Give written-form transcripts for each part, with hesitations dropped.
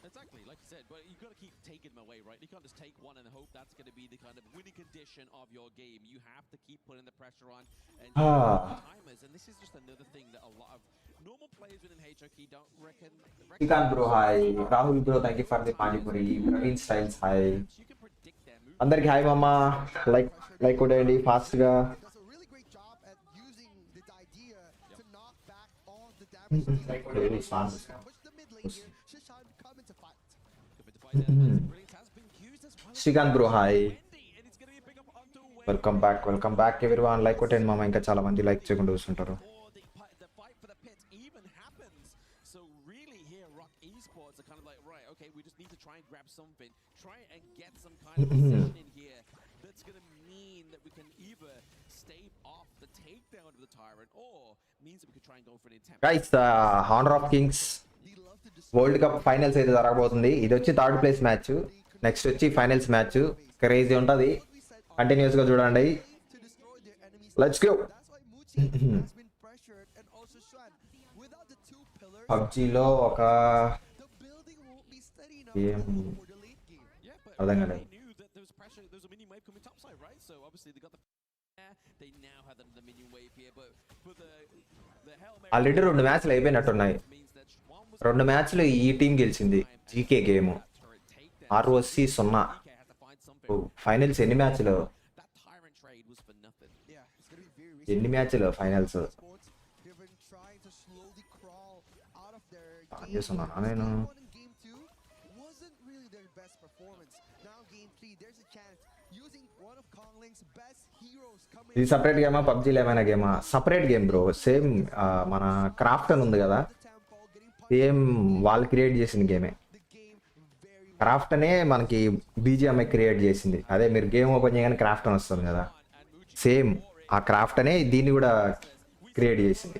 Exactly, like you said, but you've got to keep taking them away, right? You can't just take one and hope that's going to be the kind of winning condition of your game. You have to keep putting the pressure on and use the timers. And this is just another thing that a lot of normal players within HOK don't Srikanth recognize. bro, hi. Rahul bro, thank you for the Panipuri. Praveen Styles, hi. Perhaps you can predict their movement. అందరికి hi మామ. Like like కొట్టండి ఫాస్ట్గా. Very fast. Srikanth bro hi. Welcome back everyone. Like కొట్టండి మామ. ఇంకా చాలా మంది like చేయకుండా చూస్తుంటారు. Okay, we just need to try and grab something, try and get some kind of position in here that's going to mean that we can either stave off the takedown of the Tyrant or means that we could try and go for an attempt. Guys, honour of Kings World Cup finals అయితే జరగబోతుంది. ఇది వచ్చి third place match. Next వచ్చి finals match. Crazy ఉంటుంది. కంటిన్యూస్గా చూడండి. Let's go. పబ్జీలో ఒక game అర్థం కాలేదు. ఆల్రెడీ 2 మ్యాచ్లు అయిపోయినట్టున్నాయి. 2 మ్యాచ్లు ఈ టీం గెలిచింది. GK game ROC 0. ఫైనల్స్ ఎన్ని మ్యాచ్లు ఫైనల్స్ చేస్తున్నాను నేను. ఇది సపరేట్ గేమా పబ్జీలో ఏమైనా గేమా? Separate game bro. సేమ్ మన క్రాఫ్ట్ అని ఉంది కదా, సేమ్ వాళ్ళు క్రియేట్ చేసిన గేమే. క్రాఫ్ట్ అనే మనకి BGMI క్రియేట్ చేసింది. అదే మీరు గేమ్ ఓపెన్ చేయగానే క్రాఫ్ట్ అని వస్తుంది కదా, సేమ్ ఆ క్రాఫ్ట్ అనే దీన్ని కూడా క్రియేట్ చేసింది.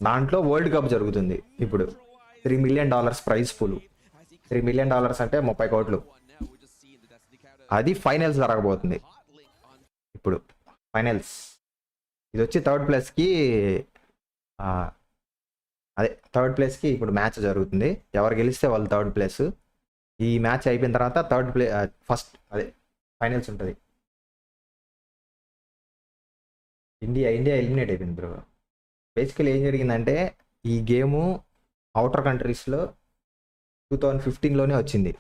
దాంట్లో వరల్డ్ కప్ జరుగుతుంది ఇప్పుడు. $3 million ప్రైజ్ పూల్. $3 million అంటే 30 కోట్లు. అది ఫైనల్స్ జరగబోతుంది ఇప్పుడు. ఫైనల్స్ ఇది వచ్చి థర్డ్ ప్లేస్కి ఇప్పుడు మ్యాచ్ జరుగుతుంది. ఎవరు గెలిస్తే వాళ్ళు థర్డ్ ప్లేస్. ఈ మ్యాచ్ అయిపోయిన తర్వాత ఫస్ట్ ఫైనల్స్ ఉంటుంది. ఇండియా ఎలిమినేట్ అయిపోయింది బ్రో. బేసికలీ ఏం జరిగిందంటే ఈ గేము అవుటర్ కంట్రీస్లో 2015లోనే వచ్చింది.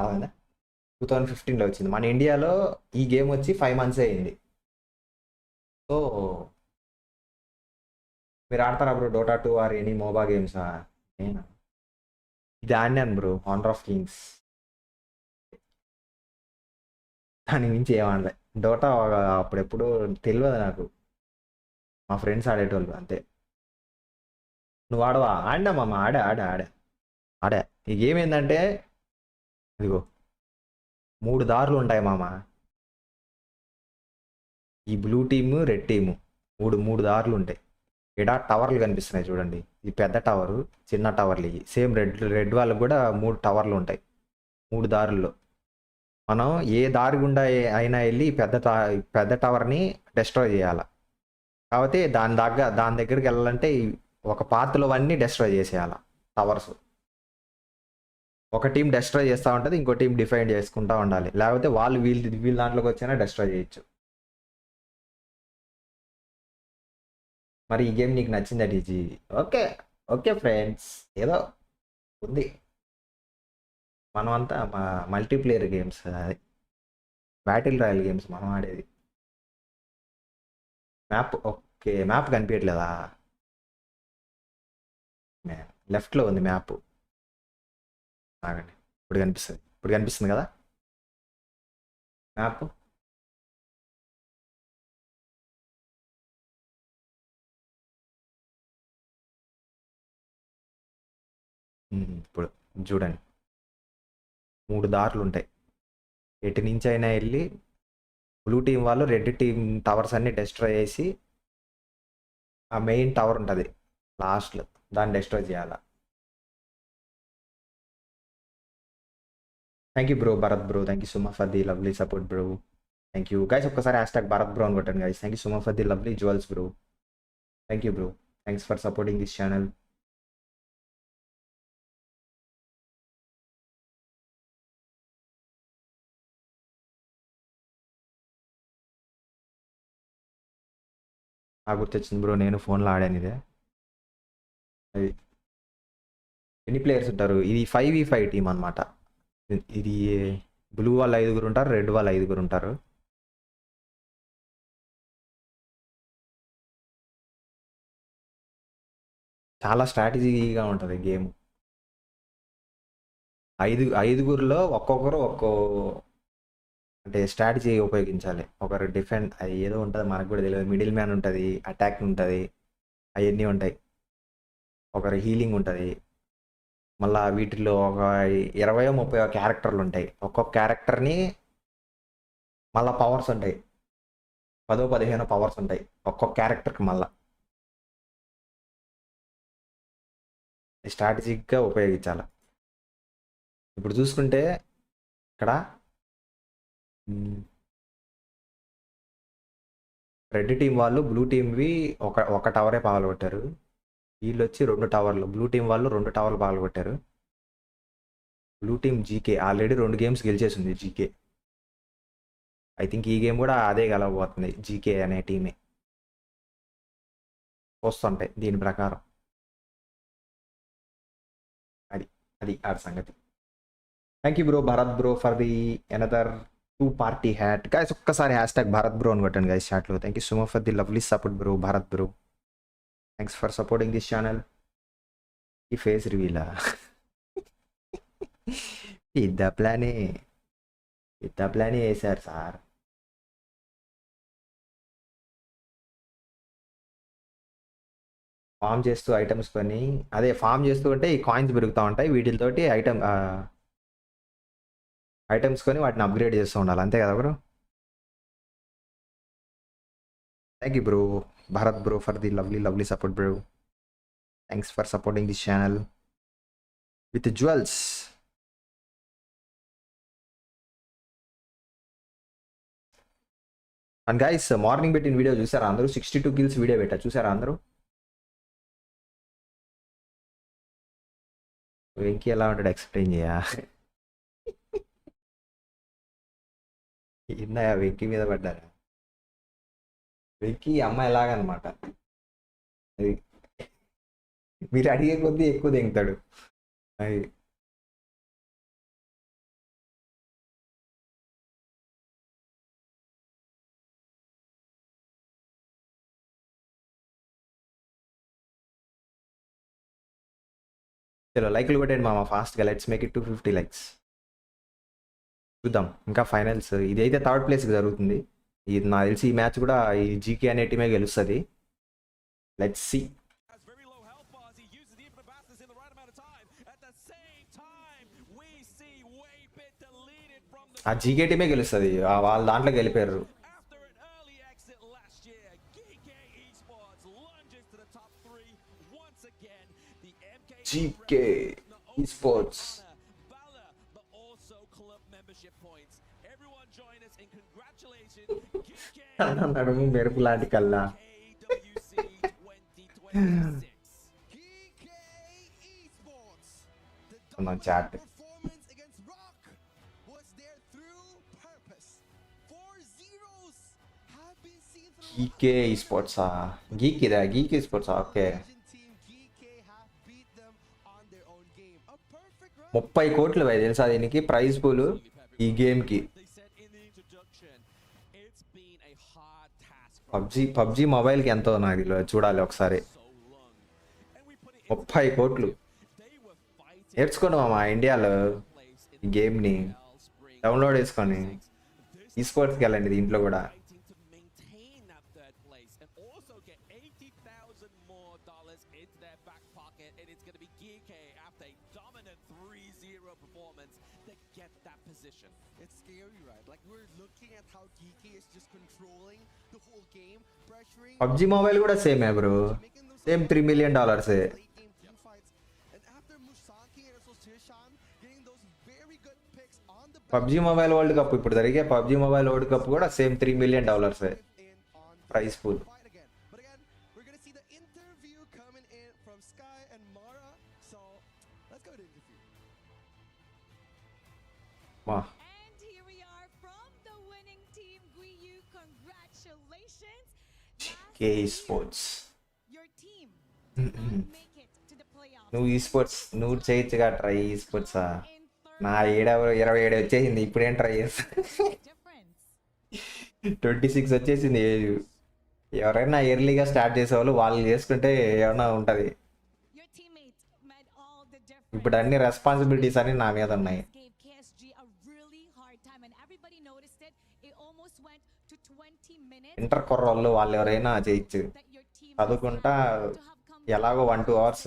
అవునా, 2015లో వచ్చింది. మన ఇండియాలో ఈ గేమ్ వచ్చి 5 months అయింది. సో మీరు ఆడతారా బ్రో డోటా 2 ఆర్ ఎనీ మోబా గేమ్సా? నేను ఇది ఆడినాను బ్రో, హానర్ ఆఫ్ కింగ్స్. దాని మించి ఏమనలే. డోటా అప్పుడెప్పుడు తెలియదు నాకు, మా ఫ్రెండ్స్ ఆడేటోళ్ళు అంతే. నువ్వు ఆడవా? ఆడినా మామ, ఆడా. ఈ గేమ్ ఏంటంటే ఇదిగో 3 దారులు ఉంటాయి మామ. ఈ బ్లూ టీము రెడ్ టీము 3 దారులు ఉంటాయి. ఇక్కడ టవర్లు కనిపిస్తున్నాయి చూడండి. ఇది పెద్ద టవరు, చిన్న టవర్లు. ఇవి సేమ్ రెడ్ వాళ్ళకి కూడా 3 టవర్లు ఉంటాయి. 3 దారుల్లో మనం ఏ దారి గుండా అయినా వెళ్ళి పెద్ద టవర్ని డెస్ట్రాయ్ చేయాలి. కాబట్టి దాని దగ్గరికి వెళ్ళాలంటే ఒక పాత్రలో అన్నీ డెస్ట్రాయ్ చేసేయాలి టవర్స్. ఒక టీం డెస్ట్రాయ్ చేస్తూ ఉంటుంది, ఇంకో టీం డిఫైండ్ చేసుకుంటూ ఉండాలి. లేకపోతే వీళ్ళ దాంట్లోకి వచ్చినా డెస్ట్రాయ్ చేయొచ్చు. మరి ఈ గేమ్ నీకు నచ్చిందా డీజీ? ఓకే ఫ్రెండ్స్, ఏదో ఉంది. మనం అంతా మల్టీప్లేయర్ గేమ్స్, అది బ్యాటిల్ రాయల్ గేమ్స్ మనం ఆడేది. మ్యాప్ కనిపించట్లేదా? లెఫ్ట్లో ఉంది మ్యాప్. ఆగండి, ఇప్పుడు కనిపిస్తుంది కదా మ్యాప్. ఇప్పుడు చూడండి, 3 దారులు ఉంటాయి. ఎటు నుంచి అయినా వెళ్ళి బ్లూ టీం వాళ్ళు రెడ్ టీం టవర్స్ అన్ని డెస్ట్రాయ్ చేసి ఆ మెయిన్ టవర్ ఉంటుంది లాస్ట్లో, దాన్ని డెస్ట్రాయ్ చేయాలా. Thank you bro, Bharat bro. Thank you so much for the lovely support bro. Thank you guys. ఒక్కసారి #భరత్ బ్రో అని కొట్టండి guys. Thank you so much for the lovely jewels bro. Thank you bro. Thanks for supporting this channel. గుర్తొచ్చింది bro, నేను ఫోన్లో ఆడాను ఇదే. అది ఎన్ని ప్లేయర్స్ ఉంటారు? ఇది 5v5 టీం అనమాట. ఇది బ్లూ వాళ్ళు 5 ఉంటారు, రెడ్ వాళ్ళు 5 ఉంటారు. చాలా స్ట్రాటజీగా ఉంటుంది గేమ్. ఐదుగురిలో ఒక్కొక్కరు అంటే స్ట్రాటజీ ఉపయోగించాలి. ఒకరు డిఫెండ్, అది ఏదో ఉంటుంది మనకు కూడా తెలియదు. మిడిల్ మ్యాన్ ఉంటుంది, అటాక్ ఉంటుంది, అవన్నీ ఉంటాయి. ఒకరు హీలింగ్ ఉంటుంది. మళ్ళీ వీటిలో ఒక 20-30 క్యారెక్టర్లు ఉంటాయి. ఒక్కొక్క క్యారెక్టర్ని మళ్ళీ పవర్స్ ఉంటాయి. 10-15 పవర్స్ ఉంటాయి ఒక్కొక్క క్యారెక్టర్కి. మళ్ళీ స్ట్రాటజిక్గా ఉపయోగించాలి. ఇప్పుడు చూసుకుంటే ఇక్కడ రెడ్ టీం వాళ్ళు బ్లూ టీంవి ఒక టవరే పగలగొట్టారు. వీళ్ళు వచ్చి 2 టవర్లు, బ్లూ టీం వాళ్ళు 2 టవర్లు పగలగొట్టారు. Blue team GK already 2 games గెలిచేసింది. జీకే ఐ థింక్ ఈ గేమ్ కూడా అదే గెలవబోతుంది. జీకే అనే టీమే వస్తుంటాయి దీని ప్రకారం. అది అది ఆ సంగతి. Thank you bro Bharat bro for the another 2 party hat. Guys ఒక్కసారి హ్యాష్ భారత్ బ్రో అని కొట్టండి గైస్ చాట్లో. Thank you so much for the lovely support bro Bharat bro. Thanks for supporting this channel. ఈ ఫేస్ రివీలా పెద్ద ప్లానే వేశారు సార్. ఫామ్ చేస్తూ items కొని, అదే ఫామ్ చేస్తూ ఉంటే ఈ కాయిన్స్ పెరుగుతూ ఉంటాయి. వీటితోటి ఐటమ్స్ కొని వాటిని అప్గ్రేడ్ చేస్తూ ఉండాలి, అంతే కదా bro? Thank you bro Bharat bro for the lovely support bro. Thanks for supporting this channel with jewels. And guys morning పెట్టిన వీడియో చూసారా అందరూ? 62 కిల్స్ వీడియో పెట్టా, చూసారా అందరూ? వెంకీ ఎలా ఉంటాడు ఎక్స్ప్లెయిన్ చేయా? ఇందా వెంకీ మీద పడ్డారా? వెంకీ అమ్మాయి ఎలాగనమాట, అది మీరు అడిగే కొద్దీ ఎక్కువ దింగుతాడు. అది చలో లైక్లు కొట్టండి మామ ఫాస్ట్గా. Let's make it 250 likes. చూద్దాం ఇంకా ఫైనల్స్. ఇది అయితే థర్డ్ ప్లేస్కి జరుగుతుంది. ఇది నాకు తెలిసి ఈ మ్యాచ్ కూడా ఈ జీకే అనే టీమే గెలుస్తుంది. Let's see. ఆ జీకే టీమే గెలుస్తుంది, వాళ్ళ దాంట్లో గెలిపారు. GK esports. నడుము మెరుపు లాంటి కల్లా. చాట్ గీకే ఈస్పోర్ట్సా? గీక్ ఈస్పోర్ట్సా? ఓకే. 30 కోట్లు తెలుసా దీనికి ప్రైజ్ పూలు ఈ గేమ్కి. పబ్జీ మొబైల్కి ఎంతో నాకు చూడాలి ఒకసారి. 30 కోట్లు నేర్చుకోండి మా ఇండియాలో ఈ గేమ్ని డౌన్లోడ్ చేసుకొని ఈస్పోర్ట్స్కి వెళ్ళండి. దీంట్లో కూడా పబ్జీ మొబైల్ కూడా సేమే bro, same $3 million. PUBG mobile world cup ఇప్పుడు జరిగే పబ్జీ మొబైల్ వరల్డ్ కప్ కూడా సేమ్ $3 million ప్రైజ్ పూల్. వా కే స్పోర్ట్స్. నువ్వు ఈ స్పోర్ట్స్ నువ్వు చేయొచ్చుగా ట్రై ఈ స్పోర్ట్సా. నా 27 వచ్చేసింది, ఇప్పుడేం ట్రై చేస్తా. 26 వచ్చేసింది ఏజ్. ఎవరైనా ఎర్లీగా స్టార్ట్ చేసేవాళ్ళు వాళ్ళు చేసుకుంటే ఏమన్నా ఉంటుంది. ఇప్పుడు అన్ని రెస్పాన్సిబిలిటీస్ అని నా మీద ఉన్నాయి. ఇంటర్ కుర్రోళ్ళు వాళ్ళు ఎవరైనా చేయొచ్చు చదువుకుంటా. ఎలాగో 1-2 అవర్స్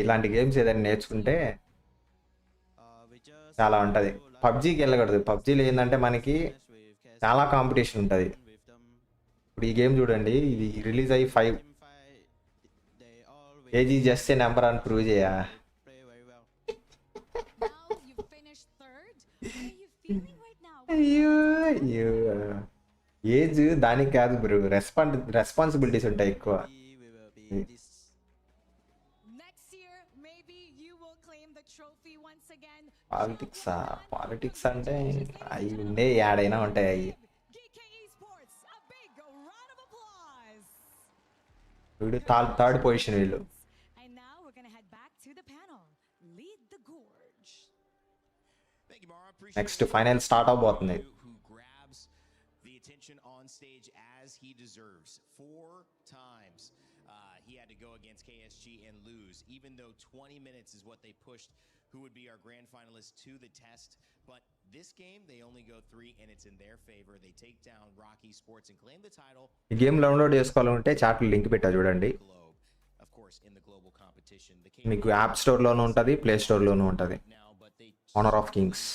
ఇలాంటి గేమ్స్ ఏదైనా నేర్చుకుంటే చాలా ఉంటుంది. పబ్జీకి వెళ్ళకూడదు. పబ్జీలో ఏంటంటే మనకి చాలా కాంపిటీషన్ ఉంటుంది. ఇప్పుడు ఈ గేమ్ చూడండి, ఇది రిలీజ్ అయ్యి 5 ఏజీ జస్ట్ ఏ నెంబర్ అని ప్రూవ్ చేయా. అయ్యో అయ్యో, ఏజ్ దానికి కాదు బ్రో, రెస్పాన్సిబిలిటీస్ ఉంటాయి ఎక్కువ. పాలిటిక్స్ అంటే అవి ఉండే ఏడైనా ఉంటాయి. అవి వీడు థర్డ్ పొజిషన్ వీళ్ళు. నెక్స్ట్ ఫైనల్ స్టార్ట్ అవబోతుంది. On stage as he deserves 4 times. He had to go against KSG and lose, even though 20 minutes is what they pushed who would be our grand finalist to the test. But this game, they only go 3, and it's in their favor. They take down Rocky Sports and claim the title. ఈ game download చేసుకోవాలంటే chat link పెట్టా చూడండి. Of course, in the global competition, మీకు app store లోనూ ఉంటుంది, play store లోనూ ఉంటుంది. Honor of Kings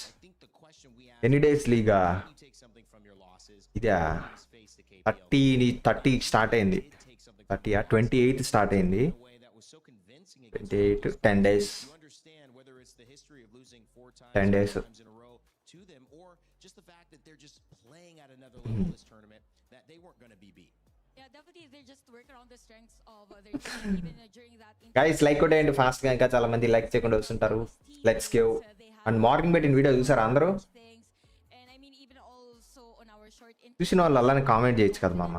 any days లీగా ఇదా 30 స్టార్ట్ అయింది. 28 స్టార్ట్ అయింది. 28 10 days 10 days. గైస్ లైక్ కొట్టేయండి ఫాస్ట్గా, ఇంకా చాలా మంది లైక్ చేయకుండా వస్తుంటారు. Let's give. అండ్ మార్నింగ్ పెట్టిన వీడియో చూసారా అందరూ? చూసిన వాళ్ళు అలానే కామెంట్ చేయొచ్చు కదా మామ.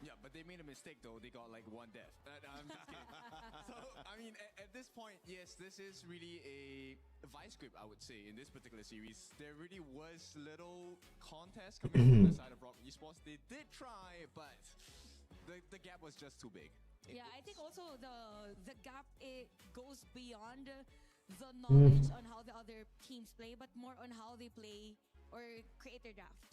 Yeah, but they made a mistake though. They got like 1 death. I'm just kidding. So, I mean, at this point, yes, this is really a vice grip, I would say, in this particular series. There really was little contest coming from the side of Rock Esports. They did try, but the gap was just too big. Yeah, I think also the gap, it goes beyond the knowledge on how the other teams play, but more on how they play or create their draft.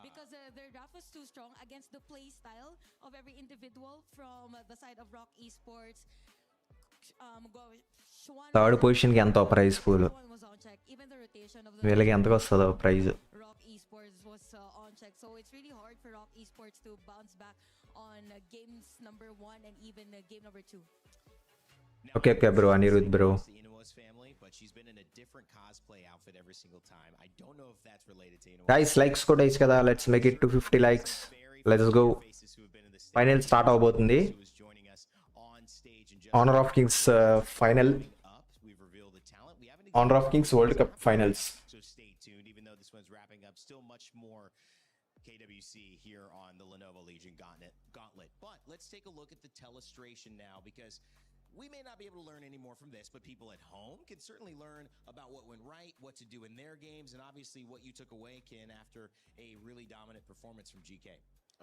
Because their draft was too strong against the play style of every individual from the side of Rock Esports. Third position కి ఎంత praise pool, వీళ్ళకి ఎంతకు వస్తుందో praise. Rock Esports was on check, so it's really hard for Rock Esports to bounce back on games number 1 and even game number 2. Okay bro, Anirudh bro. Guys, likes కూడా ఇచ్చు కదా. Let's make it to 50 likes. Let's go. Final start అవబోతుంది. Honor of Kings final, Honor of Kings World Cup finals. KWC here on the Lenovo Legion Gauntlet. But let's take a look at the telestration now, because we may not be able to learn any more from this, but people at home can certainly learn about what went right, what to do in their games, and obviously what you took away, Ken, after a really dominant performance from GK.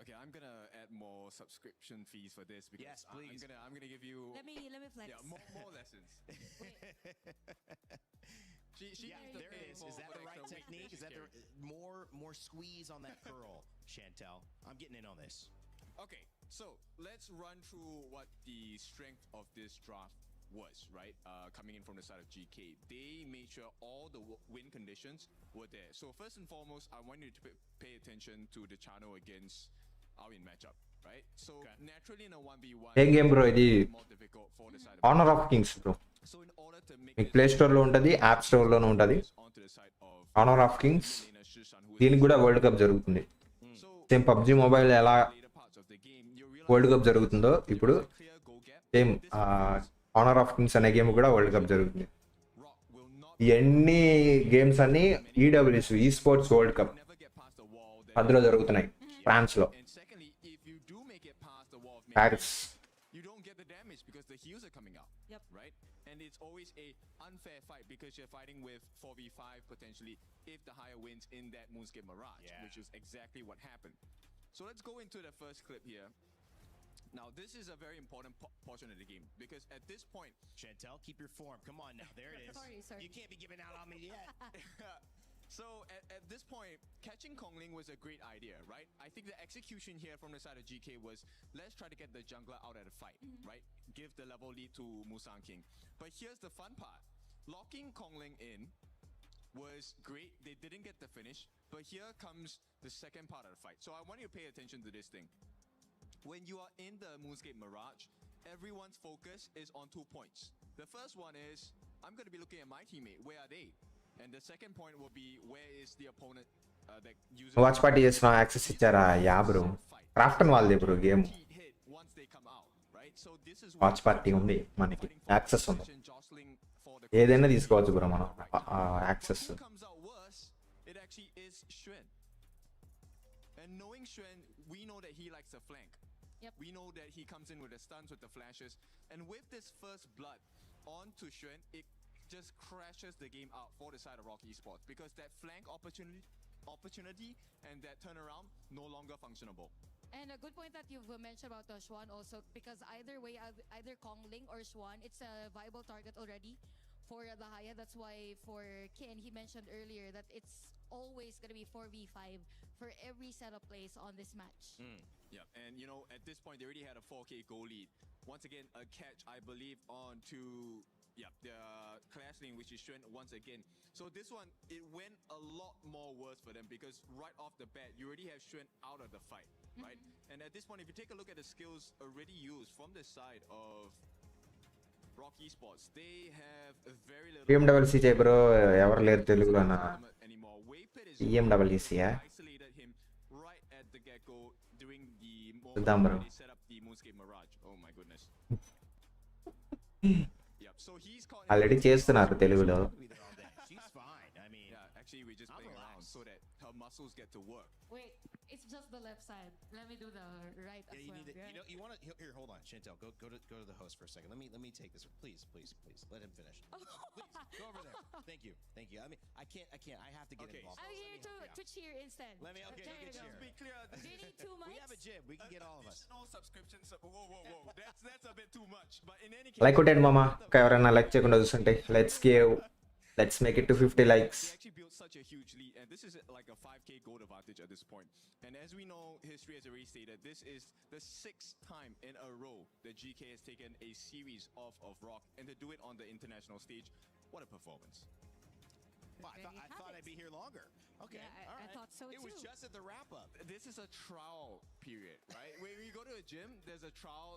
Okay, I'm gonna add more subscription fees for this, because yes, please. I'm gonna give you. Let me flex. Yeah, more lessons. She yeah, there it is. Is that the right technique? Is that the more squeeze on that curl, Chantel? I'm getting in on this. Okay, so let's run through what the strength of this draft was, right? Coming in from the side of GK, they made sure all the win conditions were there. So first and foremost, I want you to pay attention to the channel against our in matchup, right? So naturally in a 1v1, A game bro ఇది? more difficult for the side of honour of Kings bro. so in order to make మీకు play స్టోర్లో ఉంటుంది, app స్టోర్లోనూ ఉంటుంది. onto the side of honour of Kings దీనికి కూడా world cup జరుగుతుంది. Same PUBG mobile ఎలా world cup జరుగుతుందో ఇప్పుడు సేమ్ ఆనర్ ఆఫ్ కింగ్స్ అనే గేమ్ కూడా వరల్డ్ కప్ జరుగుతుంది. ఎన్ని గేమ్స్ అన్ని ఈడబ్ల్యూఎస్ ఈ sports world cup never get past the wall, then అందులో జరుగుతున్నాయి ఫ్రాన్స్లో, and secondly, if you do make it past the wall of Paris. you don't get the damage because the heals are coming out. Yep. Right? And it's always a unfair fight because you're fighting with 4v5 potentially if the higher wins in that Moonscape Mirage, which is exactly what happened. So let's go into the first clip here. Now, this is a very important portion of the game because at this point, Chantel, keep your form. Come on now. There it is. Sorry. You can't be giving out on me yet. so at this point, catching Kongling was a great idea, right? I think the execution here from the side of GK was let's try to get the jungler out of the fight, right? Give the level lead to Musang King. But here's the fun part. Locking Kongling in was great. They didn't get the finish, but here comes the second part of the fight. So I want you to pay attention to this thing. When you are in the Moonscape Mirage, everyone's focus is on 2 points. The first one is, I'm going to be looking at my teammate. Where are they? And the second point will be, where is the opponent that uses... watch party చేసిన access ఇచ్చారా? Yeah bro, Krafton వాళ్ళది bro game. Once they come out, right? So this is watch party ఉంది, మనకి access ఉంది, ఏదైనా తీసుకోవచ్చు bro మనం access. Who comes out worse, it actually is Xuan. And knowing Xuan, we know that he likes a flank. Yep. We know that he comes in with the stuns, with the flashes. And with this first blood onto Xuan, it just crashes the game out for the side of Rock Esports because that flank opportunity and that turnaround no longer functionable. And a good point that you've mentioned about Xuan also, because either way, either Kongling or Xuan, it's a viable target already for the Haya. That's why for Ken, he mentioned earlier that it's always going to be 4v5 for every set of plays on this match. Yeah, and you know, at this point, they already had a 4K goal lead. Once again, a catch, I believe, on to the Clash lane, which is Xuan once again. So this one, it went a lot more worse for them because right off the bat, you already have Xuan out of the fight, right? And at this point, if you take a look at the skills already used from the side of Rock Esports, they have a very little... PMWC చేయ bro, ఎవరు లేరు తెలుగులో అన్న. anymore. Waypit is PMWC isolated him right at the get-go during the చూద్దాం moment bro. they set up the Moonscape Mirage. Oh my goodness. Yep. So he's caught... already చేస్తున్నారు తెలుగులో. She's fine. I mean, Yeah, actually we're just I'm playing around relaxed. so that her muscles get to work. Wait, it's just the left side. Let me do the right yeah, as you well. need to, right? you want to here. Hold on, Chantel. Go to the host for a second. Let me take this. Please. Let him finish. Please go over there. Thank you. I mean, I can't. I have to get Okay. involved. I'm Let here me help you out. to cheer instead. Let me- okay, There you you can go. cheer. Be clear. Do you need 2 mics? We have a gym. We can get all of us. Additional subscriptions. Whoa. That's a bit too much. But in any case, like కొట్టండి మామ, ఇంకా ఎవరైనా like చేయకుండా చూస్తుంటే. Let's make it to 50 likes. they actually built such a huge lead, and this is like a 5K gold advantage at this point. And as we know, history has already stated, this is the 6th time in a row that GK has taken a series of Rock, and to do it on the international stage, what a performance. Well, I There you have thought it. I'd be here longer. Okay, Yeah, I all right. thought so It was too. just at the wrap up. This is a trial period, right? When you go to a gym, there's a trial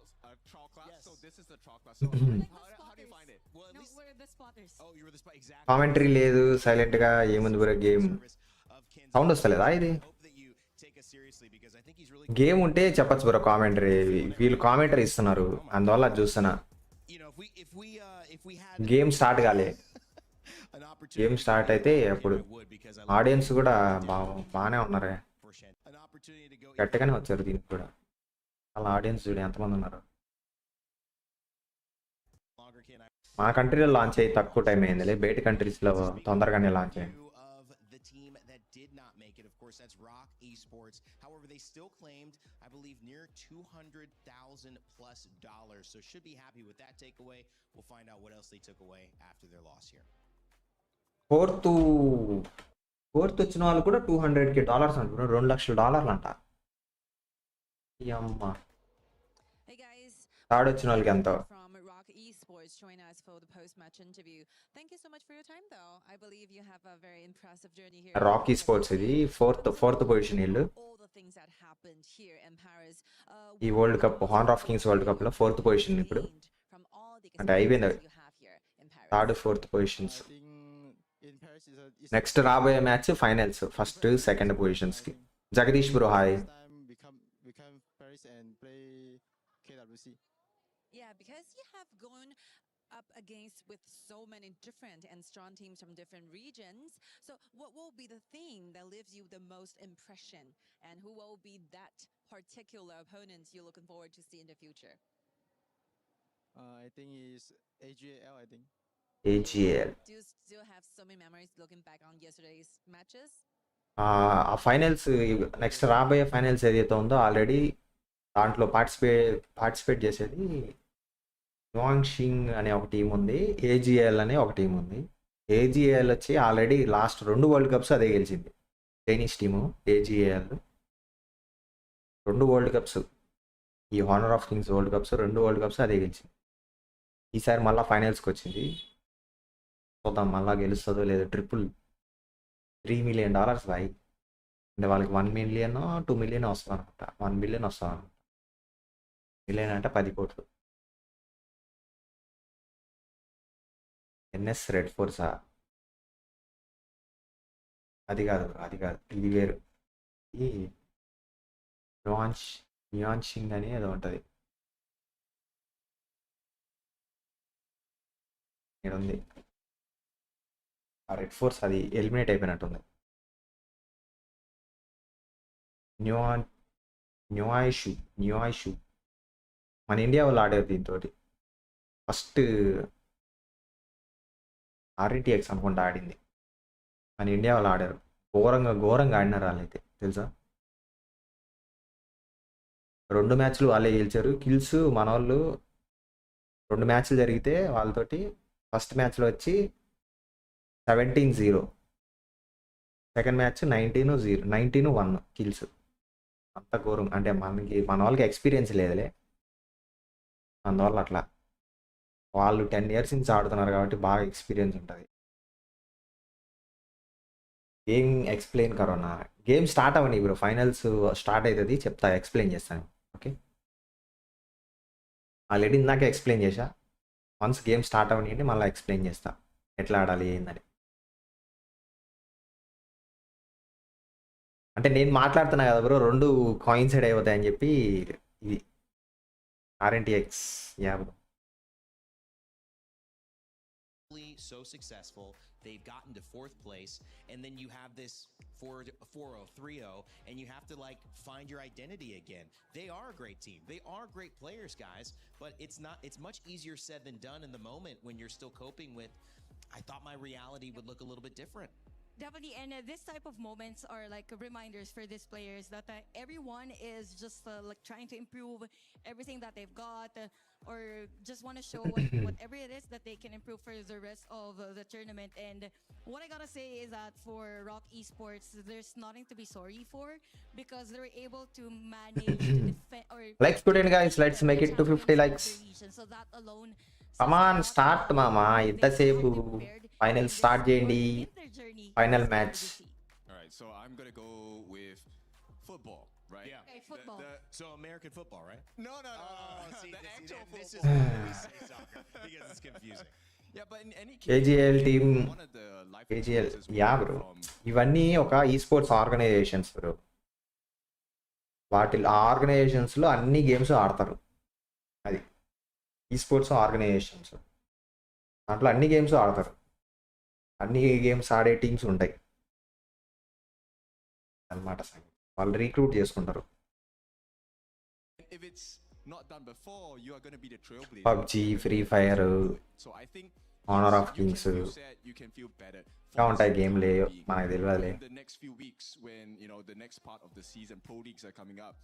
class. Yes. So this is the trial class. So Like the how do you spotters. find it? Well, at No, least we're the spotters. oh, you were the spot exactly. Commentary లేదు, silent గా ఏముంది bro game. Sound వస్తలేదా ఇది? Hope that you take us seriously because I think he's really game ఉంటే చెప్పచ్చు bro commentary. వీళ్ళు commentary ఇస్తున్నారు, అందువల్ల అది చూస్తున్నా. you know if we had game start కాలే. an opportunity గేమ్ స్టార్ట్ అయితే అప్పుడు I would because I audience కూడా బాగానే ఉన్నారే, for an opportunity to go గట్టిగానే వచ్చారు దీనికి కూడా. అలా ఆడియన్స్ చూడు ఎంతమంది ఉన్నారు. longer can I మన కంట్రీలో లాంచ్ అయ్యి తక్కువ టైం అయింది, బయట కంట్రీస్లో తొందరగానే లాంచ్ అయింది. of the team that did not make it, of course, that's Rock Esports. However, they still claimed, I believe, near $200,000+. So should be happy with that takeaway. We'll find out what else they took away after their loss here. Fourth వచ్చిన వాళ్ళు కూడా $200,000 అంటున్నారు, $2 లక్షలు అంట. ఈ అమ్మ. Hey guys, third వచ్చిన వాళ్ళకి ఎంతో. from Rock Esports join us for the post-match interview. Thank you so much for your time though. I believe you have a very impressive journey here. Rock esports ఇది fourth position వీళ్ళు. All the things that happened here in Paris. ఈ world cup honour of Kings World cup లో 4th position ఇప్పుడు. From all the అంటే అయిపోయింది, experiences you have here in Paris. Third 4th positions. I think in Paris next రాబోయే match finals, first second positions కి. Jagadish bro hi. Next time we come Paris and play KWC. Yeah, because you have gone up against with so many different and strong teams from different regions. So what will be the thing that leaves you the most impression, and who will be that particular opponent you're looking forward to see in the future? I think is AGL. I think. AGL. Do you still have so many memories looking back on yesterday's matches? ఆ finals next రాబోయే finals ఏదైతే ఉందో already దాంట్లో participate చేసేది యువాంగ్షింగ్ అనే ఒక team ఉంది, AGL అనే ఒక టీం ఉంది. ఏజిఎల్ వచ్చి ఆల్రెడీ లాస్ట్ 2 వరల్డ్ కప్స్ అదే గెలిచింది. Chinese team AGL 2 World Cups, ఈ Honor of Kings World Cups 2 World Cups అదే గెలిచింది. ఈసారి మళ్ళీ ఫైనల్స్కి వచ్చింది. చూద్దాం మళ్ళీ గెలుస్తుందో లేదో. $3 million బాయ్. అంటే వాళ్ళకి 1 million 2 million వస్తుంది అనమాట. 1 billion వస్తుంది అనమాట. మిలియన్ అంటే 10 కోట్లు. ఎన్ఎస్ రెడ్ ఫోర్సా? అది కాదు ఇది వేరు. ఈ న్యూయాన్షింగ్ అని ఏదో ఉంటుంది. ఇక్కడ ఉంది ఆ రెడ్ ఫోర్స్, అది ఎలిమినేట్ అయిపోయినట్టుంది. న్యూయాషు మన ఇండియా వాళ్ళు ఆడారు దీంతో. ఫస్ట్ ఆర్ఈటీఎక్స్ అనుకుంటా ఆడింది. మన ఇండియా వాళ్ళు ఆడారు. ఘోరంగా ఆడినారు వాళ్ళైతే, తెలుసా. 2 మ్యాచ్లు వాళ్ళే గెలిచారు. కిల్స్ మన వాళ్ళు 2 మ్యాచ్లు జరిగితే వాళ్ళతోటి ఫస్ట్ మ్యాచ్లో వచ్చి 17-0, సెకండ్ మ్యాచ్ 19-0, 19-1 కిల్స్. అంత ఘోరం. అంటే మన వాళ్ళకి ఎక్స్పీరియన్స్ లేదులే, అందువల్ల అట్లా. వాళ్ళు 10 years నుంచి ఆడుతున్నారు కాబట్టి బాగా ఎక్స్పీరియన్స్ ఉంటుంది. Game explain corona. Game start అవ్వని బ్రో, ఫైనల్స్ స్టార్ట్ అవుతుంది, చెప్తా, ఎక్స్ప్లెయిన్ చేస్తాను. ఓకే, ఆల్రెడీ ఇందాక ఎక్స్ప్లెయిన్ చేశా. వన్స్ గేమ్ స్టార్ట్ అవ్వనియండి, మళ్ళీ ఎక్స్ప్లెయిన్ చేస్తా ఎట్లా ఆడాలి ఏందని. అంటే నేను మాట్లాడుతున్నా కదా బ్రో, 2 కాయిన్సైడ్ అయిపోతాయని చెప్పి ఇది RNTX. Yeah bro. So successful, they've gotten to 4th place, and then you have this 4-0, 3-0, and you have to like find your identity again. They are a great team, they are great players, guys, but it's much easier said than done in the moment when you're still coping with, I thought my reality would look a little bit different. Definitely, and this type of moments are like reminders for these players that everyone is just like trying to improve everything that they've got, or just want to show whatever it is that they can improve for the rest of the tournament. And what I gotta say is that for Rock Esports, there's nothing to be sorry for, because they're able to manage to defend or Likes put in, guys. Let's make it to 50 likes. So that alone, Come on, start మామా. ఎంతసేపు? Final start చేయండి. Final match. All right, so I'm gonna go with football, right? Yeah. Okay, football. So American football, right? No. See, The actual this is football. why we say soccer, because it's confusing. Yeah, but in any case, AGL team, one of the life AGL, experiences we yeah have bro. from ఇవన్నీ ఒక ఈ sports organisations bro. ఆ ఆర్గనైజేషన్స్లో అన్ని games ఆడతారు. అది ఈ sports organisations, దాంట్లో అన్ని గేమ్స్ ఆడతారు. అన్ని గేమ్స్ ఆడే టీమ్స్ ఉంటాయి అన్నమాట. వాళ్ళు రిక్రూట్ చేసుకుంటారు. if it's not done before, you are going to be the trailblazer. PUBG, free fire, So I think Honor yes, of Kings, you said you can feel better. ఇంకా ఉంటాయి For గేమ్లే, the time మనకు తెలియదులే. in the next few weeks, when you know the next part of the season, pro leagues are coming up,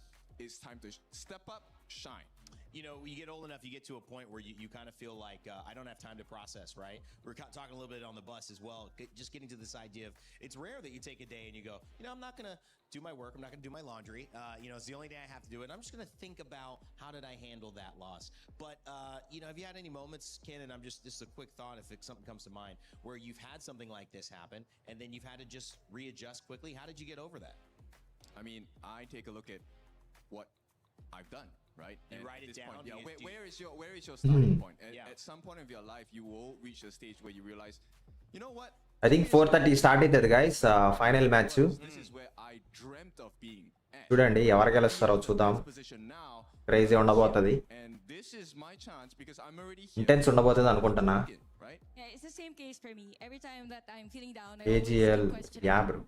it's time to step up, shine. You know, you get old enough, you get to a point where you kind of feel like, I don't have time to process, right? We were talking a little bit on the bus as well, just getting to this idea of, it's rare that you take a day and you go, you know, I'm not going to do my work, I'm not going to do my laundry, you know, it's the only day I have to do it, and I'm just going to think about how did I handle that loss. But, you know, have you had any moments, Ken, and just a quick thought if something comes to mind, where you've had something like this happen, and then you've had to just readjust quickly? How did you get over that? I mean, I take a look at what I've done, right? You And write at it this down, point, yeah, you just- where is your starting point? Yeah. At some point of your life, you will reach a stage where you realize, you know what? I think 4:30 start అవుతుంది guys final match. This is where I dreamt of being at. చూడండి ఎవరు గెలుస్తారో చూద్దాం. This position now, crazy ఉండబోతుంది, and this is my chance because I'm already here. Intense ఉండబోతుంది అనుకుంటున్నా. Right? Yeah, it's the same case for me. Every time that I'm feeling down, I AGL always question yeah bro,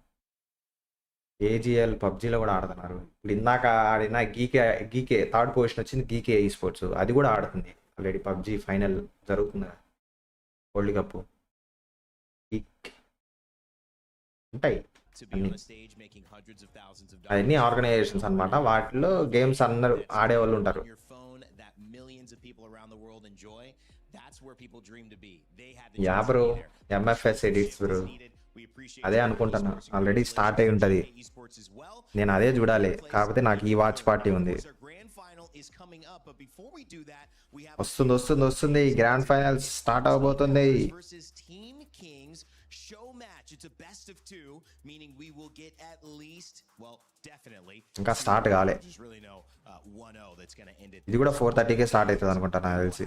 AGL పబ్జీలో కూడా ఆడుతున్నారు. ఇప్పుడు ఇందాక ఆడిన గీకే third position వచ్చింది, గీకే ఈ sports అది కూడా ఆడుతుంది ఆల్రెడీ. పబ్జీ ఫైనల్ జరుగుతుంది, వరల్డ్ కప్ ఉంటాయి అన్ని. అవన్నీ ఆర్గనైజేషన్స్ అన్నమాట, వాటిలో గేమ్స్ అందరూ ఆడేవాళ్ళు ఉంటారు. Yeah bro, MFS edits bro, అదే అనుకుంటున్నా. ఆల్రెడీ స్టార్ట్ అయి ఉంటుంది, నేను అదే చూడాలి. కాకపోతే నాకు ఈ వాచ్ పార్టీ ఉంది. వస్తుంది గ్రాండ్ ఫైనల్స్ స్టార్ట్ అవబోతుంది. ఇంకా స్టార్ట్ కాలే, ఇది కూడా 4:30కే స్టార్ట్ అవుతుంది అనుకుంటా నాకు తెలిసి.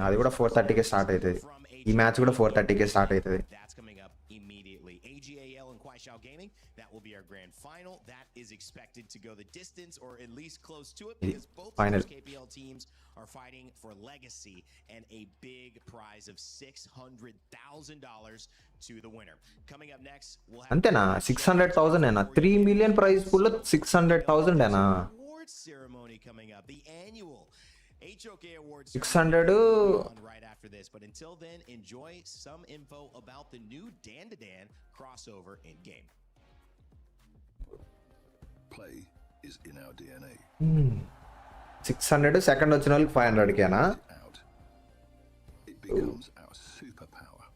అది కూడా 4:30కే స్టార్ట్ అవుతుంది. ఈ మ్యాచ్ కూడా 4:30కే స్టార్ట్ అవుతుంది. Gaming, that will be our grand final. That is expected to go the distance, or at least close to it, because both of those KPL teams are fighting for legacy and a big prize of $600,000 to the winner. Coming up next, we'll have అంతేనా? 600,000 ఏనా? 3 million praise pool లో 600,000 ఏనా? awards ceremony coming up, the annual HOK Awards 600 right after this. But until then, enjoy some info about the new Dan to Dan crossover in game. Play is in our DNA. 600 second వచ్చిన వాళ్ళకి 500 కేనా? Out. It becomes our superpower.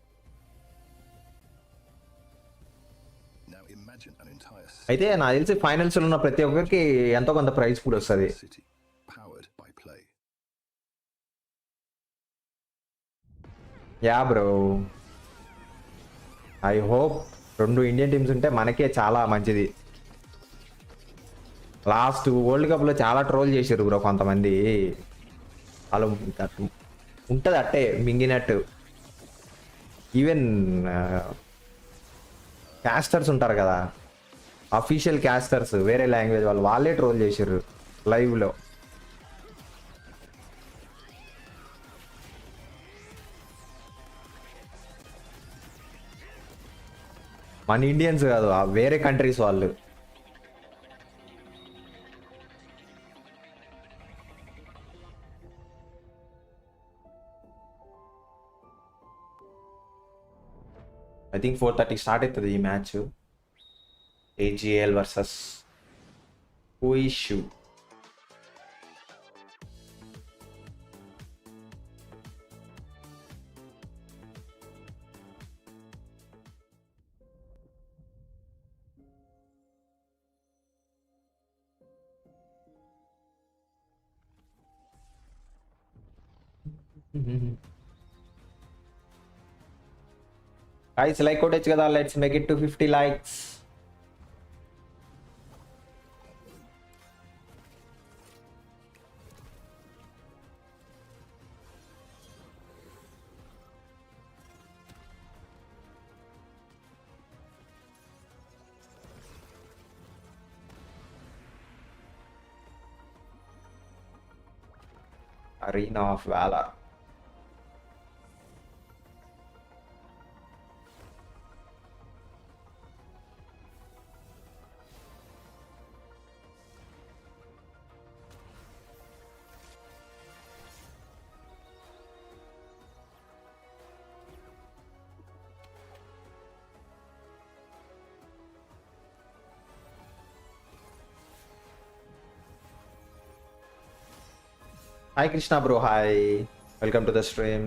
Now imagine an entire అయితే నాకు తెలిసి finals లో ఉన్న ప్రతి ఒక్కరికి ఎంతో కొంత ప్రైజ్ పూల్ వస్తుంది. city powered by play. Yeah bro, I hope 2 Indian teams ఉంటే మనకే చాలా మంచిది. లాస్ట్ వరల్డ్ కప్లో చాలా ట్రోల్ చేశారు బ్రో కొంతమంది. వాళ్ళు ఉంటుంది అట్టే మింగినట్టు. ఈవెన్ క్యాస్టర్స్ ఉంటారు కదా, అఫీషియల్ క్యాస్టర్స్ వేరే లాంగ్వేజ్ వాళ్ళే ట్రోల్ చేశారు లైవ్లో. మన ఇండియన్స్ కాదు, వేరే కంట్రీస్ వాళ్ళు. ఐ థింక్ 4:30 స్టార్ట్ అవుతుంది ఈ మ్యాచ్. AGL వర్సెస్ హుయిషు. Guys, like కొట్టచ్చు కదా, let's make it to 50 likes. Arena of Valor. Hi Krishna bro, hi. Welcome to the stream.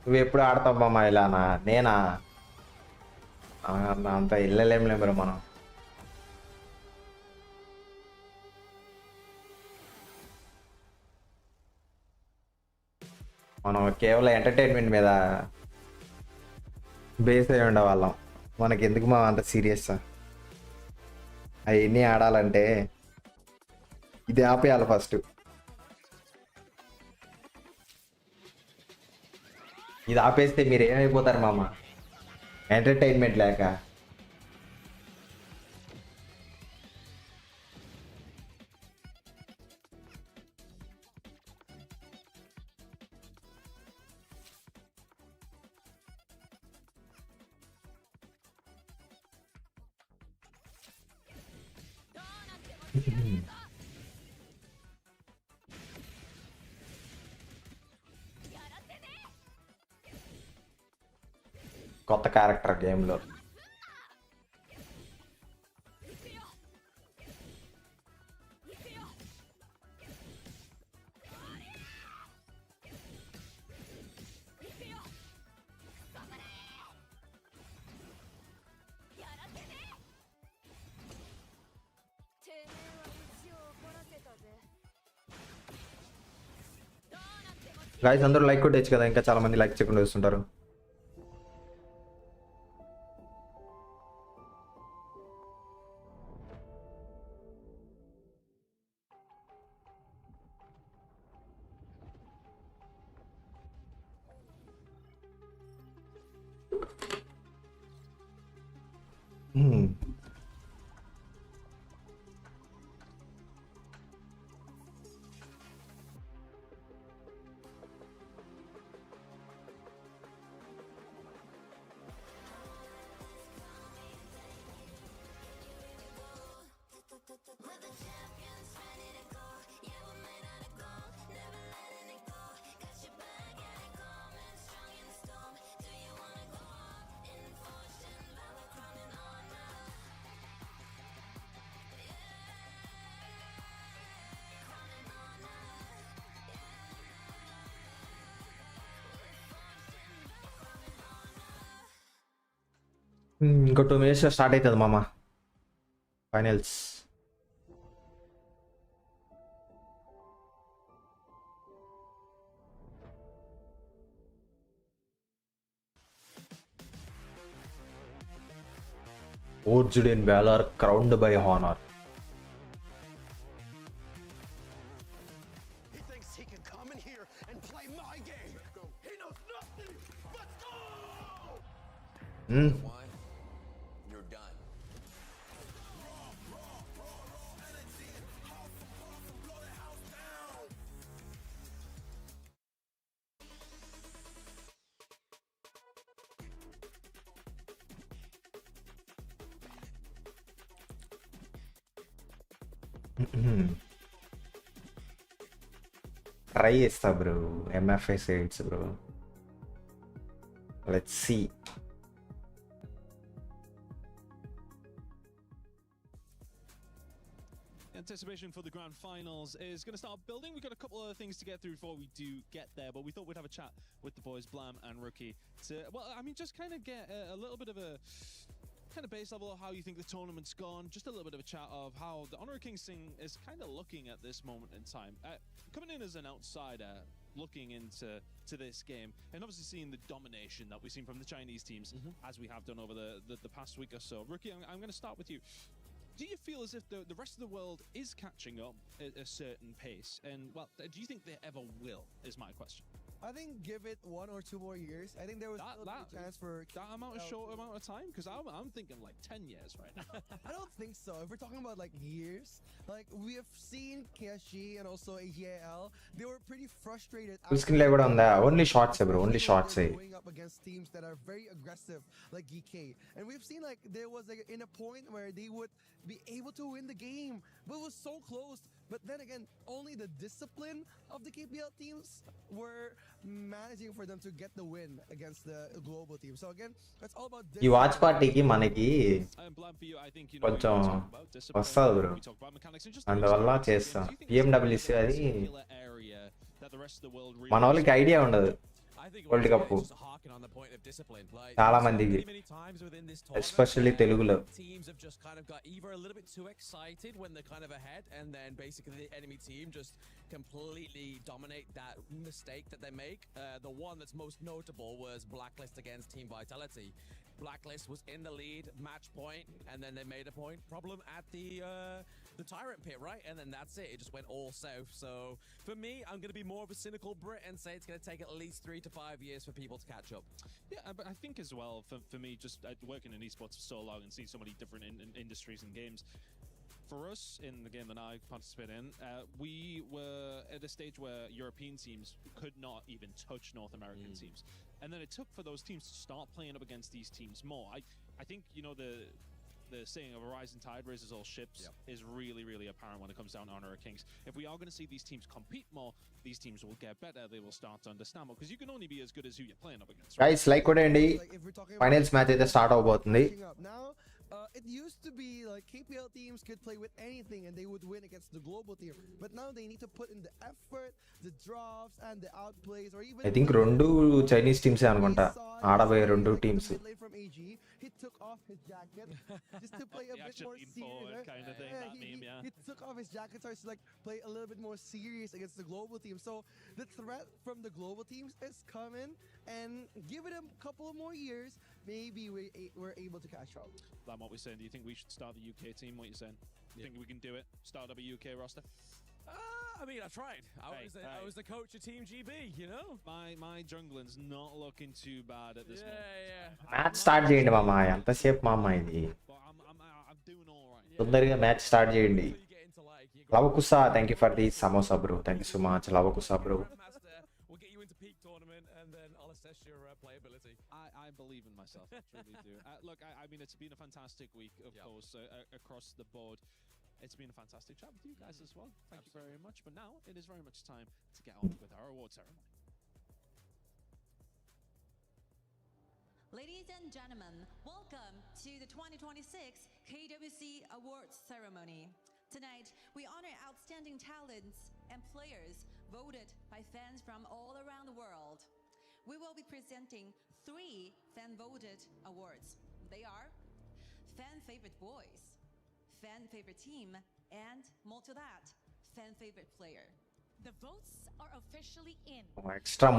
నువ్వు ఎప్పుడు ఆడతావు మామ ఇలానా? నేనా? అంత వెళ్ళలేం బ్రో మనం. మనం కేవలం ఎంటర్టైన్మెంట్ మీద బేస్ అయి ఉండేవాళ్ళం. మనకి ఎందుకు మా అంత సీరియస్? అవన్నీ ఆడాలంటే ఇది ఆపేయాలి ఫస్ట్. ఇది ఆపేస్తే మీరు ఏమైపోతారు మామ? ఎంటర్టైన్మెంట్ లేక. కొత్త క్యారెక్టర్ గేమ్లో. గాయ్స్ అందరూ లైక్ కొట్టచ్చు కదా, ఇంకా చాలా మంది లైక్ చేయకుండా వస్తుంటారు. ఇంకో 2 minutes స్టార్ట్ అవుతుంది మామ finals. Forged in valor, crowned by honor. He thinks he can come in here and play my game. He knows nothing. Let's go! Why? You're done. Try చేస్తా బ్రో, MFA సైడ్స్ బ్రో. Let's see. Anticipation for the grand finals is going to start building. We've got a couple of other things to get through before we do get there, but we thought we'd have a chat with the boys, Blam and Rookie, to, well, I mean, just kind of get a little bit of a kind of base level of how you think the tournament's gone, just a little bit of a chat of how the Honor of Kings thing is kind of looking at this moment in time. Coming in as an outsider, looking into this game, and obviously seeing the domination that we've seen from the Chinese teams, as we have done over the past week or so. Rookie, I'm going to start with you. Do you feel as if the rest of the world is catching up at a certain pace? And, well, do you think they ever will, is my question. I think give it 1 or 2 more years. I think there was still a chance for that short amount of time, because I'm thinking like 10 years right now. I don't think so. If we're talking about like years, like we have seen KSG and also AGL, they were pretty frustrated. Screen level on that. Only shots, bro. Only shots. Going up against teams that are very aggressive, like GK, and we've seen like there was like in a point where they would be able to win the game, but it was so close. But then again, only the discipline of the KPL teams were managing for them to get the win against the global team. So again, that's all about ఈ watch పార్టీకి మనకి కొంచెం వస్తుంది bro, అందువల్ల చేస్తాం. PMWC అది మన వాళ్ళకి ఐడియా ఉండదు. I think World Cup. it's just harking on the point of discipline. Like, చాలా so మందికి many times within this tournament, especially తెలుగులో teams have just kind of got either a little bit too excited when they're kind of ahead, and then basically the enemy team just completely dominate that mistake that they make. The one that's most notable was Blacklist against Team Vitality. Blacklist was in the lead, match point, and then they made a point problem at the Tyrant pit, right? And then that's it. It just went all south. So for me, I'm going to be more of a cynical Brit and say it's going to take at least 3 to 5 years for people to catch up. Yeah, but I think as well, for me, just working in esports for so long and seeing so many different industries and games, for us in the game that I participate in, we were at a stage where European teams could not even touch North American teams. And then it took for those teams to start playing up against these teams more. I think, you know, the saying of a rising tide raises all ships is really, really apparent when it comes down to Honor of Kings. If we are going to see these teams compete more, these teams will get better. They will start to understand more, because you can only be as good as who you're playing up against. Guys like కొట్టండి finals match అయితే start అవబోతుంది Now, it used to be like KPL teams could play with anything and they would win against the global team. But now they need to put in the effort, the drops, and the outplays, or even. I think రెండు Chinese టీమ్సే అనుకుంటా ఆడబోయే రెండు teams From AG, he took off his jacket just to play a bit more serious. Kind of thing, He took off his jacket so to like play a little bit more serious against the global team. So the threat from the global teams is coming, and give it a couple of more years, maybe we're able to catch up. Like what we're saying, do you think we should start the UK team? What you saying? You think we can do it? Start up a UK roster? I mean, I tried. I was the coach of Team GB, you know? My jungling's not looking too bad at this moment. Yeah. Match start చేయండి మామ ఎంతసేపు మామ ఇది But I'm doing all right. తొందరగా match start చేయండి Lavakusa thank you for the samosa bro thank you so much Lavakusa bro We'll get you into peak tournament, and then I'll assess your playability. I believe in myself, I truly do. Look, I mean, it's been a fantastic week, of course, across the board. It's been a fantastic chat with you guys as well. Thank you very much. But now it is very much time to get on with our award ceremony. Ladies and gentlemen, welcome to the 2026 KWC Awards ceremony. Tonight, we honor outstanding talents and players voted by fans from all around the world. We will be presenting 3 fan-voted awards. They are Fan Favorite Voice, Fan Favorite Team, and more to that, Fan Favorite Player. The votes are officially in. Extra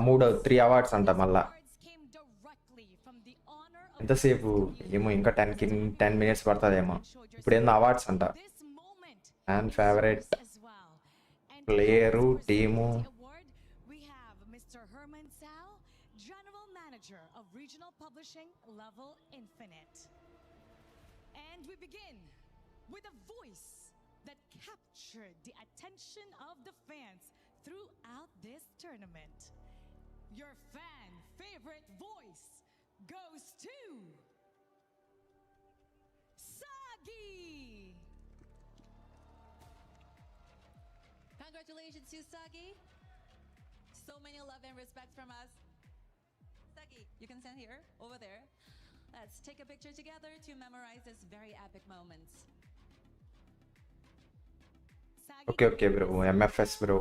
మూడు 3 awards అంట మళ్ళా Awards came directly from the honor of ఎంతసేపు ఏమో ఇంకా 10 minutes పడుతుందేమో ఇప్పుడు ఏందో awards అంట this moment. Fan favourite As well. And player to present team the award, we have Mr. Herman Sao, General Manager of Regional Publishing Level Infinite. And we begin with a voice that captured the attention of the fans throughout this tournament. Your fan favorite voice goes to Sagi. Congratulations to Sagi. So many love and respect from us. Sagi, you can stand here, over there. Let's take a picture together to memorize this very epic moments. Sagi, okay bro MFs bro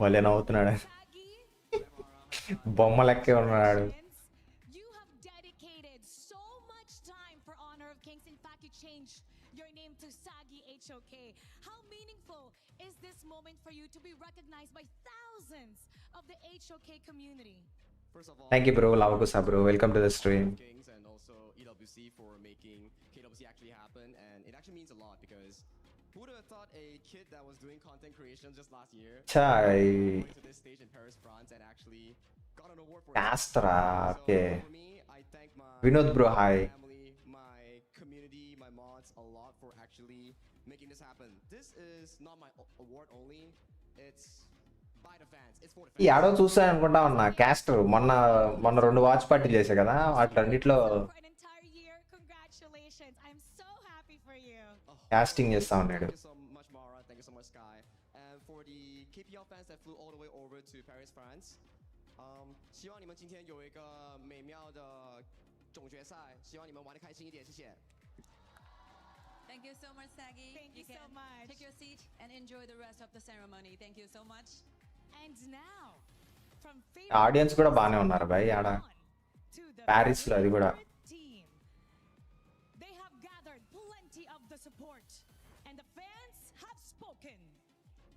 భలే నవ్వుతున్నాడు Sagi, బొమ్మ లెక్కే ఉన్నాడు you have dedicated so much time for Honor of Kings. In fact, you changed your name to Sagi HOK. How meaningful is this moment for you to be recognized by thousands of the HOK community? First of all, thank you bro Lavakusa bro welcome to the stream Kings and also EWC for making KWC actually happen, and it actually means a lot because who would have thought a kid that was doing content creation just last year chai going to this stage in Paris, France, and actually got an award for it. కాస్ట్రా So okay for me, I thank my Vinod bro hi family, my community, my mods a lot for actually making this happen. This is not my award only; it's by the fans. It's for the ఈ fans. ఆడో చూస్తాను అనుకుంటా ఉన్నా castor మొన్న 2 watch పార్టీలు చేశా కదా వాటిలన్నిట్లో For an entire year, congratulations. I'm so happy for you. Casting చేస్తా ఉన్నాడు Thank you so much, Mara. Thank you so much, Sky. And for the KPL fans that flew all the way over to Paris, France, 希望你们今天有一个美妙的总决赛，希望你们玩得开心一点，谢谢。Thank you so much, Saggy. Thank you so can much. Take your seat and enjoy the rest of the ceremony. Thank you so much. And now, from audience కూడా బాగానే ఉన్నారు భయ్ ఆడ to the ప్యారిస్లో అది కూడా favorite team. They have gathered plenty of the support, and the fans have spoken.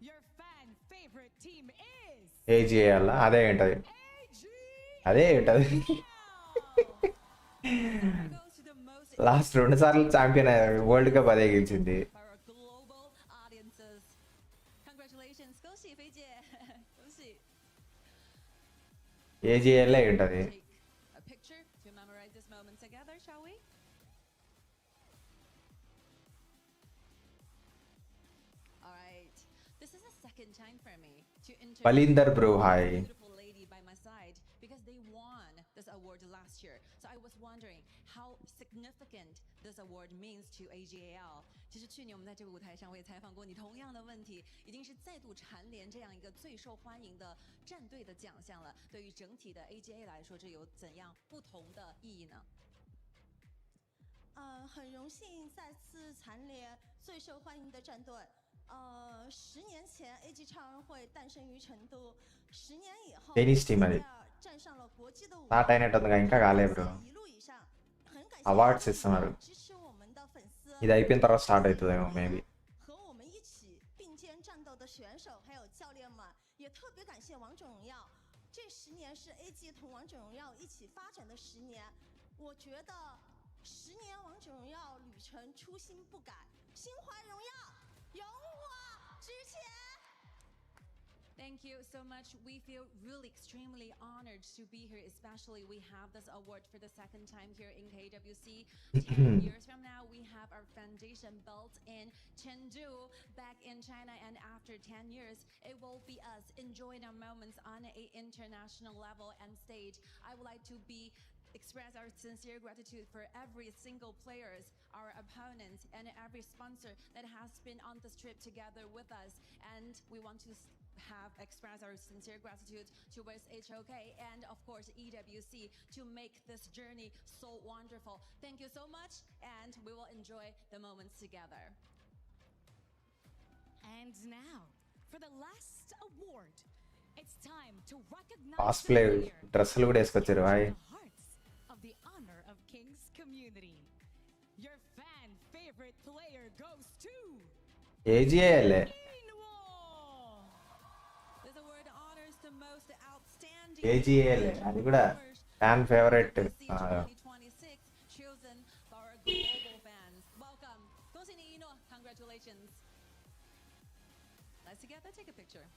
Your fan favorite team is ఏజిఏఎల్ అదే ఏంటది అదే ఏంటది Goes to the most last 2 సార్లు ఛాంపియన్ అయ్యారు వరల్డ్ కప్ అదే గెలిచింది for our global audiences. Congratulations, 恭喜菲姐，恭喜。ఏజిఏఎల్ ఏంటది Take a picture to memorize this moment together, shall we? All right. This is the second time for me to introduce Palinder bro hi a beautiful lady by my side because they won this award last year. So I was wondering how significant this award means to AGAL. 其实去年我们在这个舞台上我也采访过你同样的问题，已经是再度蝉联这样一个最受欢迎的战队的奖项了。对于整体的 AGA 来说，这有怎样不同的意义呢？很荣幸再次蝉联最受欢迎的战队。10年前 AG 超人会诞生于成都，10年以后 Tennis team అది 站上了国际的舞 start 台。 అయినట్టుందిగా ఇంకా కాలే bro 一路以上，很感谢 awards ఇస్తున్నారు 支持我们的粉丝， ఇది అయిపోయిన తర్వాత start అవుతుందేమో maybe 和我们一起并肩战斗的选手还有教练们，也特别感谢王者荣耀。这10年是 AG 同王者荣耀一起发展的10年，我觉得10年王者荣耀旅程初心不改，心怀荣耀，有我之前。 Thank you so much. We feel really extremely honored to be here, especially we have this award for the second time here in KWC. 10 years from now, we have our foundation built in Chengdu back in China, and after 10 years, it will be us enjoying our moments on an international level and stage. I would like to express our sincere gratitude for every single players, our opponents, and every sponsor that has been on this trip together with us. And we want to express our sincere gratitude towards HOK and of course EWC to make this journey so wonderful. Thank you so much, and we will enjoy the moments together. And now, for the last award, it's time to recognize fast the play player డ్రెస్సులు కూడా వేసుకొచ్చారు hi in the hearts of the honor of King's community. Your fan favorite player goes to ఏజిఏఎల్ This award honors the most outstanding ఏజిఏఎల్ అది కూడా fan favourite 2026 chosen by our global fans. Welcome. 恭喜你一诺 Congratulations. Let's together take a picture.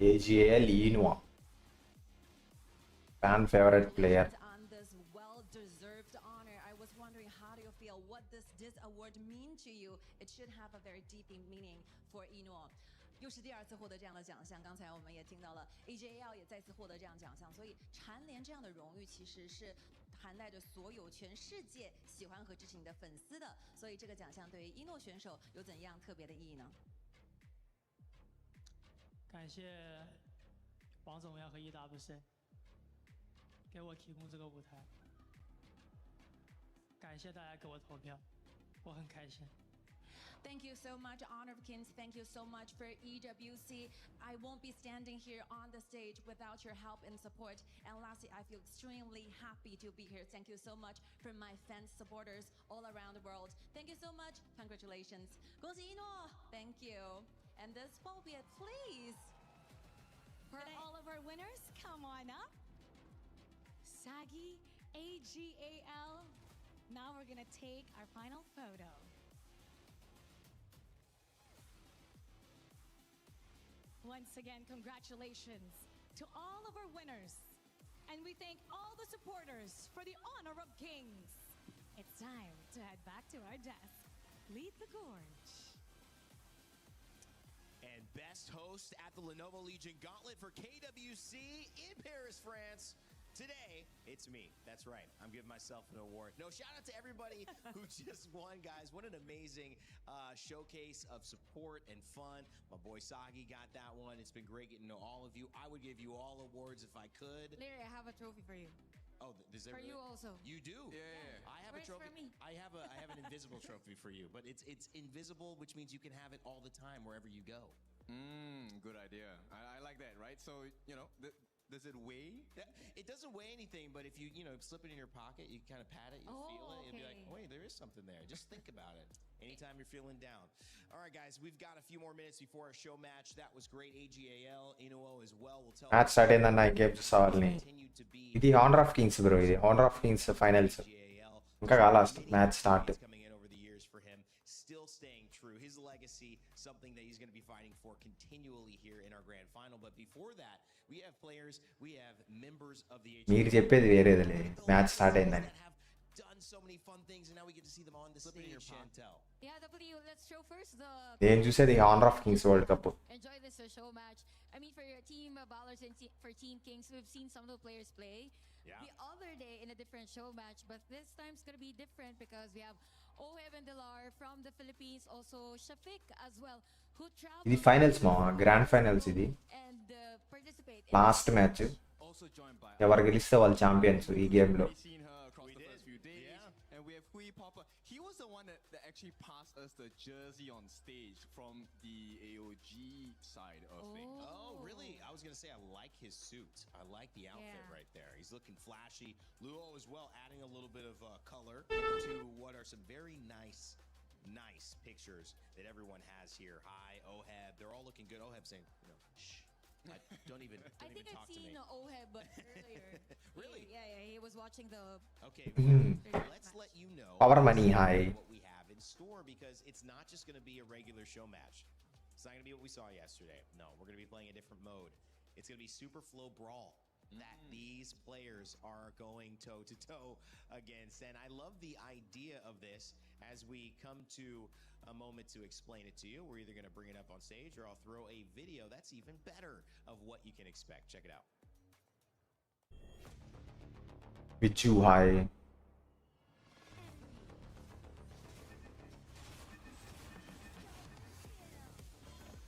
AGAL ఈనువా fan favourite player On this well-deserved honor, I was wondering how do you feel? What does this award mean to you? It should have a very deep meaning for Ino. 又是第2次获得这样的奖项，刚才我们也听到了 AJL 也再次获得这样奖项，所以蝉联这样的荣誉其实是涵盖着所有全世界喜欢和支持你的粉丝的，所以这个奖项对于一诺选手有怎样特别的意义呢？感谢王者荣耀和 EWC 给我提供这个舞台，感谢大家给我投票，我很开心。Thank you so much, Honor of Kings. Thank you so much for EWC. I won't be standing here on the stage without your help and support. And lastly, I feel extremely happy to be here. Thank you so much for my fans, supporters all around the world. Thank you so much. Congratulations. 恭喜一诺 Thank you. And this will be it, please. For all of our winners, come on up. Saggy, AGAL. Now we're gonna take our final photo. Once again, congratulations to all of our winners. And we thank all the supporters for the honor of Kings. It's time to head back to our desk. Lead the gorge. And best host at the Lenovo Legion Gauntlet for KWC in Paris, France. Today, it's me. That's right. I'm giving myself an award. No, shout out to everybody who just won, guys. What an amazing showcase of support and fun. My boy Sagi got that one. It's been great getting to know all of you. I would give you all awards if I could. Larry, I have a trophy for you. Oh, is there For you really? also. You do? Yeah. I have Where's a trophy. for me? I have an invisible trophy for you, but it's invisible, which means you can have it all the time wherever you go. Good idea. I like that, right? So, you know, does it weigh? Yeah, it doesn't weigh anything, but if you slip it in your pocket, you kind of pat it, you feel it, you'll be like, okay. wait, there is something there. Just think about it. Anytime you're feeling down. All right, guys, we've got a few more minutes before our show match. That was great. AGAL, Inuo as well. We'll tell match start అయిందన్న ఇంకేం చూసేవాళ్ళని. continue to be ఇది Honor of Kings bro, ఇది Honor of Kings finals. AGAL. ఇంకా last match start. Coming in over the years for him, still staying true. His legacy, something that he's going to be fighting for continually here in our grand final. But before that, we have players, we have members of the మీరు చెప్పేది వేరేదిలే, match start అయిందని. done so many fun things, and now we get to see them on the stage. Chantel. Yeah, W. Let's show first the. నేను చూసేది honour of Kings World cup. Enjoy this show match. I mean, for your team Ballers and for Team Kings, we've seen some of the players play the other day in a different show match, but this time it's gonna be different because we have Oheb and Dilar from the Philippines, also Shafiq as well, who traveled. ఇది finals మా grand finals ఇది. And participate. Last match. Also joined by ఎవరు గెలిస్తే వాళ్ళు champions ఈ game లో. We've seen her across the first few days. Yeah. And we have Hui Popper. He was the one that actually passed us the jersey on stage from the AOG side of things. Oh, really? I was going to say, I like his suit. I like the outfit right there. He's looking flashy. Luo as well, adding a little bit of color to what are some very nice pictures that everyone has here. Hi, Oheb. They're all looking good. Oheb saying, shh. Don't even talk to me. I think I've seen Oheb earlier. Really? Yeah, he was watching the. Okay, well, let's let you know Power money high. what we have in store, because it's not just going to be a regular show match. It's not going to be what we saw yesterday. No, we're going to be playing a different mode. It's going to be Super Flow Brawl that these players are going toe-to-toe against. And I love the idea of this. As we come to a moment to explain it to you, we're either going to bring it up on stage or I'll throw a video that's even better of what you can expect. Check it out. Vichu high.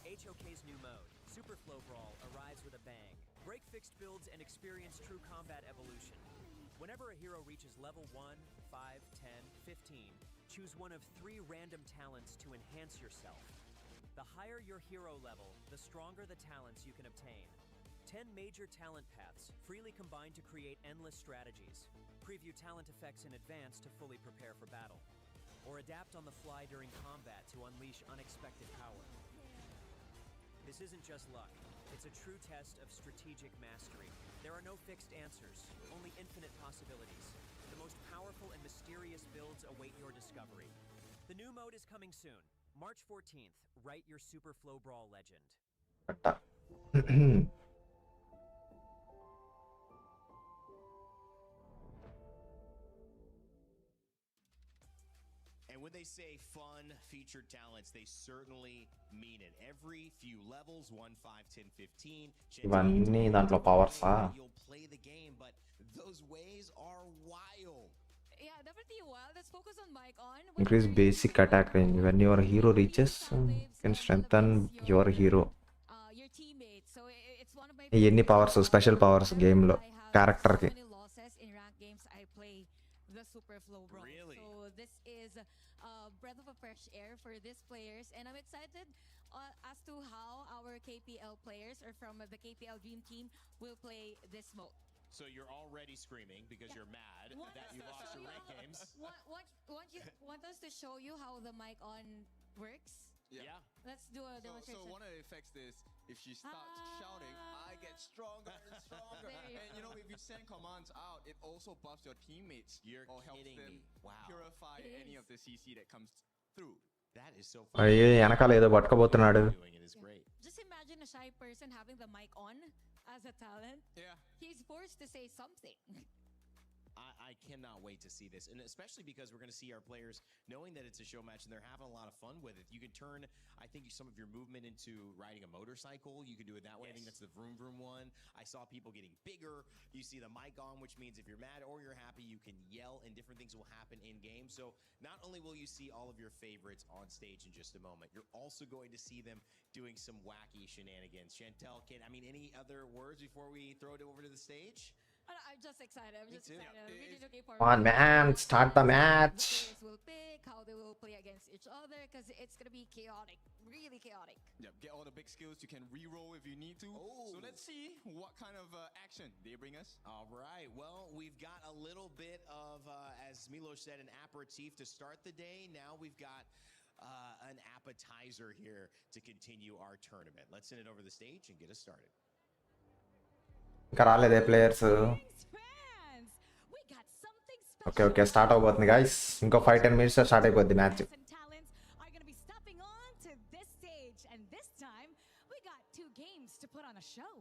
HOK's new mode, Super Flow Brawl, arrives with a bang. Break fixed builds and experience true combat evolution. Whenever a hero reaches level 1, 5, 10, 15, choose one of 3 random talents to enhance yourself. The higher your hero level, the stronger the talents you can obtain. 10 major talent paths freely combine to create endless strategies. Preview talent effects in advance to fully prepare for battle. Or adapt on the fly during combat to unleash unexpected power. This isn't just luck. It's a true test of strategic mastery. There are no fixed answers, only infinite possibilities. The most powerful and mysterious builds await your discovery. The new mode is coming soon. March 14th, write your Super Flow Brawl legend. And when they say fun, featured talents, they certainly mean it. Every few levels, 1, 5, 10, 15. ఇవన్నీ దాంట్లో powers You'll play the game, but those ways are wild. Yeah, definitely wild. Let's focus on mic on. increase basic attack range when your hero reaches can strengthen your hero. Your teammates. So it's one of my ఎన్ని powers special powers game లో character కి. many losses in ranked games. I play the Super Flow Brawl. Really? So this is a breath of a fresh air for these players, and I'm excited as to how our KPL players or from the KPL Dream Team will play this mode. So you're already screaming because you're mad that you lost your rank games. Want us to show you how the mic on works? Yeah. Let's do a So demonstration. one of the effects is if she starts shouting, I get stronger and stronger. And you know, if you send commands out, it also buffs your teammates You're or helps kidding them me. Wow. purify It any is. of the CC that comes through. That is so అయ్యే funny. వెనకాల ఏదో పట్టుకోబోతున్నాడు. Doing it is great. Just imagine a shy person having the mic on as a talent. Yeah. He's forced to say something. I cannot wait to see this, and especially because we're going to see our players knowing that it's a show match and they're having a lot of fun with it. You can turn, I think, some of your movement into riding a motorcycle. You can do it that way. I think that's the vroom vroom one. I saw people getting bigger. You see the mic on, which means if you're mad or you're happy, you can yell, and different things will happen in game. So not only will you see all of your favorites on stage in just a moment, you're also going to see them doing some wacky shenanigans. Chantel, any other words before we throw it over to the stage? I'm just excited. I'm Me just too. excited. I'm really looking Come on, forward to man. Start the what match. players will pick, how they will play against each other, because it's gonna be chaotic, really chaotic. Yep, get all the big skills. You can re-roll if you need to. Oh. So let's see what kind of action they bring us. All right. Well, we've got a little bit of, as Milos said, an aperitif to start the day. Now we've got an appetizer here to continue our tournament. Let's send it over the stage and get us started. ఇంకా రాలేదే players. Thanks, fans. We got something special. Okay start అవబోతుంది guys. ఇంకో 5-10 minutes start అయిపోద్ది match. And talents are gonna be stepping on to this stage, and this time we got 2 games to put on a show.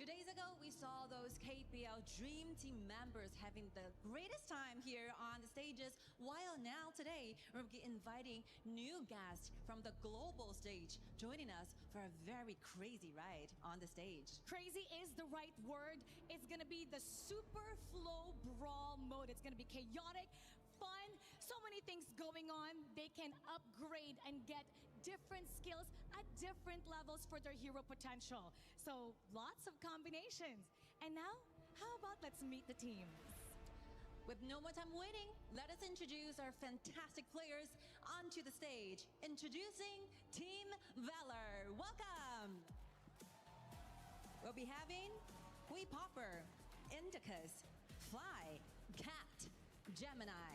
2 days ago, we saw those KPL Dream Team members having the greatest time here on the stages, while now today, we're inviting new guests from the global stage joining us for a very crazy ride on the stage. Crazy is the right word. It's gonna be the super flow brawl mode. It's gonna be chaotic, fun, so many things going on. They can upgrade and get different skills at different levels for their hero potential. So lots of combinations. And now, how about let's meet the teams? With no more time waiting, let us introduce our fantastic players onto the stage. Introducing Team Valor. Welcome! We'll be having Hui Popper, Indicus, Fly, Cat, Gemini.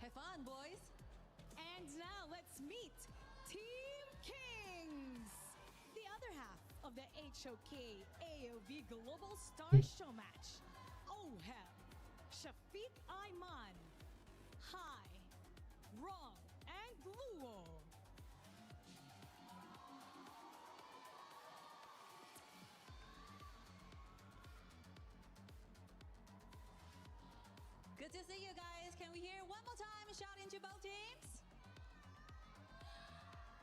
Have fun, boys. And now let's meet Team Kings, the other half of the HOK AOV Global Star Show match. Oheb, Shafiq Ayman, Hai, Wrong, and Luo. Good to see you guys. Can we hear one more time shouting to both teams?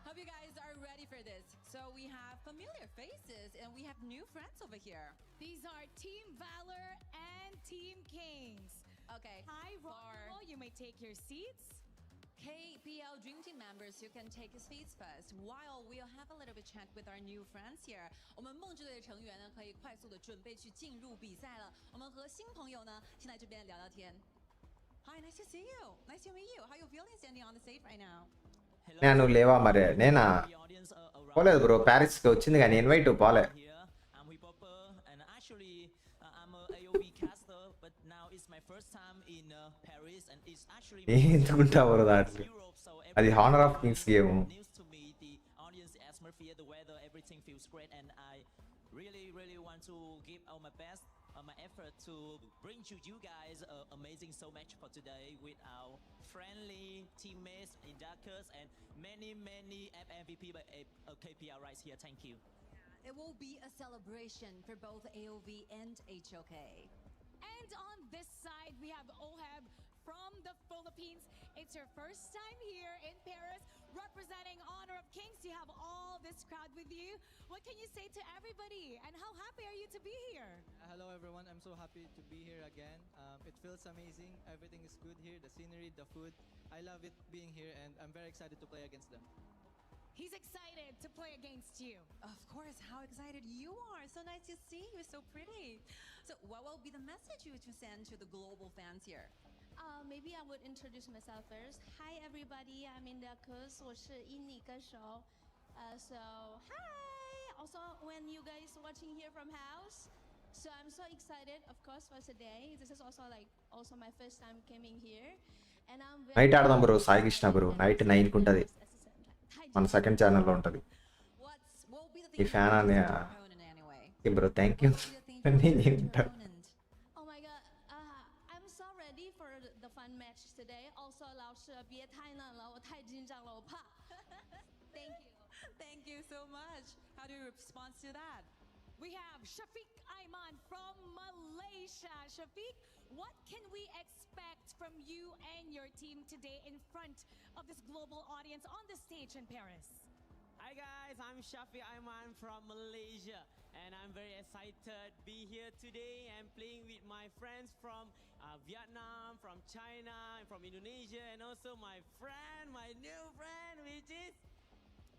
Hope you guys are ready for this. So we have familiar faces and we have new friends over here. These are Team Valor and Team Kings. Okay. Hi, for Ronald. You may take your seats. KPL Dream Team members, you can take seats first, while we'll have a little bit chat with our new friends here. 我们梦之队的成员呢，可以快速的准备去进入比赛了。我们和新朋友呢，先来这边聊聊天。Hi, nice to see you. Nice to meet you. How you feeling standing on the stage right now? నేను లేవా మరి నేనా పోలేదు bro. ప్యారిస్కి వచ్చింది కానీ invite పోలే. ఎందుకుంటా bro దాంట్లో అది honour of Kings game. Really want to give all my best, my effort to bring to you guys an amazing so match for today with our friendly teammates, Indicus, and many MVP by KPR right here. Thank you. It will be a celebration for both AOV and HOK. And on this side, we have Oheb from the Philippines. It's your first time here in Paris, representing Honor of Kings. You have all this crowd with you. What can you say to everybody, and how happy are you to be here? Hello everyone, I'm so happy to be here again. It feels amazing. Everything is good here, the scenery, the food. I love it being here, and I'm very excited to play against them. He's excited to play against you. Of course, how excited you are. So nice to see you, so pretty. So what will be the message you to send to the global fans here? Maybe I would introduce myself first. Hi everybody, I'm Indicus. 我是印尼歌手. So hi. Also, when you guys watching here from house, so I'm so excited, of course, for today. This is also my first time coming here, and I'm very night ఆడదాం bro. Sai Krishna bro night 9కి ఉంటుంది. మన second ఛానల్లో ఉంటుంది. ఈ fan అని bro thank you. Oh my god, I'm so ready for the fun match today. Also, 老师别太难了，我太紧张了，我怕。Thank you. Thank you so much. How do you respond to that? We have Shafiq Ayman from Malaysia. Shafiq, what can we expect from you and your team today in front of this global audience on the stage in Paris? Hi guys, I'm Shafi Aiman from Malaysia, and I'm very excited to be here today and playing with my friends from Vietnam, from China, and from Indonesia, and also my new friend, which is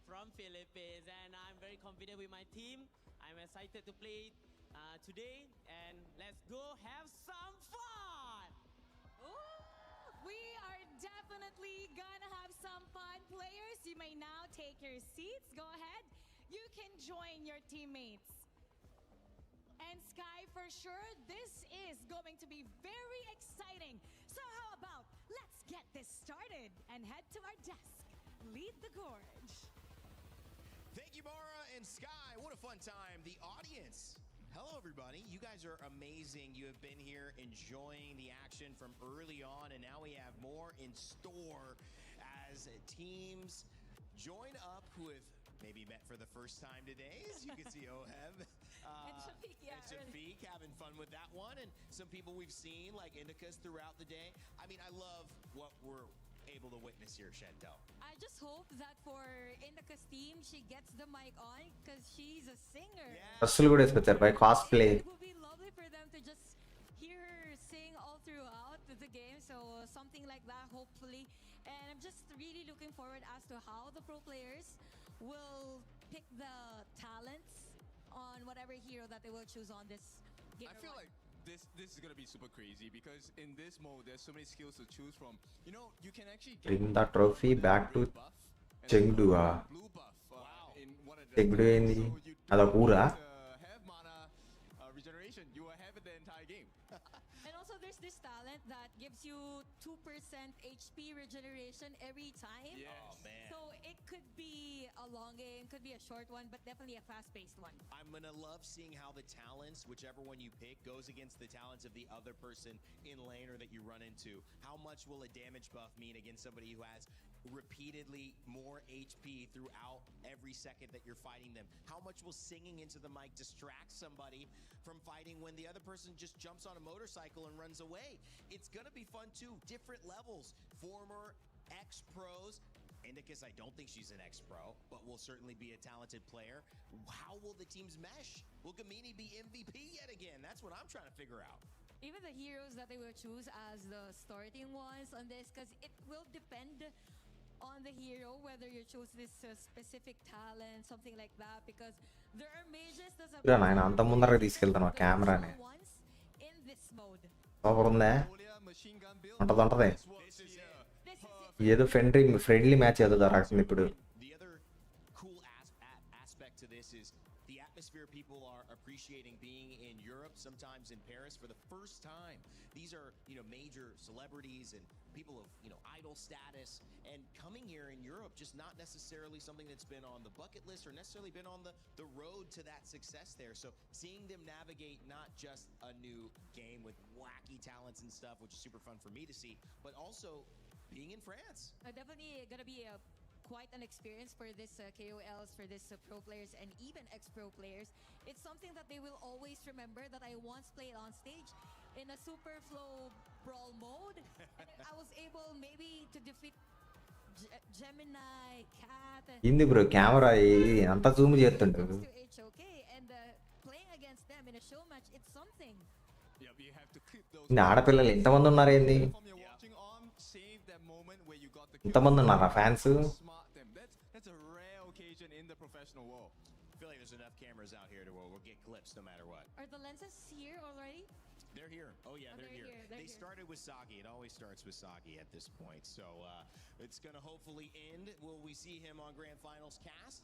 from Philippines. And I'm very confident with my team. I'm excited to play today, and let's go have some fun! We are definitely gonna have some fun. Players, you may now take your seats. Go ahead. You can join your teammates. And Sky, for sure, this is going to be very exciting. So how about let's get this started and head to our desk. Lead the gorge. Thank you, Mara and Sky. What a fun time. The audience. Hello, everybody. You guys are amazing. You have been here enjoying the action from early on, and now we have more in store as teams join up who have maybe met for the first time today. As you can see, Oheb And Shafiq, and Shafiq having fun with that one, and some people we've seen like Indicas throughout the day. I mean, I love what we're able to witness here, Chantel. I just hope that for Indica's team, she gets the mic on because she's a singer. అసలు కూడా వేసుకొచ్చారు by కాస్ప్లే. It would be lovely for them to just hear her sing all throughout the game. So something like that, hopefully. And I'm just really looking forward as to how the pro players will pick the talents on whatever hero that they will choose on this game. I feel like this is gonna be super crazy because in this mode there's so many skills to choose from. You know, you can actually Bring the trophy back to Chengdu. blue buff in one of the Chengdu ఏంది? అదొక ఊరా? have mana regeneration. You will have it the entire game. And also there's this talent that gives you 2% HP regeneration every time. Yes. Oh, man. So it could be a long game, could be a short one, but definitely a fast-paced one. I'm going to love seeing how the talents, whichever one you pick, goes against the talents of the other person in lane or that you run into. How much will a damage buff mean against somebody who has repeatedly more HP throughout every second that you're fighting them? How much will singing into the mic distract somebody from fighting when the other person just jumps on a motorcycle and runs away? It's going to be fun too. Different levels. Former ex-pros. Indicus, I don't think she's an ex-pro, but will certainly be a talented player. How will the teams mesh? Will Gamini be MVP yet again? That's what I'm trying to figure out. Even the heroes that they will choose as the starting ones on this, because it will depend on the hero whether you choose this specific talent, something like that, because there are mages that ఇరా నాయన అంత ముందరగా తీసుకెళ్తాను ఆ కెమెరాని. in this mode. Super ఉందే. ఉంటది. ఏదో friendly match ఏదో జరుగుతుంది ఇప్పుడు. The other cool aspect to this is the atmosphere. People are appreciating being in Europe, sometimes in Paris for the first time. These are, major celebrities and people of, idol status, and coming here in Europe just not necessarily something that's been on the bucket list or necessarily been on the road to that success there. So seeing them navigate not just a new game with wacky talents and stuff, which is super fun for me to see, but also being in France. Definitely gonna be quite an experience for this KOLs, for this pro players, and even ex-pro players. It's something that they will always remember that I once played on stage in a super flow brawl mode, and I was able maybe to defeat Gemini, Cat. ఇంది bro camera అంతా zoom చేస్తుండు. HOK, and playing against them in a show match, it's something. Yeah, we have to clip those. ఇన్ని ఆడపిల్లలు ఎంతమంది ఉన్నారు ఏంది? ఎంతమంది ఉన్నారా fans? That's a rare occasion in the professional world. I feel like there's enough cameras out here to where we'll get clips no matter what. Are the lenses here already? They're here. Oh yeah, they're here. They're They here. started with Sagi. It always starts with Sagi at this point. So it's going to hopefully end. Will we see him on Grand Finals cast?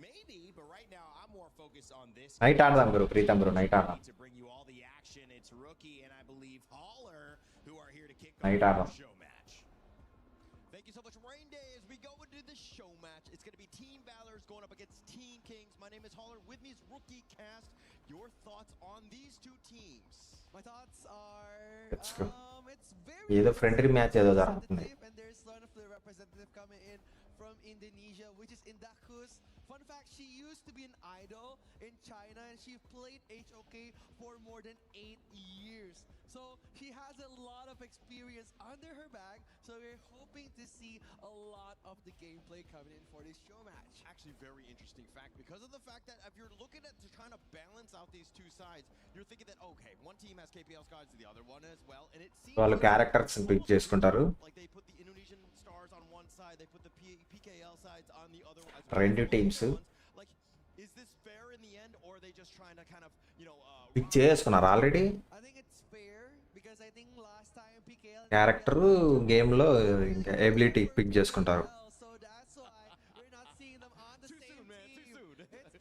Maybe, but right now I'm more focused on this. Night ఆడదాం bro Pritam bro night ఆడదాం. To bring you all the action, it's Rookie and I believe Holler who are here to kick night off ఆడదాం. the show match. Thank you so much, Rain Day. As we go into the show match, it's going to be Team Valors going up against Team Kings. My name is Holler. With me is Rookie Cast. Your thoughts on these two teams? My thoughts are Let's go. it's very ఏదో friendly match ఏదో జరుగుతుంది. and there's one of the representative coming in from Indonesia, which is Indakus. Fun fact, she used to be an idol in China and she played HOK for more than 8 years. So she has a lot of experience under her bag. So we're hoping to see a lot of the gameplay coming in for this show match. Actually, very interesting fact because of the fact that if you're looking at to trying to balance out these two sides, you're thinking that okay, one team has KPL cards, the other one as well, and it seems వాళ్ళ characters pick చేసుకుంటారు. like they put the Indonesian stars on one side, they put the PKL sides on the other. రెండు teams Like, is this fair in the end, or are they just trying to kind of, you know, pick చేసుకున్నారు already. I think it's fair because I think last time PKL character game లో ఇంకా ability pick చేసుకుంటారు. so that's why we're not seeing them on the same team.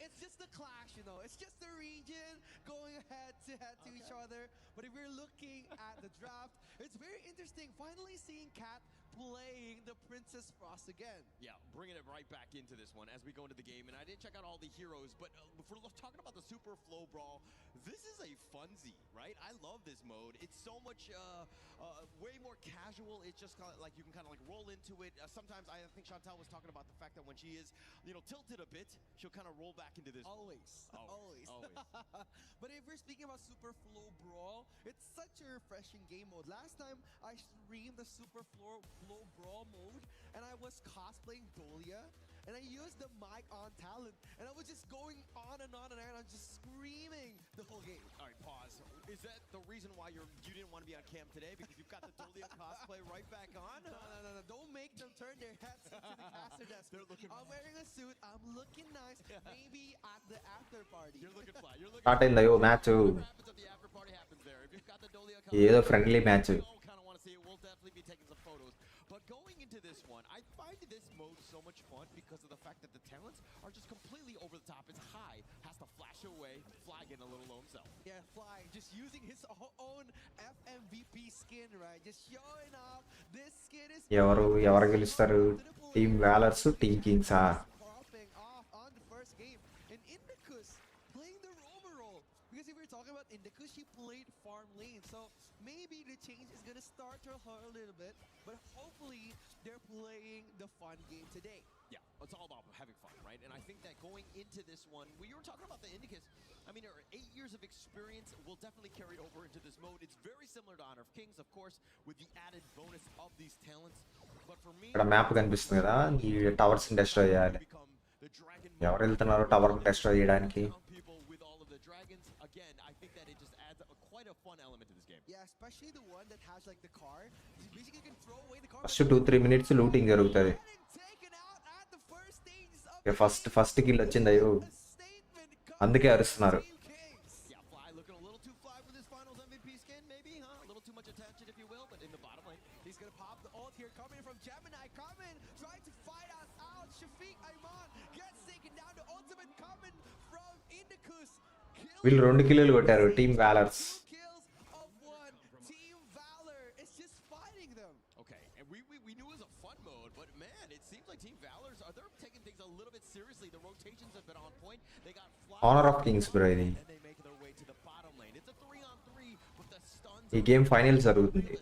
It's just a clash, you know. It's just the region going head to each other. But if we're looking at the draft, it's very interesting finally seeing Cat playing the Princess Frost again. Yeah, bringing it right back into this one as we go into the game. And I did check out all the heroes, but if we're talking about the Super Flow Brawl, this is a funsy, right? I love this mode. It's so much, way more casual. It's just kind of like you can kind of like roll into it. Sometimes I think Chantal was talking about the fact that when she is, you know, tilted a bit, she'll kind of roll back into this. Always. But if we're speaking about Super Flow Brawl, it's such a refreshing game mode. Last time I streamed the Super Flow Brawl mode and I was cosplaying Dolia and I used the mic on talent and I was just going on and on and on and I'm just screaming the whole game. All right, pause. Is that the reason why you didn't want to be on cam today? Because you've got the Dolia cosplay right back on? No. Don't make them turn their heads into the caster desk. I'm wearing a suit. I'm looking nice. Maybe at the after party. You're looking fly. You're looking start అయింది అయ్యో match. what happens at the after party happens there. If you've got the Dolia ఏదో friendly match. kind of want to see it, we'll definitely be taking some photos. But going into this one, I find this mode so much fun because of the fact that the talents are just completely over the top. It's high, has to flash away, Fly getting a little low himself. Yeah, Fly just using his own FMVP skin, right? Just showing off. This skin is ఎవరు గెలుస్తారు? Team Valors, team కింగ్సా? popping off on the first game. And Indicus playing the roamer role. Because if we're talking about Indicus, she played farm lane. So maybe the change is going to start to her a little bit. But hopefully they're playing the fun game today. Yeah, it's all about having fun, right? And I think that going into this one, when you were talking about the Indicus, I mean, her 8 years of experience will definitely carry over into this mode. It's very similar to Honor of Kings, of course, with the added bonus of these talents. But for me, ఇక్కడ map కనిపిస్తుంది కదా, ఈ towers ని destroy చేయాలి. ఎవరు వెళ్తున్నారు tower ని destroy చేయడానికి? again, I think that it just adds quite a fun element to this game. Yeah, especially the one that has like the car. You basically can throw away the car. First 2-3 minutes looting జరుగుతుంది. First kill వచ్చింది అయ్యో, అందుకే అరుస్తున్నారు. Yeah, Fly looking a little too fly with his finals MVP skin, maybe, huh? A little too much attention, if you will, but in the bottom lane. He's gonna pop the ult here, coming from Gemini, coming, trying to fight us out. Shafiq Ayman gets taken down. The ultimate coming from Indicus. వీళ్ళు 2 కిల్లులు కొట్టారు team వ్యాలర్స్. Kills of one. Team Valor is just fighting them. Okay, and we knew it was a fun mode, but man, it seems like Team Valor's they're taking things a little bit seriously. The rotations have been on point. They got honour of Kings bro ఇది. and they make their way to the bottom lane. It's a 3-on-3 with the stuns. ఈ game final జరుగుతుంది.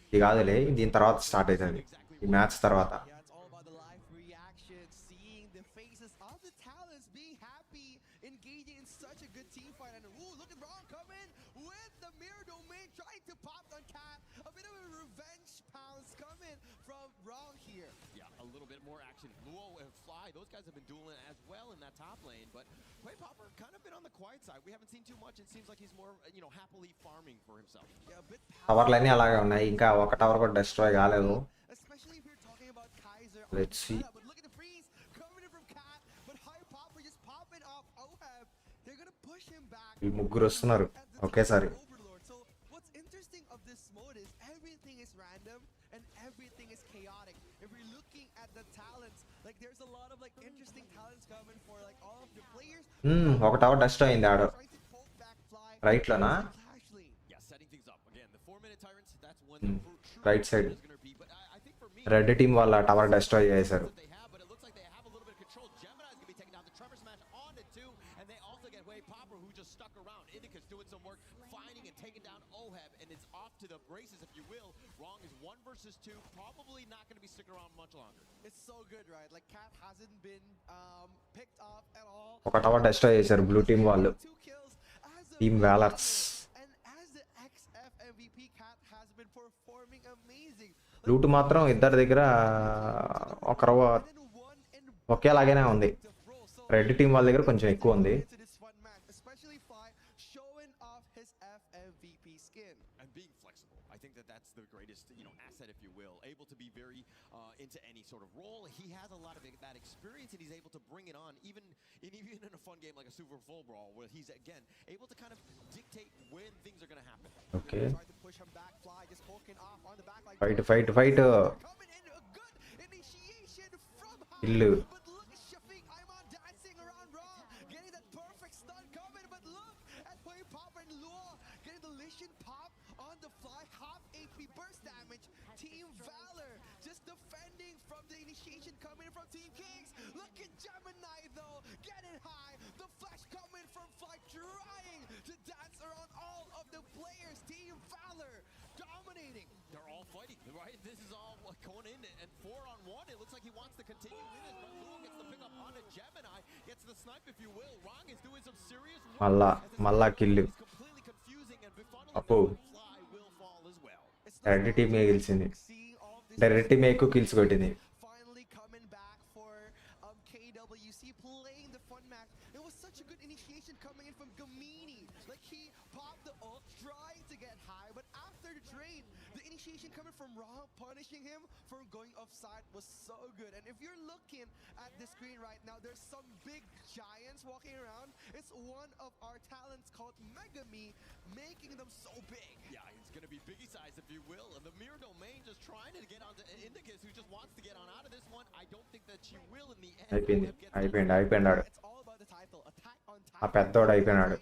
ఇది కాదులే, దీని తర్వాత start అవుతుంది ఈ match తర్వాత. Yeah, it's all about the live reaction, seeing the faces of the talents being happy, engaging in such a good team fight. And ooh, look at Ron coming with the mirror domain, trying to pop on Cat. A bit of a revenge pounce coming from Ron here. Yeah, a little bit more action. Luo and Fly, those guys have been dueling as well in that top lane, but Clay Popper kind of been on the quiet side. We haven't seen too much. It seems like he's more, you know, happily farming for himself. Yeah, a bit టవర్లన్నీ అలాగే ఉన్నాయి, ఇంకా ఒక tower కూడా destroy కాలేదు. especially if you're talking about Kaiser. Let's see. But look at the freeze coming in from Cat, but High Popper just popping off Ohab. They're gonna push him back. ఈ ముగ్గురు వస్తున్నారు ఒకేసారి. Overlord. So what's interesting of this mode is everything is random and everything is chaotic. If we're looking at the talents, like there's a lot of like interesting talents coming for like all of the players. ఒక tower destroy అయింది ఆడ right లోనా? Yeah, setting things up again. The 4-minute tyrants. That's when the true right side. is going to be. But I think for me, red team వాళ్ళ tower destroy చేశారు. they have, but it looks like they have a little bit of control. Gemini is going to be taking down the Trevor Smash on it too, and And they also get Way Popper, who just stuck around. Indica's doing some work, finding and taking down Oheb, and it's off to the races, if you will. Wrong is 1 versus 2, probably not going to be sticking around much longer. It's so good, right? Like Cat hasn't been picked off at all. ఒక tower destroy చేశారు blue team వాళ్ళు. 2 kills as a team Valors and as the XF MVP, Cat has been performing amazing. Loot మాత్రం ఇద్దరి దగ్గర ఒక రవ్వ ఒకేలాగానే ఉంది. Red team వాళ్ళ దగ్గర కొంచెం ఎక్కువ ఉంది. Especially Fly showing off his FMVP skin and being flexible. I think that's the greatest, asset, if you will. Able to be very into any sort of role. He has a lot of that experience, and he's able to bring it on, even in a fun game like a Super Full Brawl, where he's again able to kind of dictate when things are going to happen. Okay. Tried to push him back. Fly just poking off on the back like Fight. coming in a good initiation from high. Illu. But look at Shafiq Ayman dancing around raw, getting that perfect stun coming. But look at Way Pop and Lua getting the Lishan pop on the Fly, half AP burst damage. Team Valor just defending from the initiation coming from Team Kings. Look at Gemini though, getting high. The flash coming from Fly, trying to dance around all of the players. Team Valor dominating. They're all fighting, right? This is all going in, and 4-on-1. It looks like he wants to continue with it, but Lua gets the pick up on a Gemini, gets the snipe, if you will. Rong is doing some serious work. మళ్ళా kill. అప్పు red team గెలిచింది. Red team ఎక్కువ kills కొట్టింది. Finally coming back for KWC playing the fun match. It was such a good initiation coming in from Gamini. Like he popped the ult, trying to get high, but after the trade, the initiation coming from Raw, punishing him from going offside was so good. And if you're looking at the screen right now, there's some big giants walking around. It's one of our talents called Megami, making them so big. Yeah, it's going to be biggie size, if you will. And the Mirror Domain just trying to get onto Indicus, who just wants to get on out of this one. I don't think that she will in the end. అయిపోయినాడు. ఆ పెద్దోడు అయిపోయినాడు.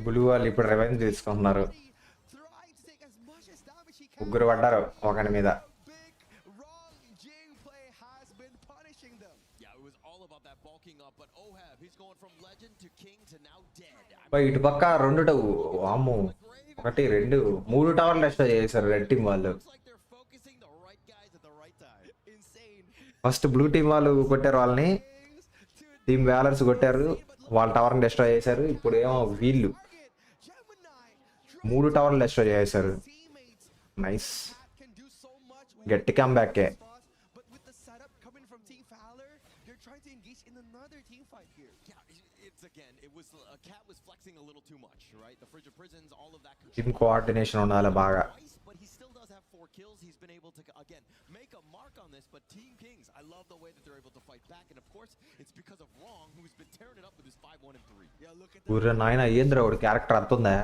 Blue వాళ్ళు ఇప్పుడు revenue తీసుకుంటున్నారు. ముగ్గురు పడ్డారు ఒకని మీద. ఇటు పక్క 2 అమ్మో 1 2 3 టవర్లు డెస్ట్రాయ్ చేశారు రెడ్ టీం వాళ్ళు. ఫస్ట్ బ్లూ టీం వాళ్ళు కొట్టారు వాళ్ళని, టీమ్ వ్యాలర్స్ కొట్టారు, వాళ్ళ టవర్ని డెస్ట్రాయ్ చేశారు. ఇప్పుడు ఏమో వీళ్ళు 3 టవర్లు డెస్ట్రాయ్ చేశారు. నైస్, గట్టి కంబ్యాకే. టీమ్ కోఆర్డినేషన్ ఉండాలి బాగా. He's been able to again make a mark on this, but Team Kings, I love the way that they're able to fight back, and of course it's because of Wrong, who's been tearing it up with his 5-1 and 3. Yeah, look at ఊర్ర నాయన ఏంద్ర ఒక character అంతుందా.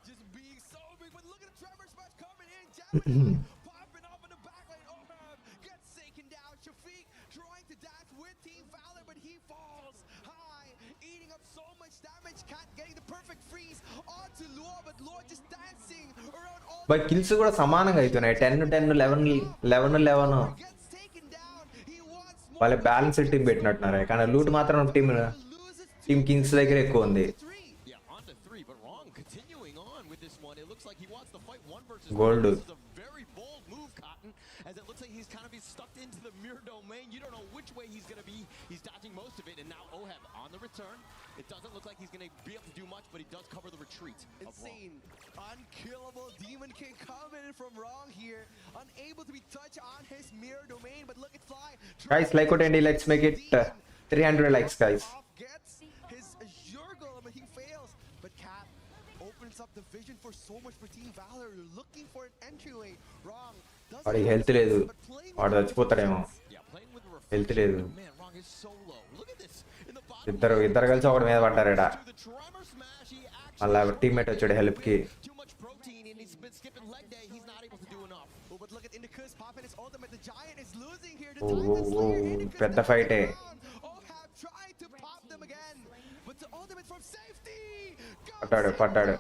just being so big, but look at the Trevor smash coming in. Gemini popping off in the back lane. Ohab gets taken down. Shafiq trying to dash with Team Valor, but he falls high, eating up so much damage. Cat getting the perfect freeze onto Lua, but Lua just dancing around all. By kills కూడా సమానంగా అవుతున్నాయి. 10-10 11-11. వాళ్ళ balance team పెట్టినట్టున్నారు, కానీ loot మాత్రం team Kings దగ్గర ఎక్కువ ఉంది. Gold as it looks like he's kind of stuck into the mirror domain. You don't know which way he's going to be. He's dodging most of it, and now Oheb on the return. It doesn't look like he's going to be able to do much, but he does cover the retreat. Insane, unkillable Demon King coming in from Wrong here, unable to be touched on his mirror domain. But look at Fly. Guys, like what Andy, let's make it 300 likes, guys. Gets his Azure Golem, but he fails. But Cat opens up the vision for so much for Team Valor, looking for an entryway. Wrong. వాడికి health లేదు, వాడు చచ్చిపోతాడేమో. Health లేదు. ఇద్దరు కలిసి ఒకటి మీద పడ్డారు. అలా టీమ్మేట్ వచ్చాడు హెల్ప్ కి. పెద్ద ఫైటే. పట్టాడు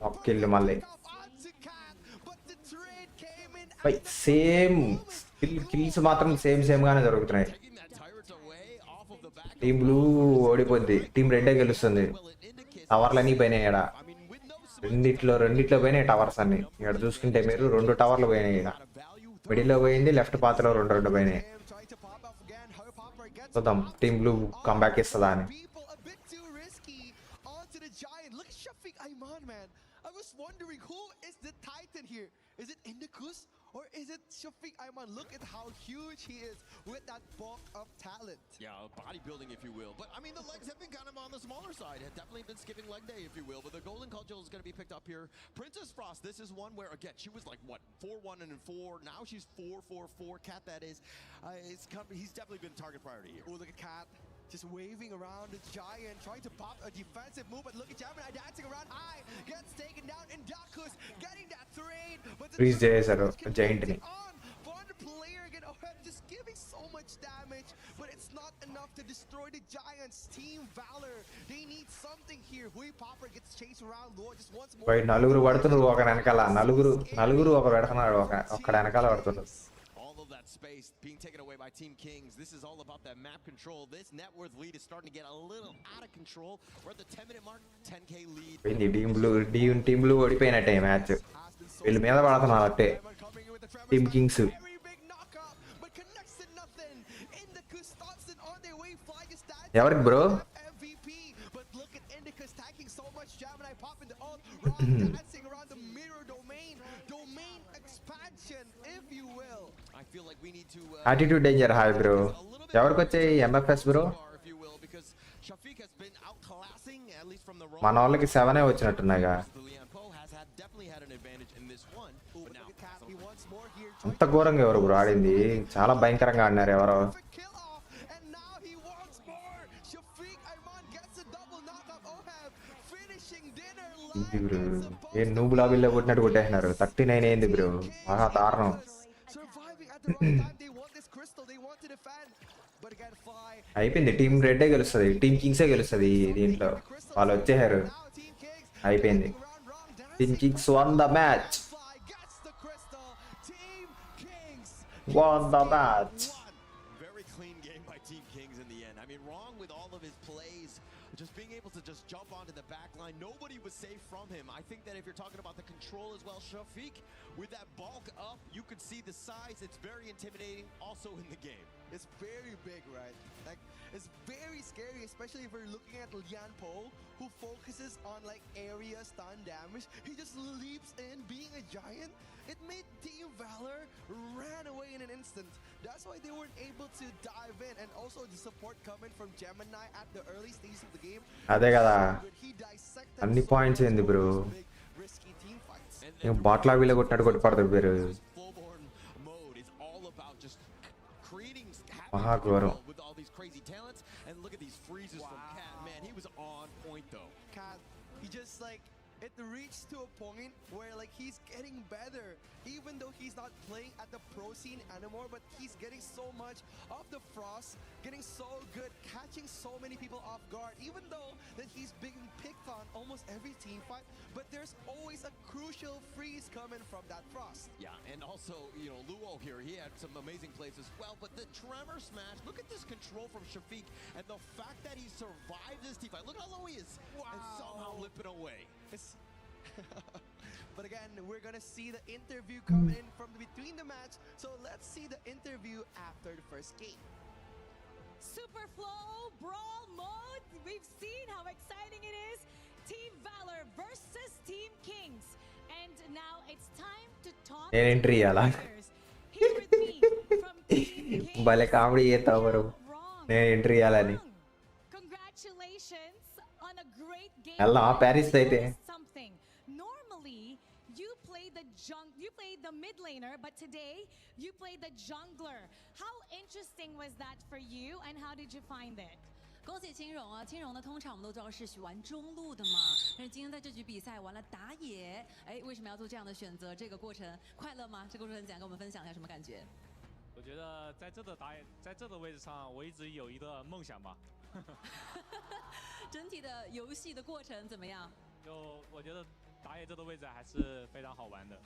ఒక్క కిల్ మళ్ళీ. సేమ్ కిల్స్ మాత్రం సేమ్ గానే జరుగుతున్నాయి. టీం బ్లూ ఓడిపోద్ది, టీం రెడ్ గెలుస్తుంది. టవర్లు అన్నీ పోయినాయి ఇక్కడ, రెండిట్లో పోయినాయి టవర్స్ అన్ని. ఇక్కడ చూసుకుంటే మీరు 2 టవర్లు పోయినాయి. ఇక్కడ మిడిల్లో పోయింది, లెఫ్ట్ పాత్రలో రెండు పోయినాయి. చూద్దాం టీం బ్లూ కంబ్యాక్ ఇస్తుందా అని. I was wondering, who is the Titan here? Is it Indicus or is it Shafiq Ayman? Look at how huge he is with that bulk of talent. Yeah, bodybuilding, if you will. But I mean, the legs have been kind of on the smaller side. Have definitely been skipping leg day, if you will. But the golden cudgel is going to be picked up here. Princess Frost, this is one where, again, she was like, what, 4-1 and 4. Now she's 4-4-4. Cat, that is. He's definitely been target priority here. Oh, look at Cat. Just waving around the giant, trying to pop a defensive move, but look at Gemini dancing around high, gets taken down, and Dakus getting that trade, but the freeze చేశారు giant ని. one player again, just giving so much damage, but it's not enough to destroy the giants. Team Valor, they need something here. Hui Popper gets chased around Lord just once more. బయట నలుగురు పడుతున్నారు, ఒక వెనకాల నలుగురు ఒక పెడుతున్నారు, ఒక్కడ వెనకాల పడుతున్నారు. Space being taken away by Team Kings. This is all about that map control. This net worth lead is starting to get a little out of control. We're at the 10-minute mark, 10k lead. Team blue ఓడిపోయినట్టే match. వీళ్ళు మీద పడుతున్నారు అట్టే team Kings. ఎవరికి bro? Attitude danger hi bro. ఎవరికి వచ్చాయి MFs bro? మన వాళ్ళకి 7 వచ్చినట్టున్నాయిగా. అంత ఘోరంగా ఎవరు బ్రో ఆడింది? చాలా భయంకరంగా ఆడినారు ఎవరో. బ్రో ఏ నువ్వు లాబిల్లో కొట్టినట్టు కొట్టేసినారు. 39 అయింది బ్రో, మహా దారుణం. అయిపోయింది, టీం రెడ్డే గెలుస్తుంది, టీం కింగ్సే గెలుస్తుంది దీంట్లో. వాళ్ళు వచ్చేసారు, అయిపోయింది. Team Kings won the match. Won the match. Very clean game by Team Kings in the end. I mean, wrong with all of his plays, just being able to just jump onto the back line. Nobody was safe from him. I think that if you're talking about the control as well, Shafiq with that bulk up, you could see the size. It's very intimidating also in the game. It's very big, right? Like, it's very scary, especially if we're looking at Lian Po, who focuses on like area stun damage. He just leaps in, being a giant. It made Team Valor ran away in an instant. That's why they weren't able to dive in, and also the support coming from Gemini at the early stages of the game. అదే కదా, అన్ని points ఏంది bro? Batla వీళ్ళ కొట్టినట్టు కొట్టిపడతారు పేరు. మహాఘోరం. With all these crazy talents, and look at these freezes from Cat. Man, he was on point though. Cat, he just like it reached to a point where like he's getting better, even though he's not playing at the pro scene anymore, but he's getting so much of the frost, getting so good, catching so many people off guard, even though that he's being picked on almost every team fight, but there's always a crucial freeze coming from that frost. Yeah, and also, you know, Luo here, he had some amazing plays as well, but the tremor smash, look at this control from Shafiq, and the fact that he survived this team fight. Look how low he is, and somehow limping away. But again, we're gonna see the interview coming in from between the match, so let's see the interview after the first game. Super Flow Brawl Mode. We've seen how exciting it is. Team Valor versus Team Kings. And now it's time to talk నేను entry ఇయ్యాలా? భలే comedy చేస్తావు bro, నేను entry ఇయ్యాలని. Congratulations on a great game. అలా Paris అయితే Normally you play the mid laner, but today you play the jungler. How interesting was that for you, and how did you find it? 恭喜青荣啊！青荣呢，通常我们都知道是玩中路的嘛，但是今天在这局比赛玩了打野，哎，为什么要做这样的选择？这个过程快乐吗？这个过程想跟我们分享一下什么感觉？我觉得在这个位置上，我一直有一个梦想吧。整体的游戏的过程怎么样？我觉得打野这个位置还是非常好玩的。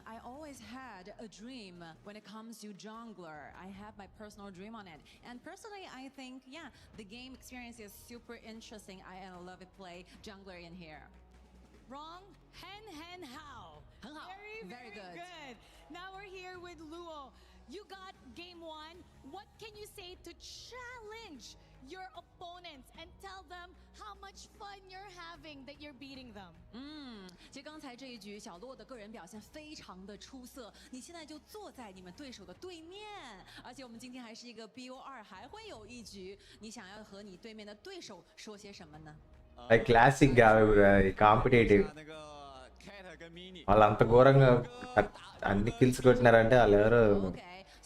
I always had a dream when it comes to jungler. I have my personal dream on it. And personally, I think, yeah, the game experience is super interesting. I love it play jungler in here. Wrong. Hen Hao. Very good. Now we're here with Luo. You got game 1. What can you say to challenge your opponents and tell them how much fun you're having that you're beating them? 其实刚才这一局小洛的个人表现非常的出色，你现在就坐在你们对手的对面，而且我们今天还是一个 BO2，还会有一局，你想要和你对面的对手说些什么呢？ classic గా competitive వాళ్ళు అంత ఘోరంగా అన్ని kills కొట్టినారంటే వాళ్ళు ఎవరు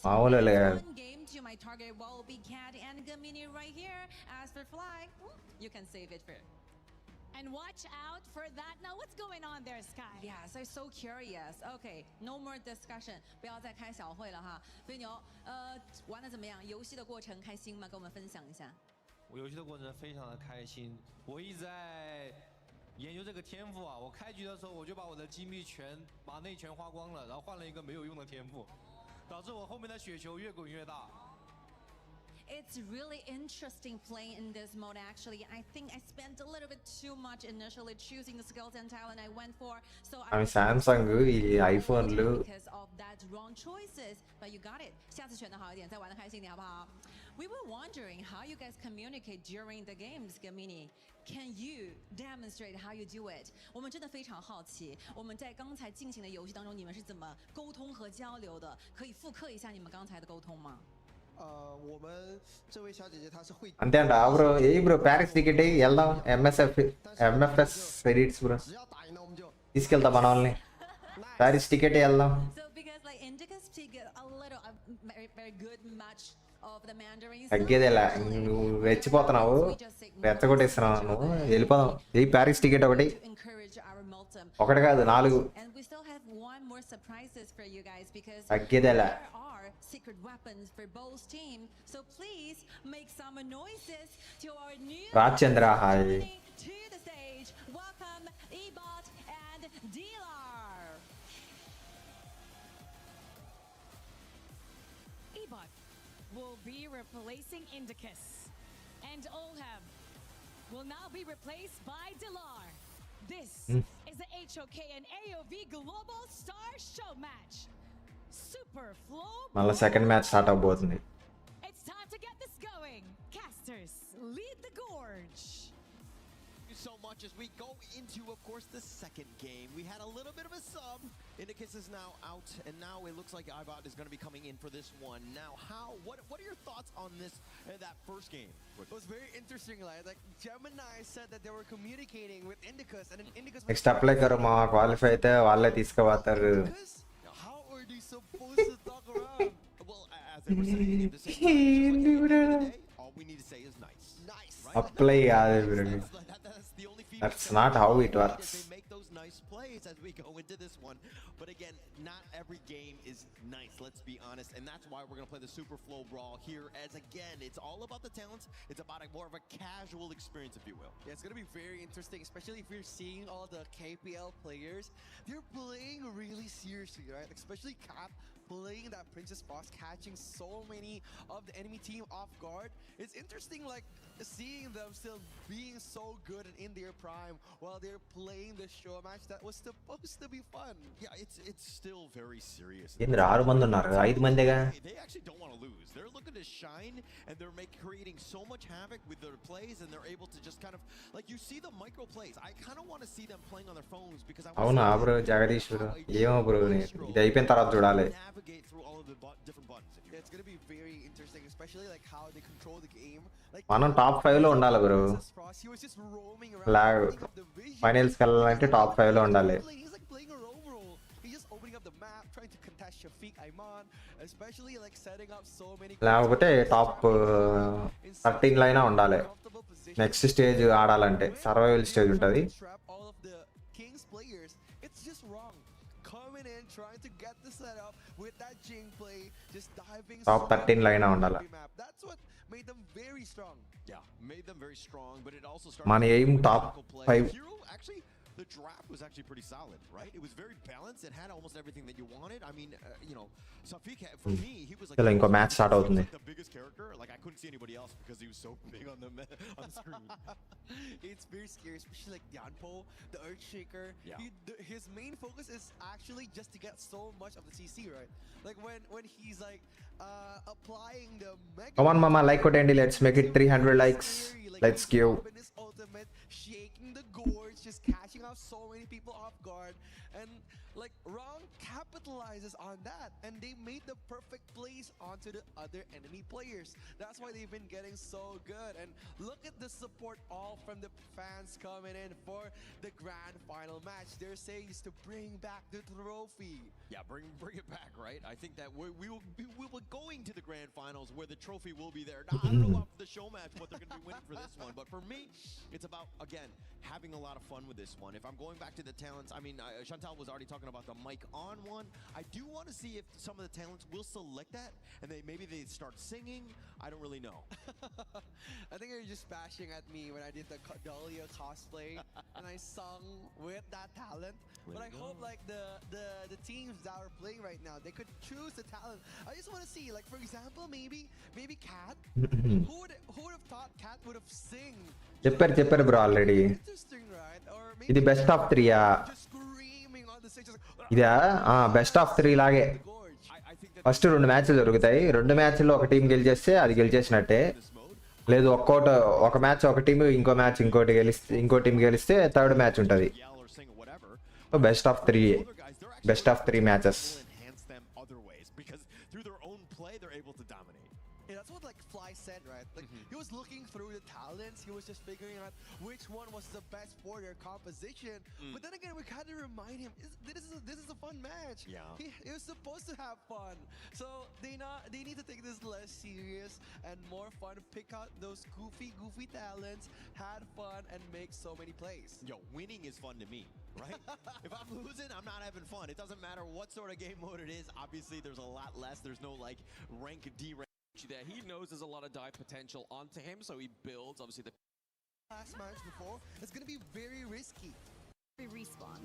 మామూలు కాదు. My target will be Cat and Gamini right here. As for Fly, you can save it for. And watch out for that. Now what's going on there, Sky? Yes, I'm so curious. Okay, no more discussion. 不要再开小会了哈。飞牛，玩的怎么样？游戏的过程开心吗？跟我们分享一下。我游戏的过程非常的开心，我一直在研究这个天赋啊。我开局的时候我就把我的金币把内全花光了，然后换了一个没有用的天赋，导致我后面的雪球越滚越大。 It's really interesting playing in this mode actually. I think I spent a little bit too much initially choosing the skills and talent I went for. So I Samsung ఈ ఐఫోన్లు because of that wrong choices, but you got it. 下次选的好一点，再玩的开心一点好不好？ We were wondering how you guys communicate during the games, Gamini. Can you demonstrate how you do it? 我们真的非常好奇，我们在刚才进行的游戏当中，你们是怎么沟通和交流的？可以复刻一下你们刚才的沟通吗？ 我们这位小姐姐她是会 అంతే అంట bro ఏ bro Paris ticket వెళ్దాం MFs credits bro తీసుకెళ్తా మన వాళ్ళని Paris ticket వెళ్దాం తగ్గేదేలా నువ్వు రెచ్చిపోతున్నావు రెచ్చగొట్టేస్తున్నావు నువ్వు వెళ్ళిపోదాం ఏ ప్యారిస్ టికెట్ ఒకటి కాదు 4 తగ్గేదేలా secret weapons for both teams. So please make some noises to our new Rajendra hi to the stage. Welcome Ebot and Dilar. Ebot will be replacing Indicus, and Olhab will now be replaced by Dilar. This is the HOK and AOV Global Star Show match. Super flow. మళ్ళీ second match start అవబోతుంది. It's time to get this going. Casters lead the gorge. Thank you so much as we go into, of course, the second game. We had a little bit of a sub. Indicus is now out, and now it looks like Ibot is going to be coming in for this one. Now, what are your thoughts on this that first game? It was very interesting, like Gemini said that they were communicating with Indicus, and then Indicus. Next apply కరు మా qualify అయితే వాళ్ళే తీసుకుపోతారు. Supposed to talk around. Well, as they were saying, in the same today, all we need to say is nice. Nice. Apply కాదు bro. That's not how it works. They make those nice plays as we go into this one. But again, not every game is nice, let's be honest. And that's why we're going to play the Super Flow Brawl here. As again, it's all about the talents. It's about more of a casual experience, if you will. Yeah, it's going to be very interesting, especially if you're seeing all the KPL players. They're playing really seriously, right? Especially Cap playing that Princess Boss, catching so many of the enemy team off guard. It's interesting, like, seeing them still being so good and in their prime while they're playing the show match that was supposed to be fun. Yeah, it's still very serious. ఏంద్ర 6 మంది ఉన్నారు 5 మందిగా. They actually don't want to lose. They're looking to shine, and they're creating so much havoc with their plays, and they're able to just kind of, like, you see the micro plays. I kind of want to see them playing on their phones because I అవునా bro Jagadish bro ఏమో bro ఇది అయిపోయిన తర్వాత చూడాలి. navigate through all of the different buttons. Yeah, it's going to be very interesting, especially like how they control the game. Like మనం top 5 లో ఉండాలి bro. He was just roaming around. Finals కి వెళ్ళాలంటే top 5 లో ఉండాలి. He's like playing a roam role. He's just opening up the map, trying to contest Shafiq Ayman, especially like setting up so many. లేకపోతే top 13 లో అయినా ఉండాలి. Next stage ఆడాలంటే survival stage ఉంటుంది. All of the Kings players, it's just wrong. Coming in, trying to get the setup with that Jing play, just diving. Top 13 లో అయినా ఉండాలి. That's what made them very strong. Yeah, made them very strong, but it also started. మన aim top 5. Hero actually the draft was actually pretty solid, right? It was very balanced. It had almost everything that you wanted. I mean, you know, Safik, for me, he was like చలో ఇంకో match start అవుతుంది. the biggest character. Like, I couldn't see anybody else because he was so big on the screen. It's very scary, especially like Yanpo, the Earthshaker. Yeah. His main focus is actually just to get so much of the CC, right? Like when he's like applying the mega. Come on, mama, like కొట్టండి. Let's make it 300 likes. Let's go. His ultimate, shaking the gorge, just catching out so many people off guard, and like Rong capitalizes on that, and they made the perfect plays onto the other enemy players. That's why they've been getting so good. And look at the support all from the fans coming in for the grand final match. They're saying is to bring back the trophy. Yeah, bring it back, right? I think that we will be going to the grand finals where the trophy will be there. Now, I don't know about the show match what they're going to be winning for this one, but for me, it's about, again, having a lot of fun with this one. If I'm going back to the talents, I mean, Chantal was already talking about the mic on one. I do want to see if some of the talents will select that and maybe they start singing. I don't really know. I think you're just bashing at me when I did the Dahlia cosplay and I sung with that talent. But I hope like the teams that are playing right now, they could choose the talent. I just want to see, like, for example, maybe Cat. Who would have thought Cat would have sing? చెప్పారు bro already. ఇది best of 3 ఇదా? Best of 3 లాగే. First 2 మ్యాచ్లు జరుగుతాయి. 2 మ్యాచ్ల్లో ఒక team గెలిచేస్తే అది గెలిచేసినట్టే. లేదు ఒక మ్యాచ్ ఒక టీం, ఇంకో మ్యాచ్ ఇంకో టీం గెలిస్తే థర్డ్ మ్యాచ్ ఉంటుంది. Best of 3 best of 3 matches. Yeah, that's what like Fly said, right? Like he was looking through the talents, he was just figuring out which one was the best for their composition. But then again, we kind of remind him, this is a fun match. Yeah, he was supposed to have fun, so they need to take this less serious and more fun. Pick out those goofy talents, had fun, and make so many plays. Yo, winning is fun to me, right? If I'm losing, I'm not having fun. It doesn't matter what sort of game mode it is. Obviously, there's a lot less. There's no like rank D rank. There, he knows there's a lot of dive potential onto him, so he builds obviously the last match before. It's gonna be very risky. Respawn.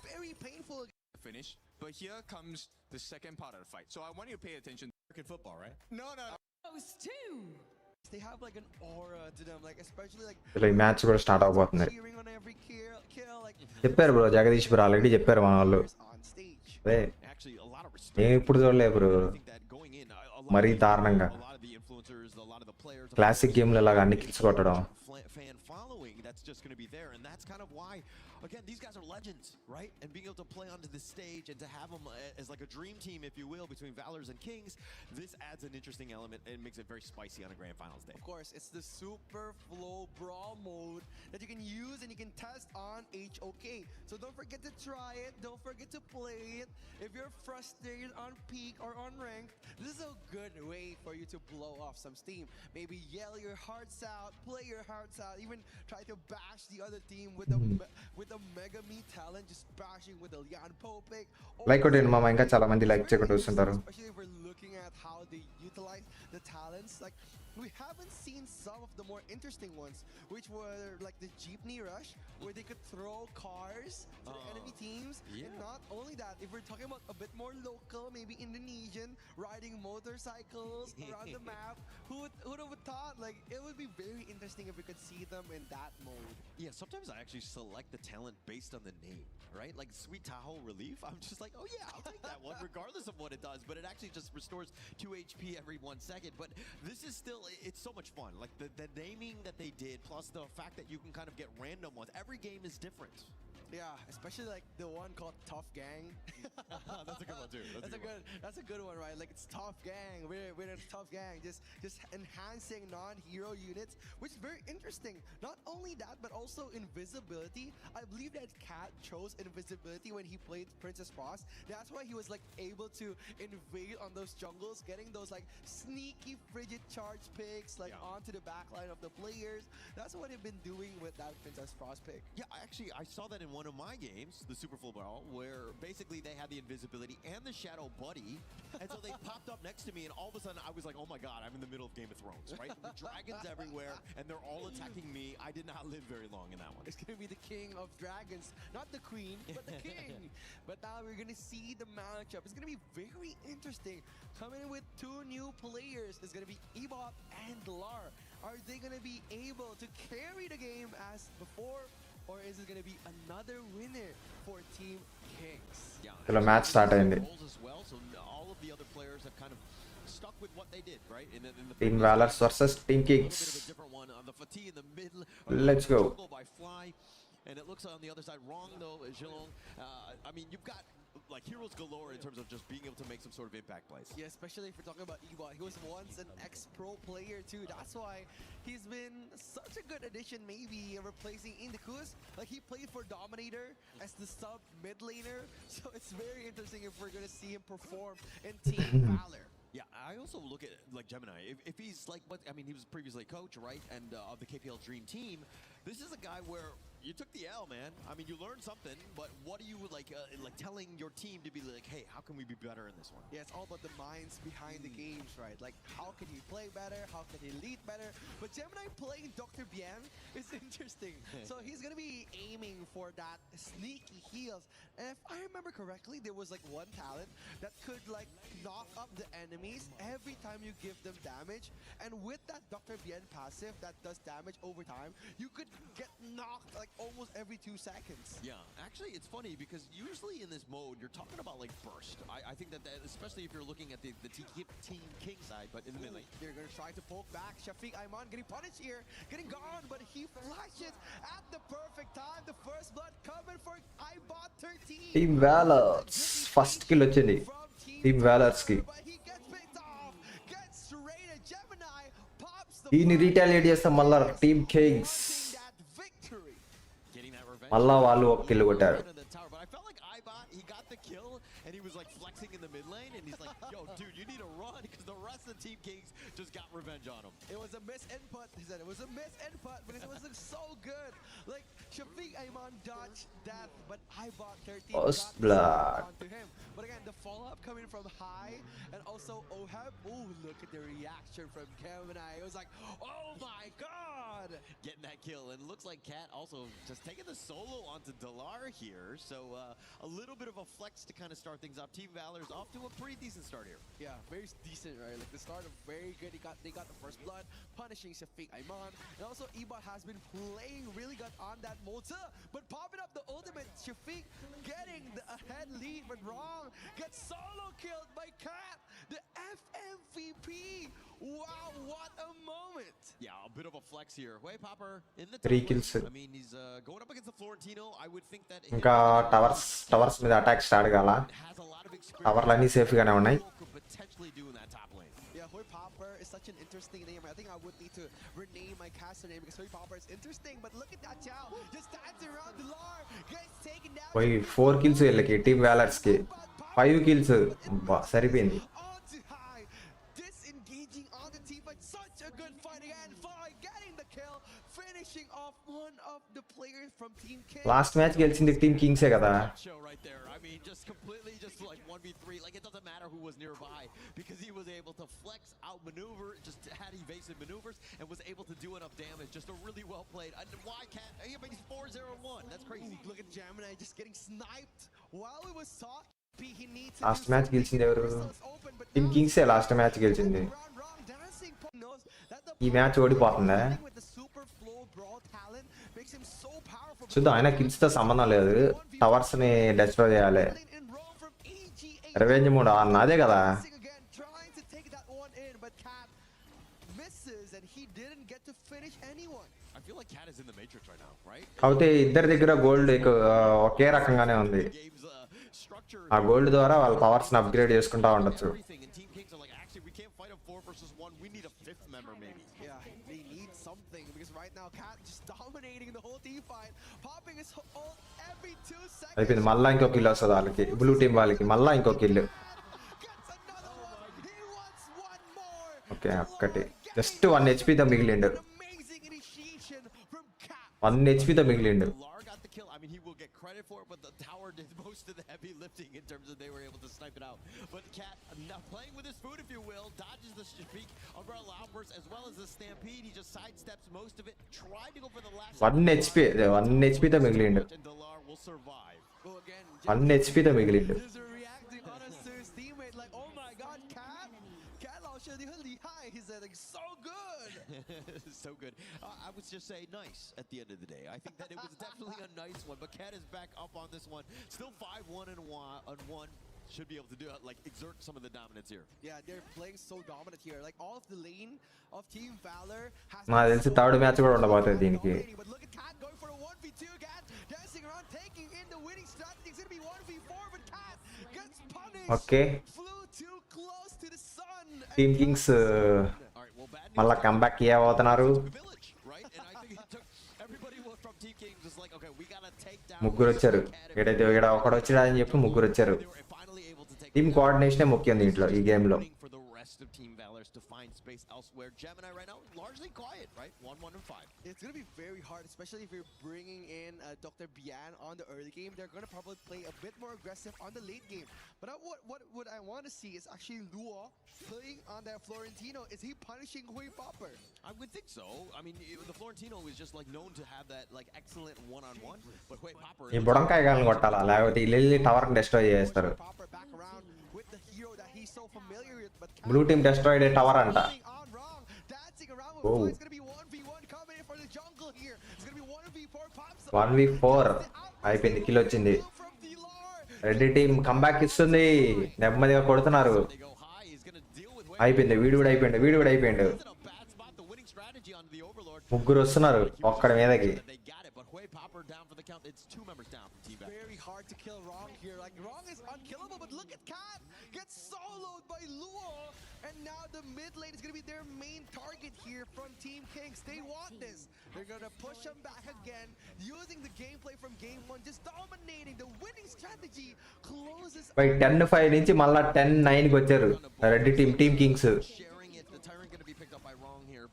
Very painful. Finish, but here comes the second part of the fight. So I want you to pay attention. American football, right? No. Those two. They have like an aura to them, like especially like ఇలా ఈ match కూడా start అవబోతుంది. cheering on every kill, like చెప్పారు bro, Jagadish bro already చెప్పారు మన వాళ్ళు. అదే నేను ఇప్పుడు చూడలే బ్రో, మరీ దారుణంగా క్లాసిక్ గేమ్లు ఇలాగ అన్ని కిల్స్ కొట్టడం. Fan following that's just going to be there, and that's kind of why, again, these guys are legends, right? And being able to play onto the stage and to have them as like a dream team, if you will, between Valors and Kings, this adds an interesting element and makes it very spicy on a grand finals day. Of course, it's the super flow brawl mode that you can use and you can test on HOK. So don't forget to try it, don't forget to play it. If you're frustrated on peak or on ranked, this is a good way for you to blow off some steam. Maybe yell your hearts out, play your hearts out, even try to bash the other team with a mega me talent, just bashing with a Lian Popik. Like కొట్టండి మామ, ఇంకా చాలా మంది like చేయకుండా చూస్తుంటారు. Especially if we're looking at how they utilize the talents, like we haven't seen some of the more interesting ones, which were like the Jeepney Rush, where they could throw cars to the enemy teams. Yeah. And not only that, if we're talking about a bit more local, maybe Indonesian, riding motorcycles around the map, who would have thought, like, it would be very interesting if we could see them in that mode. Yeah, sometimes I actually select the talent based on the name, right? Like Sweet Tahoe Relief, I'm just like, oh yeah, I'll take that one, regardless of what it does. But it actually just restores 2 HP every 1 second. But this is still, it's so much fun. Like the naming that they did, plus the fact that you can kind of get random ones. Every game is different. Yeah, especially like the one called Tough Gang. That's a good one too. That's a good one, right? Like it's Tough Gang. We're a Tough Gang, just enhancing non-hero units, which is very interesting. Not only that, but also invisibility. I believe that Cat chose invisibility when he played Princess Frost. That's why he was like able to invade on those jungles, getting those like sneaky frigid charge picks like onto the backline of the players. That's what they've been doing with that Princess Frost pick. Yeah, actually, I saw that in one one of my games, the Super Flow Brawl, where basically they had the invisibility and the Shadow Buddy, and so they popped up next to me, and all of a sudden I was like, oh my god, I'm in the middle of Game of Thrones, right? The dragons everywhere, and they're all attacking me. I did not live very long in that one. It's gonna be the king of dragons, not the queen, but the king. But now we're gonna see the matchup. It's gonna be very interesting. Coming in with two new players. It's gonna be Ebot and Lar. Are they gonna be able to carry the game as before, or is it gonna be another winner for Team Kings? ఇలా match start అయింది. As well, so all of the other players have kind of stuck with what they did, right? In the Team Valors versus Team Kings. Let's go. By Fly, and it looks on the other side wrong though. Zhilong, I mean, you've got like heroes galore in terms of just being able to make some sort of impact plays. Yeah, especially if we're talking about Ebot. He was once an ex-pro player too. That's why he's been such a good addition, maybe replacing Indicus. Like he played for Dominator as the sub mid laner. So it's very interesting if we're gonna see him perform in Team Valor. Yeah, I also look at like Gemini. If he's like what I mean, he was previously coach, right? And of the KPL Dream Team, this is a guy where you took the L, man. I mean, you learned something, but what are you like telling your team to be like, hey, how can we be better in this one? Yeah, it's all about the minds behind the games, right? Like, how can he play better? How can he lead better? But Gemini playing Dr. Bien is interesting. So he's going to be aiming for that sneaky heals. And if I remember correctly, there was like one talent that could like knock up the enemies every time you give them damage. And with that Dr. Bien passive that does damage over time, you could get knocked like almost every 2 seconds. Yeah, actually it's funny because usually in this mode you're talking about like burst. I think that especially if you're looking at the Team King side, but in the mid lane. They're going to try to poke back. Shafiq Ayman getting punished here, getting gone, but he flashes at the perfect time. The first blood coming for Ibot 13. Team Valors first kill వచ్చింది Team Valors కి. దీన్ని రీటాలియేట్ చేస్తే మళ్ళా Team Kings మళ్ళా వాళ్ళు ఒక kill కొట్టారు. And he was like flexing in the mid lane, and he's like, yo, dude, you need to run because the rest of the Team Kings just got revenge on him. It was a misinput. He said it was a misinput, but it was so good. Like, Shafiq Ayman dodged that, but Ibot 13 First got blood. onto him. But again, the follow-up coming from High, and also Oheb. Oh, look at the reaction from Gemini. It was like, oh my god! Getting that kill, and it looks like Cat also just taking the solo onto Dalar here, so a little bit of a flex to kind of start things off. Team Valor's off to a pretty decent start here. Yeah, very decent, right? Like the start of very good. They got the first blood, punishing Shafiq Ayman, and also Ebot has been playing really good on that Molta, but popping up the ultimate. Shafiq getting the ahead lead, but wrong. Gets solo killed by Cat, the FMVP. Wow, what a moment! Yeah, a bit of a flex here. Way Popper in the 3 kills. I mean, he's going up against the Florentino. I would think that ఇంకా towers మీద attack start కాలా. టవర్లన్నీ safe గానే ఉన్నాయి. Yeah, Hoi Popper is such an interesting name. I think I would need to rename my caster name because Hoi Popper is interesting. But look at that Chow, just dancing around the Lar, gets taken down. పోయి 4 kills వీళ్ళకి Team Valors కి 5 kills సరిపోయింది. Disengaging on the team, but such a good fight again. Fly getting the kill, finishing off one of the players from Team Kings. Last match గెలిచింది Team Kings కదా. Show right there. I mean, just completely just like 1v3. Like it doesn't matter who was nearby because he was able to flex, outmaneuver, just had evasive maneuvers and was able to do enough damage. Just a really well played. Why can't he? He's 4-0-1. That's crazy. Look at Gemini just getting sniped while we was talking. Last match గెలిచింది ఎవరు? Team Kings ఏ last match గెలిచింది. ఈ match ఓడిపోతుందా? చూద్దాం, ఆయన kills తో సంబంధం లేదు. Towers ని డెస్ట్రాయ్ చేయాలి. రివెంజ్ మూడ్ నాదే కదా. కాకపోతే ఇద్దరి దగ్గర గోల్డ్ ఒకే రకంగానే ఉంది. ఆ గోల్డ్ ద్వారా వాళ్ళ పవర్స్ ని అప్గ్రేడ్ చేసుకుంటా ఉండొచ్చు. అయిపోయింది, మళ్ళా ఇంకో కిల్ వస్తుంది వాళ్ళకి, బ్లూ టీం వాళ్ళకి మళ్ళా ఇంకో కిల్. ఓకే, ఒక్కటి జస్ట్ 1 HP తో మిగిలిండు. 1 HP తో మిగిలిండు. credit for it, but the tower did most of the heavy lifting in terms of they were able to snipe it out. But Cat, now playing with his food, if you will, dodges the Shafik umbrella outburst as well as the stampede. He just sidesteps most of it, tried to go for the last 1 HP 1 HP తో మిగిలిండు. and Dalar will survive. Well, again, 1 HP తో మిగిలిండు. just reacting on his teammate like, oh my god, Cat 老师你很厉害. He said like, so good. So good. I would just say nice at the end of the day. I think that it was definitely a nice one, but Cat is back up on this one. Still 5-1 and 1. Should be able to do it, like exert some of the dominance here. Yeah, they're playing so dominant here. Like all of the lane of Team Valor has నాకు తెలిసి third match కూడా ఉండబోతుంది దీనికి. but look at Cat going for a 1v2. Cat dancing around, taking in the winning strategy. It's gonna be 1v4, but Cat gets punished. Okay. Flew too close to the sun. Team Kings మళ్ళా comeback చేయబోతున్నారు. ముగ్గురు వచ్చారు. ఏడైతే ఇక్కడ ఒకడు వచ్చాడు అని చెప్పి ముగ్గురు వచ్చారు. టీమ్ కోఆర్డినేషనే ముఖ్యం దీంట్లో ఈ గేమ్ లో. Of Team Valor's to find space elsewhere. Gemini right now largely quiet, right? 1-1 and 5. It's gonna be very hard, especially if you're bringing in Dr. Bian on the early game. They're gonna probably play a bit more aggressive on the late game. But what I want to see is actually Luo playing on that Florentino. Is he punishing Hui Popper? I would think so. I mean, the Florentino is just like known to have that like excellent one-on-one, but Hui Popper. ఈ బుడంకాయ గాలను కొట్టాలా లేకపోతే ఇల్లు tower ని destroy చేస్తారు. Blue team destroyed tower అంట. ఓ 1v4 అయిపోయింది. Kill వచ్చింది. Red team comeback ఇస్తుంది. నెమ్మదిగా కొడుతున్నారు. అయిపోయింది. వీడు కూడా అయిపోయిండు. ముగ్గురు వస్తున్నారు ఒక్కడి మీదకి. It's 2 members down from Team Valor. Very hard to kill Wrong here. Like Wrong is unkillable, but look at Cat gets soloed by Luo, and now the mid lane is gonna be their main target here from Team Kings. They want this. They're gonna push him back again, using the gameplay from game 1, just dominating. The winning strategy closes. By 10-5 నుంచి మళ్ళా 10-9 కి వచ్చారు red team Kings.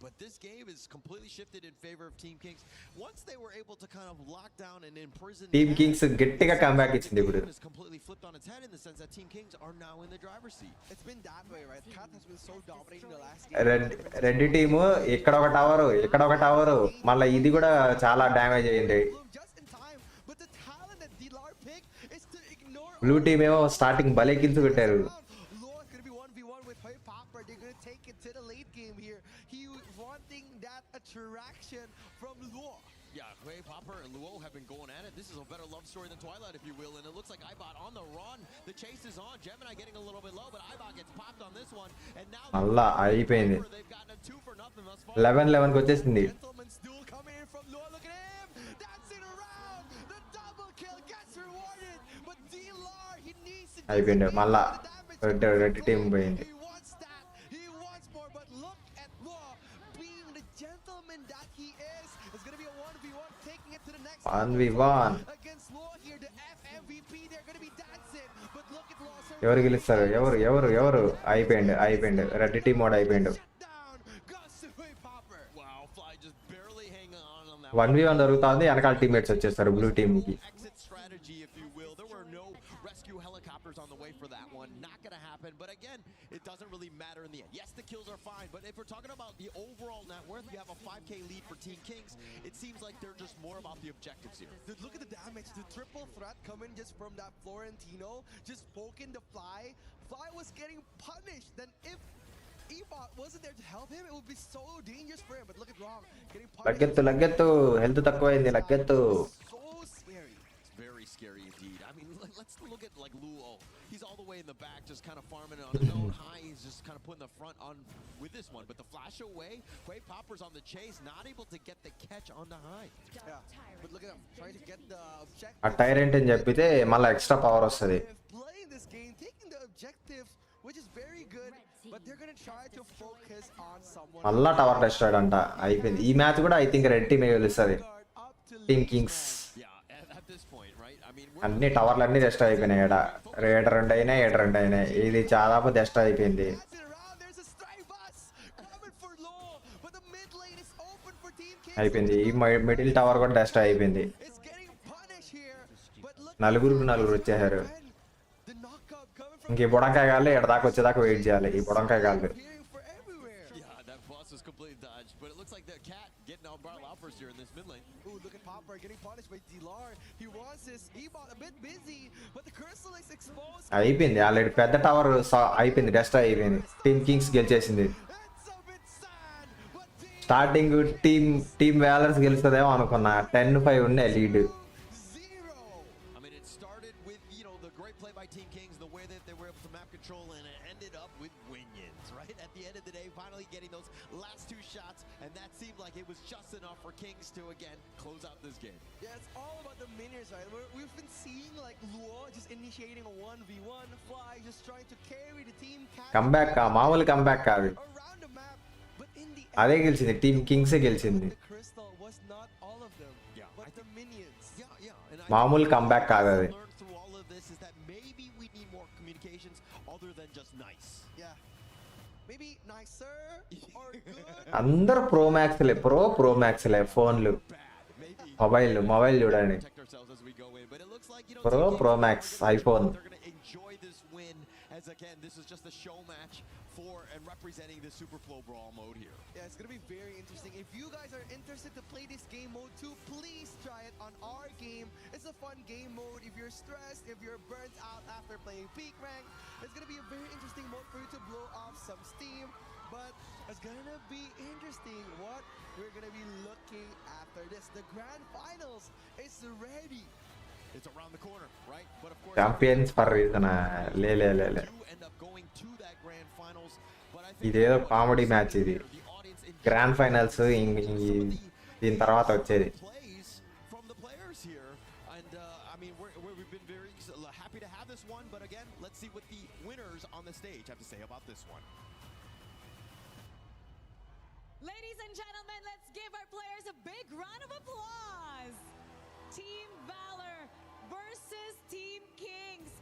But this game is completely shifted in favor of Team Kings. Once they were able to kind of lock down and imprison Team Kings గట్టిగా comeback ఇచ్చింది ఇప్పుడు. It's completely flipped on its head in the sense that Team Kings are now in the driver's seat. It's been that way, right? Cat has been so dominating the last game. Red team ఇక్కడ ఒక tower మళ్ళీ ఇది కూడా చాలా damage అయ్యింది. Blue team ఏమో starting భలే kills పెట్టారు. Attraction from Luo. Yeah, Hui Popper and Luo have been going at it. This is a better love story than Twilight, if you will. And it looks like Ibot on the run. The chase is on. Gemini getting a little bit low, but Ibot gets popped on this one. And now అల్లా అయిపోయింది. 11-11 కి వచ్చేసింది. Gentleman's duel coming in from Luo. Look at him dancing around. The double kill gets rewarded, but Dilar, he needs to. అయిపోయింది మళ్ళా red team పోయింది. 1v1 ఎవరు గెలుస్తారు? ఎవరు అయిపోయిండు red team mode అయిపోయిండు. 1v1 జరుగుతుంది. వెనకాల టీమ్మేట్స్ వచ్చేస్తారు బ్లూ టీమ్ కి. on the way for that one. Not going to happen, but again, it doesn't really matter in the end. Yes, the kills are fine, but if we're talking about the overall net worth, you have a 5k lead for Team Kings. It seems like they're just more about the objectives here. Dude, look at the damage. The triple threat coming just from that Florentino, just poking the Fly. Fly was getting punished. Then if Ebot wasn't there to help him, it would be so dangerous for him. But look at Wrong getting punished. లగ్గెత్తు health తక్కువైంది. లగ్గెత్తు so scary. It's very scary indeed. I mean, let's look at like Luo. He's all the way in the back, just kind of farming it on his own. High, he's just kind of putting the front on with this one. But the flash away, Hui Popper's on the chase, not able to get the catch on the High. Yeah, but look at him trying to get the objective. ఆ tyrant అని చెప్పితే మళ్ళీ extra power వస్తుంది. Playing this game, taking the objective, which is very good, but they're going to try to focus on someone. మళ్ళా tower destroyed అంట. అయిపోయింది ఈ match కూడా. ఐ థింక్ రెడ్ టీమ్ గెలుస్తుంది. టీమ్ కింగ్స్ అన్ని టవర్లు డిస్ట్రాయ్ అయిపోయినాయి. రేటర్ 2 అయినాయి. ఇది చాలా డిస్ట్రాయ్ అయిపోయింది. అయిపోయింది ఈ మిడిల్ టవర్ కూడా డిస్ట్రాయ్ అయిపోయింది. నలుగురు వచ్చేసారు. ఇంక ఈ బుడంకాయ గాళ్ళు ఇక్కడ దాకా వచ్చేదాకా వెయిట్ చేయాలి. ఈ బుడంకాయ గాళ్ళు was completely dodged, but it looks like the cat getting on barrel offers here in this mid lane. Ooh, look at Popper getting punished by Dilar. He wants his E-bot a bit busy, but the crystal is exposed. అయిపోయింది already. పెద్ద tower అయిపోయింది, డెస్ట్ అయిపోయింది. Team Kings గెలిచేసింది. Starting team Valors గెలుస్తుందేమో అనుకున్నా. 10-5 ఉండే lead. I mean, it started with, you know, the great play by Team Kings, the way that they were able to map control, and it ended up with winions, right? At the end of the day, finally getting those last 2 shots, and that seemed like it was just enough for Kings to, again, close out this game. Yeah, it's all about the minions, right? We've been seeing, like, Luo just initiating a 1v1, Fly just trying to carry the team. Comeback మామూలు comeback కాదు, అదే గెలిచింది. Team కింగ్సే గెలిచింది. మామూలు comeback కాదు అది. అందరు pro మ్యాక్స్లే ఫోన్లు, మొబైల్ చూడండి. Pro max iPhone. As again, this is just a show match for and representing the Super Flow Brawl mode here. Yeah, it's gonna be very interesting. If you guys are interested to play this game mode too, please try it on our game. It's a fun game mode. If you're stressed, if you're burnt out after playing peak rank, it's gonna be a very interesting mode for you to blow off some steam. But it's gonna be interesting what we're gonna be looking after this. The grand finals is ready. It's around the corner, right? But of course, champions for reason లే ఇదేదో comedy match ఇది. Grand finals దీని తర్వాత వచ్చేది. from the players here, and I mean we've been very happy to have this one, but again, let's see what the winners on the stage have to say about this one. Ladies and gentlemen, let's give our players a big round of applause. Team Valor versus Team Kings.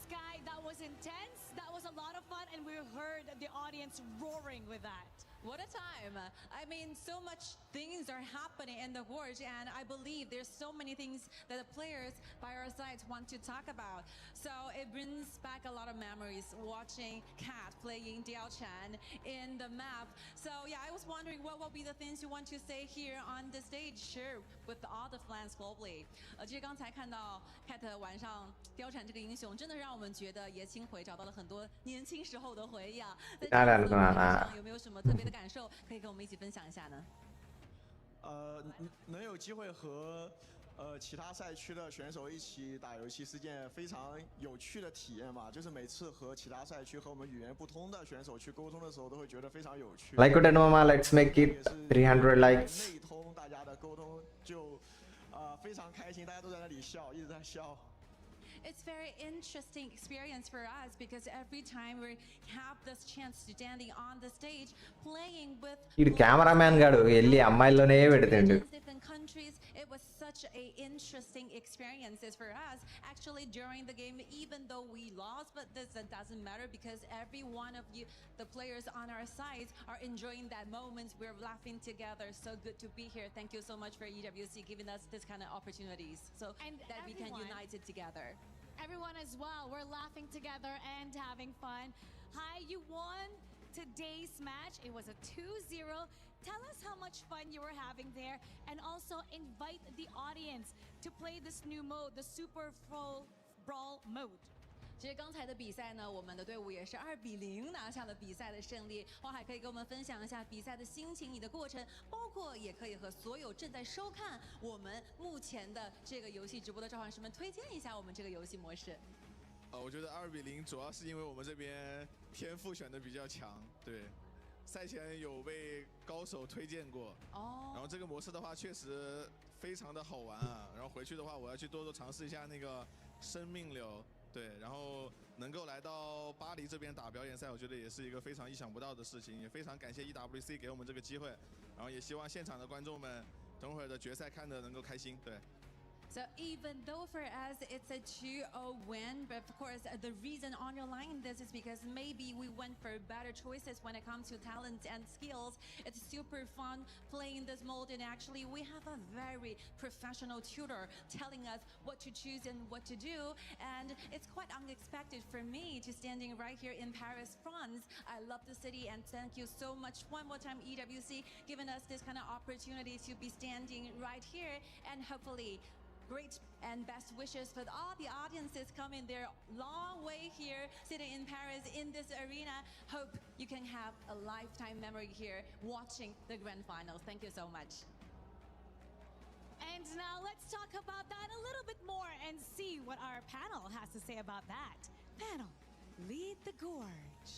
Sky, that was intense. That was a lot of fun, and we heard the audience roaring with that. What a time. I mean, so much things are happening in the Forge, and I believe there's so many things that the players by our sides want to talk about. So it brings back a lot of memories watching Kat playing Diao Chan in the map. So yeah, I was wondering what will be the things you want to say here on the stage, share with all the fans globally. 其实刚才看到 Kat 晚上貂蝉这个英雄，真的让我们觉得也轻回找到了很多年轻时候的回忆啊。在这次晚上有没有什么特别的感受可以跟我们一起分享一下呢？能有机会和其他赛区的选手一起打游戏是件非常有趣的体验吧。就是每次和其他赛区和我们语言不通的选手去沟通的时候，都会觉得非常有趣。Like it, Mama. Let's make it 300 likes. 内通，大家的沟通就非常开心，大家都在那里笑，一直在笑。It's very interesting experience for us because every time we have this chance to standing on the stage playing with ఈ cameraman గాడు వెళ్ళి అమ్మాయిల్లోనే పెడుతుండు. different countries, it was such a interesting experiences for us actually during the game, even though we lost, but this doesn't matter because every one of you, the players on our sides, are enjoying that moment. We're laughing together. So good to be here. Thank you so much for EWC giving us this kind of opportunities so that we can unite it together. Everyone as well, we're laughing together and having fun. Hi, you won today's match. It was a 2-0. Tell us how much fun you were having there, and also invite the audience to play this new mode, the Super Flow Brawl mode. 其实刚才的比赛呢，我们的队伍也是2-0拿下了比赛的胜利。花海可以跟我们分享一下比赛的心情、你的过程，包括也可以和所有正在收看我们目前的这个游戏直播的召唤师们推荐一下我们这个游戏模式。我觉得2-0主要是因为我们这边天赋选的比较强，对，赛前有被高手推荐过，然后这个模式的话确实非常的好玩啊，然后回去的话我要去多多尝试一下那个生命流。对，然后能够来到巴黎这边打表演赛，我觉得也是一个非常意想不到的事情，也非常感谢 EWC 给我们这个机会，然后也希望现场的观众们等会儿的决赛看得能够开心。对。So even though for us it's a 2-0 win, but of course the reason underlying this is because maybe we went for better choices when it comes to talent and skills. It's super fun playing this mode, and actually we have a very professional tutor telling us what to choose and what to do, and it's quite unexpected for me to standing right here in Paris, France. I love the city, and thank you so much one more time EWC giving us this kind of opportunity to be standing right here, and hopefully great and best wishes for all the audiences coming their long way here, sitting in Paris in this arena. Hope you can have a lifetime memory here watching the grand finals. Thank you so much. And now let's talk about that a little bit more and see what our panel has to say about that. Panel, lead the gorge.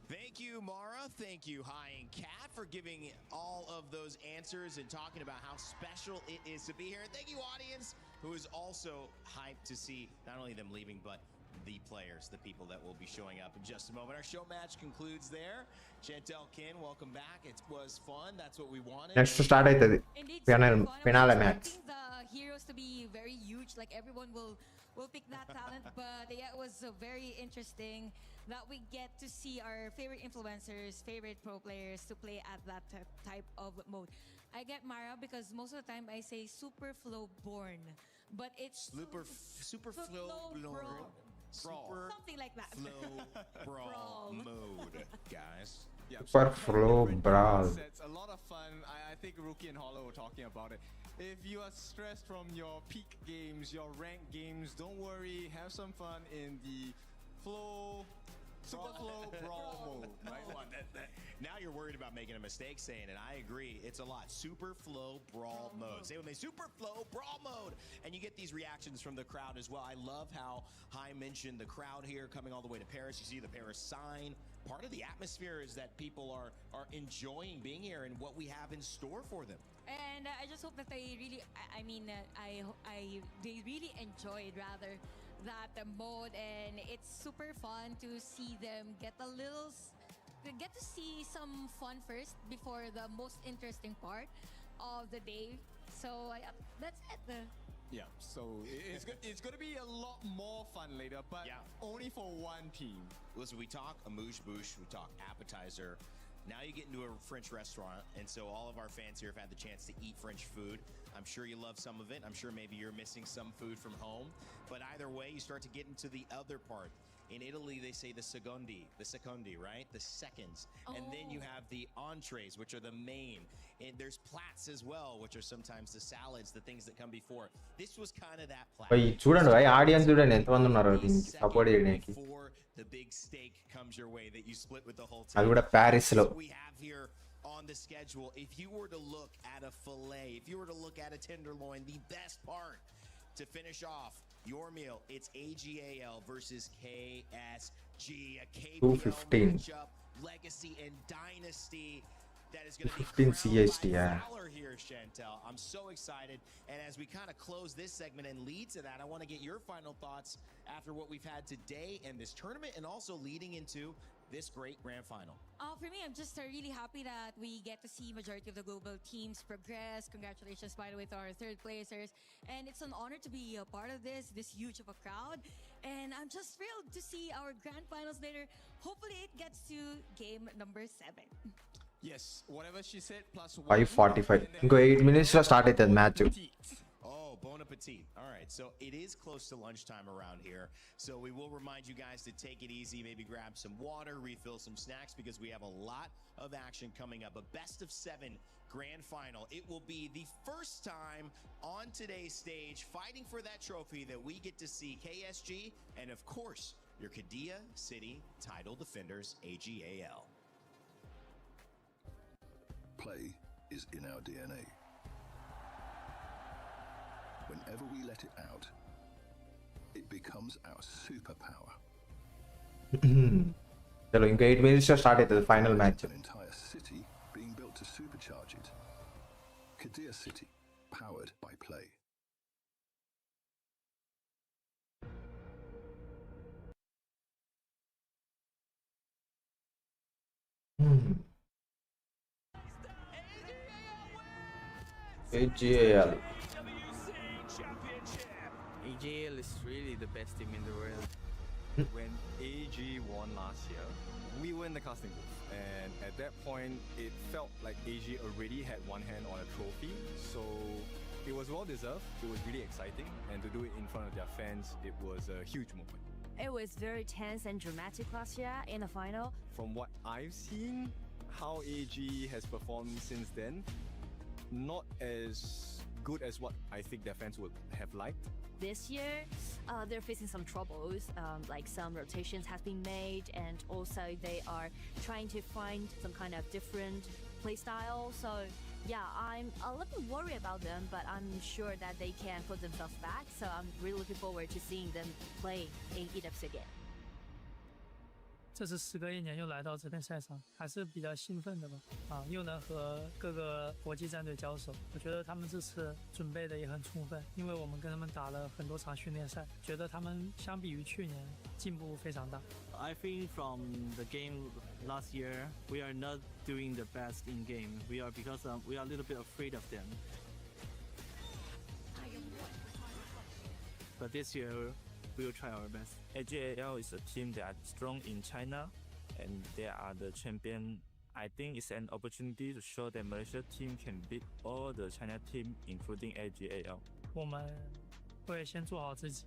Thank you, Mara. Thank you, Hai and Kat, for giving all of those answers and talking about how special it is to be here. And thank you, audience, who is also hyped to see not only them leaving, but the players, the people that will be showing up in just a moment. Our show match concludes there. Chantel, Kin, welcome back. It was fun. That's what we wanted. Next start aitadi finale match. The heroes to be very huge, like everyone will pick that talent, but yeah, it was very interesting that we get to see our favorite influencers, favorite pro players to play at that type of mode. I get Mara because most of the time I say super flow born, but it's super flow brawl. Something like that. Flow brawl mode, guys. Yeah, Super flow brawl. It's a lot of fun. I think Rookie and Hollow were talking about it. If you are stressed from your peak games, your ranked games, don't worry. Have some fun in the super flow brawl mode. Right? Now you're worried about making a mistake saying it. I agree. It's a lot. Super flow brawl mode. Say with me, super flow brawl mode. And you get these reactions from the crowd as well. I love how Hai mentioned the crowd here coming all the way to Paris. You see the Paris sign. Part of the atmosphere is that people are enjoying being here and what we have in store for them. And I just hope that they really, they really enjoyed rather that mode, and it's super fun to see them get to see some fun first before the most interesting part of the day. So that's it. Yeah, so it's going to be a lot more fun later, but only for one team. Listen, we talk amuse-bouche, we talk appetizer. Now you get into a French restaurant, and so all of our fans here have had the chance to eat French food. I'm sure you love some of it. I'm sure maybe you're missing some food from home. But either way, you start to get into the other part. In Italy, they say the secondi, right? The seconds. Oh. And then you have the entrees, which are the main. And there's plats as well, which are sometimes the salads, the things that come before. This was kind of that plat. చూడండి భాయ్ audience చూడండి ఎంతమంది ఉన్నారు దీనికి support చేయడానికి. The big steak comes your way that you split with the whole team. అది కూడా Paris లో. We have here on the schedule, if you were to look at a fillet, if you were to look at a tenderloin, the best part to finish off your meal, it's AGAL versus KSG, a KPL matchup, legacy and dynasty. That is going to be 15 CST, valor here, Chantel. I'm so excited. And as we kind of close this segment and lead to that, I want to get your final thoughts after what we've had today in this tournament and also leading into this great grand final. For me, I'm just really happy that we get to see majority of the global teams progress. Congratulations, by the way, to our third placers. And it's an honor to be a part of this huge of a crowd. And I'm just thrilled to see our grand finals later. Hopefully it gets to game number 7. Yes, whatever she said, plus 5:45. ఇంకో 8 minutes లో start అవుతుంది match. Oh, bon appetit. All right, so it is close to lunchtime around here. So we will remind you guys to take it easy, maybe grab some water, refill some snacks, because we have a lot of action coming up. A best of 7 grand final. It will be the first time on today's stage fighting for that trophy that we get to see KSG and, of course, your Qiddiya City title defenders, AGAL. Play is in our DNA. Whenever we let it out, it becomes our superpower. చలో ఇంకా 8 minutes లో start అవుతుంది final match. An entire city being built to supercharge it. Qiddiya City, powered by play. AGAL. AGL is really the best team in the world. When AG won last year, we were in the casting booth, and at that point, it felt like AG already had one hand on a trophy, so it was well deserved. It was really exciting, and to do it in front of their fans, it was a huge moment. It was very tense and dramatic last year in the final. From what I've seen, how AG has performed since then, not as good as what I think their fans would have liked. This year, they're facing some troubles, like some rotations have been made, and also they are trying to find some kind of different play style. So yeah, I'm a little bit worried about them, but I'm sure that they can put themselves back. So I'm really looking forward to seeing them play in EWC again. 这次时隔1年又来到这片赛场，还是比较兴奋的吧。又能和各个国际战队交手，我觉得他们这次准备的也很充分，因为我们跟他们打了很多场训练赛，觉得他们相比于去年进步非常大。I think from the game last year, we are not doing the best in game. We are because we are a little bit afraid of them. But this year, we will try our best. AGAL is a team that are strong in China, and they are the champion. I think it's an opportunity to show that Malaysia team can beat all the China team, including AGAL. 我们会先做好自己。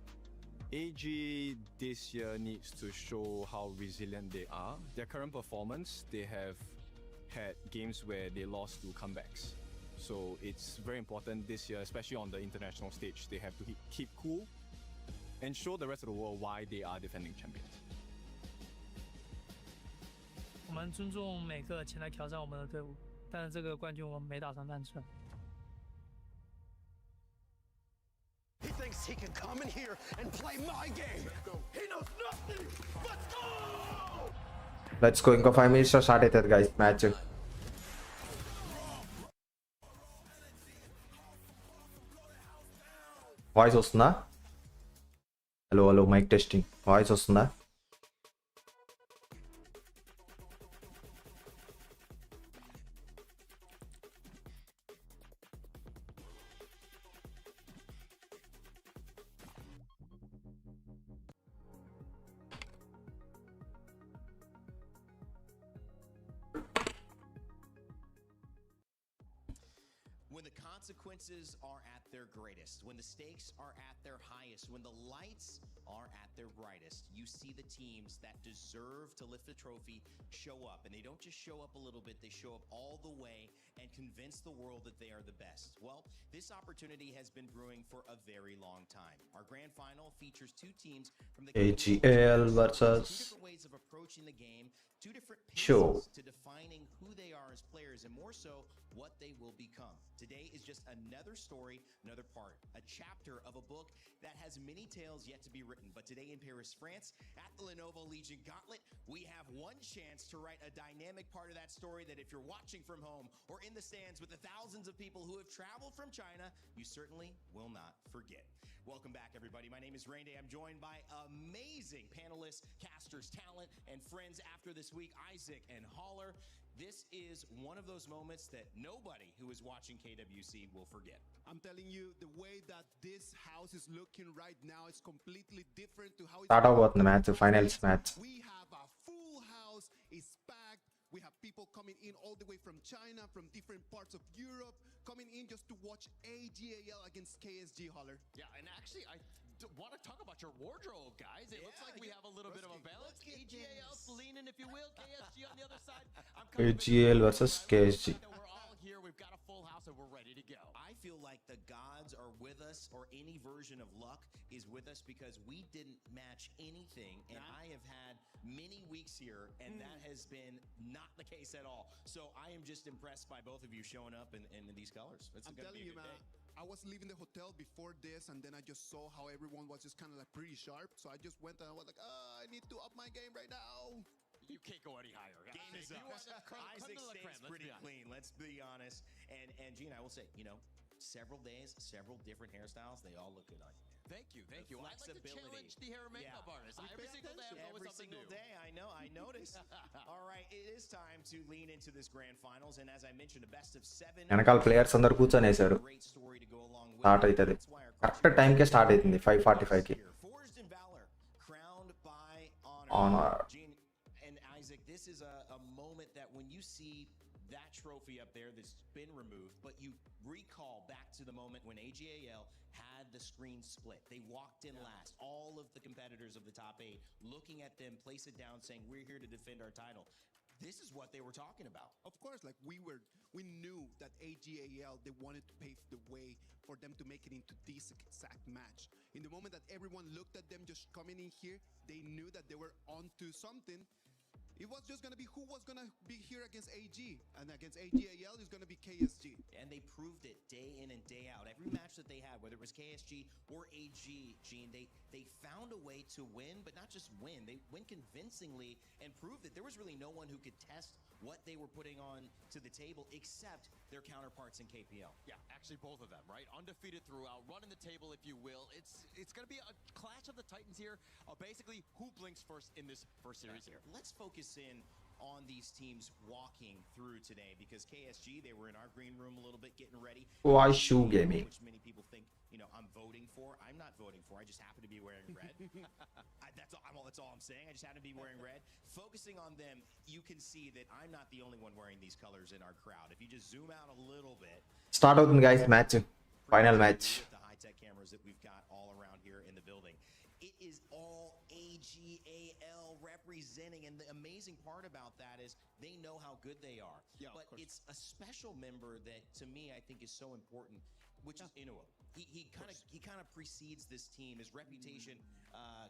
AG this year needs to show how resilient they are. Their current performance, they have had games where they lost to comebacks. So it's very important this year, especially on the international stage. They have to keep cool and show the rest of the world why they are defending champions. 我们尊重每个前来挑战我们的队伍，但是这个冠军我们没打算单纯。He thinks he can come in here and play my game. He knows nothing. Let's go! Let's go. ఇంకో 5 minutes start అవుతుంది guys match. Voice వస్తుందా? Hello mic testing. Voice వస్తుందా? When the consequences are at their greatest, when the stakes are at their highest, when the lights are at their brightest, you see the teams that deserve to lift the trophy show up. And they don't just show up a little bit, they show up all the way and convince the world that they are the best. Well, this opportunity has been brewing for a very long time. Our grand final features two teams from the AGL versus two different ways of approaching the game, two different paces to defining who they are as players, and more so, what they will become. Today is just another story, another part, a chapter of a book that has many tales yet to be written. But today in Paris, France, at the Lenovo Legion Gauntlet, we have one chance to write a dynamic part of that story that if you're watching from home or in the stands with the thousands of people who have traveled from China, you certainly will not forget. Welcome back, everybody. My name is Rain Day. I'm joined by amazing panelists, casters, talent, and friends after this week, Isaac and Haller. This is one of those moments that nobody who is watching KWC will forget. I'm telling you, the way that this house is looking right now is completely different to how it's start అవబోతుంది match, finals match. We have a full house, it's packed. We have people coming in all the way from China, from different parts of Europe, coming in just to watch AGAL against KSG, Holler. Yeah, and actually, I want to talk about your wardrobe, guys. It looks like we have a little bit of a balance. AGAL's leaning, if you will. KSG on the other side. AGL versus KSG. We're all here. We've got a full house, and we're ready to go. I feel like the gods are with us, or any version of luck is with us, because we didn't match anything, and I have had many weeks here, and that has been not the case at all. So I am just impressed by both of you showing up in these colors. It's I'm telling you, man. I was leaving the hotel before this, and then I just saw how everyone was just kind of like pretty sharp. So I just went and I was like, I need to up my game right now. You can't go any higher. Game is up. Isaac stays pretty clean, let's be honest. And Gene, I will say, several days, several different hairstyles, they all look good on you. Thank you. I like to challenge the hair and makeup artist. Every single day I'm always something new. Every single day, I notice. All right, it is time to lean into this grand finals, and as I mentioned, a best of 7. వెనకాల players అందరు కూర్చొనేసారు. Start అవుతుంది correct టైంకే start అవుతుంది 5:45కి. Honor. And Isaac, this is a moment that when you see that trophy up there that's been removed, but you recall back to the moment when AGAL had the screen split. They walked in last. All of the competitors of the top 8 looking at them, place it down, saying, we're here to defend our title. This is what they were talking about. Of course, like we knew that AGAL, they wanted to pave the way for them to make it into this exact match. In the moment that everyone looked at them just coming in here, they knew that they were onto something. It was just going to be who was going to be here against AG. And against AGAL is going to be KSG. And they proved it day in and day out. Every match that they had, whether it was KSG or AG, Gene, they found a way to win, but not just win. They win convincingly and proved that there was really no one who could test what they were putting on to the table except their counterparts in KPL. Yeah, actually both of them, right? Undefeated throughout, running the table, if you will. It's going to be a clash of the Titans here. Basically, who blinks first in this first series here? Let's focus in on these teams walking through today, because KSG, they were in our green room a little bit getting ready. Why shoe gaming? Which many people think, I'm voting for. I'm not voting for. I just happen to be wearing red. That's all I'm saying. I just happen to be wearing red. Focusing on them, you can see that I'm not the only one wearing these colors in our crowd. If you just zoom out a little bit. Start out, guys. Match. Final match. The high-tech cameras that we've got all around here in the building. It is all AGAL representing, and the amazing part about that is they know how good they are. Yeah, but it's a special member that, to me, I think is so important, which is Inuo. He kind of precedes this team. His reputation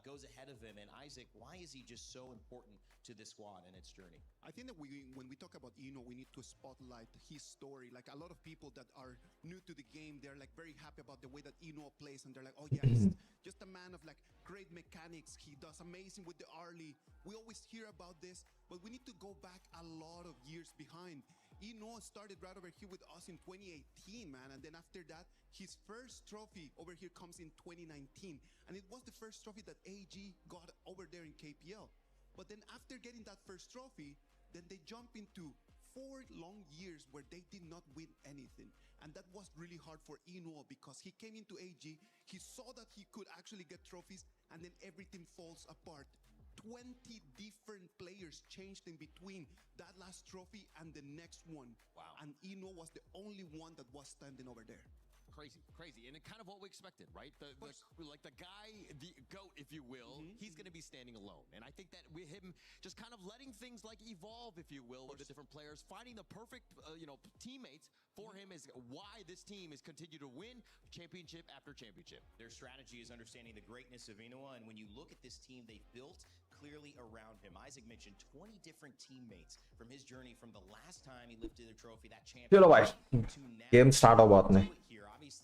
goes ahead of him. And Isaac, why is he just so important to this squad and its journey? I think that when we talk about Ino, we need to spotlight his story. Like a lot of people that are new to the game, they're like very happy about the way that Ino plays, and they're like, oh yeah, he's just a man of like great mechanics. He does amazing with the early. We always hear about this, but we need to go back a lot of years behind. Ino started right over here with us in 2018, man, and then after that, his first trophy over here comes in 2019, and it was the first trophy that AG got over there in KPL. But then after getting that first trophy, then they jump into 4 long years where they did not win anything. And that was really hard for Ino, because he came into AG, he saw that he could actually get trophies, and then everything falls apart. 20 different players changed in between that last trophy and the next one. Wow. And Ino was the only one that was standing over there. Crazy, and kind of what we expected, right? The guy, the GOAT, if you will, he's going to be standing alone. And I think that with him just kind of letting things like evolve, if you will, with the different players, finding the perfect, teammates for him is why this team has continued to win championship after championship. Their strategy is understanding the greatness of Inoa, and when you look at this team they've built clearly around him. Isaac mentioned 20 different teammates from his journey from the last time he lifted a trophy, that చలో bye game start అవబోతుంది.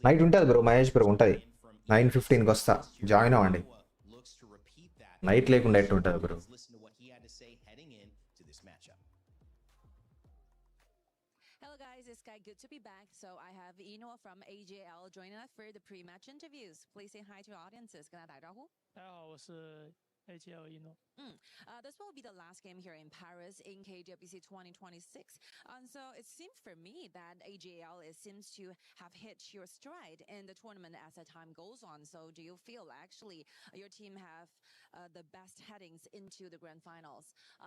Night ఉంటుంది bro, Mahesh bro ఉంటుంది. 9:15కి వస్తా, join అవ్వండి. Night లేకుండా ఎట్టు ఉంటుంది bro. Hello guys, it's Sky. Good to be back. So I have Ino from AGL joining us for the pre-match interviews. Please say hi to your audiences. 跟大家打个招呼。大家好，我是 AGL Ino. This will be the last game here in Paris in KWC 2026. And so it seems for me that AGL seems to have hit your stride in the tournament as the time goes on. So do you feel actually your team have the best headings into the grand finals?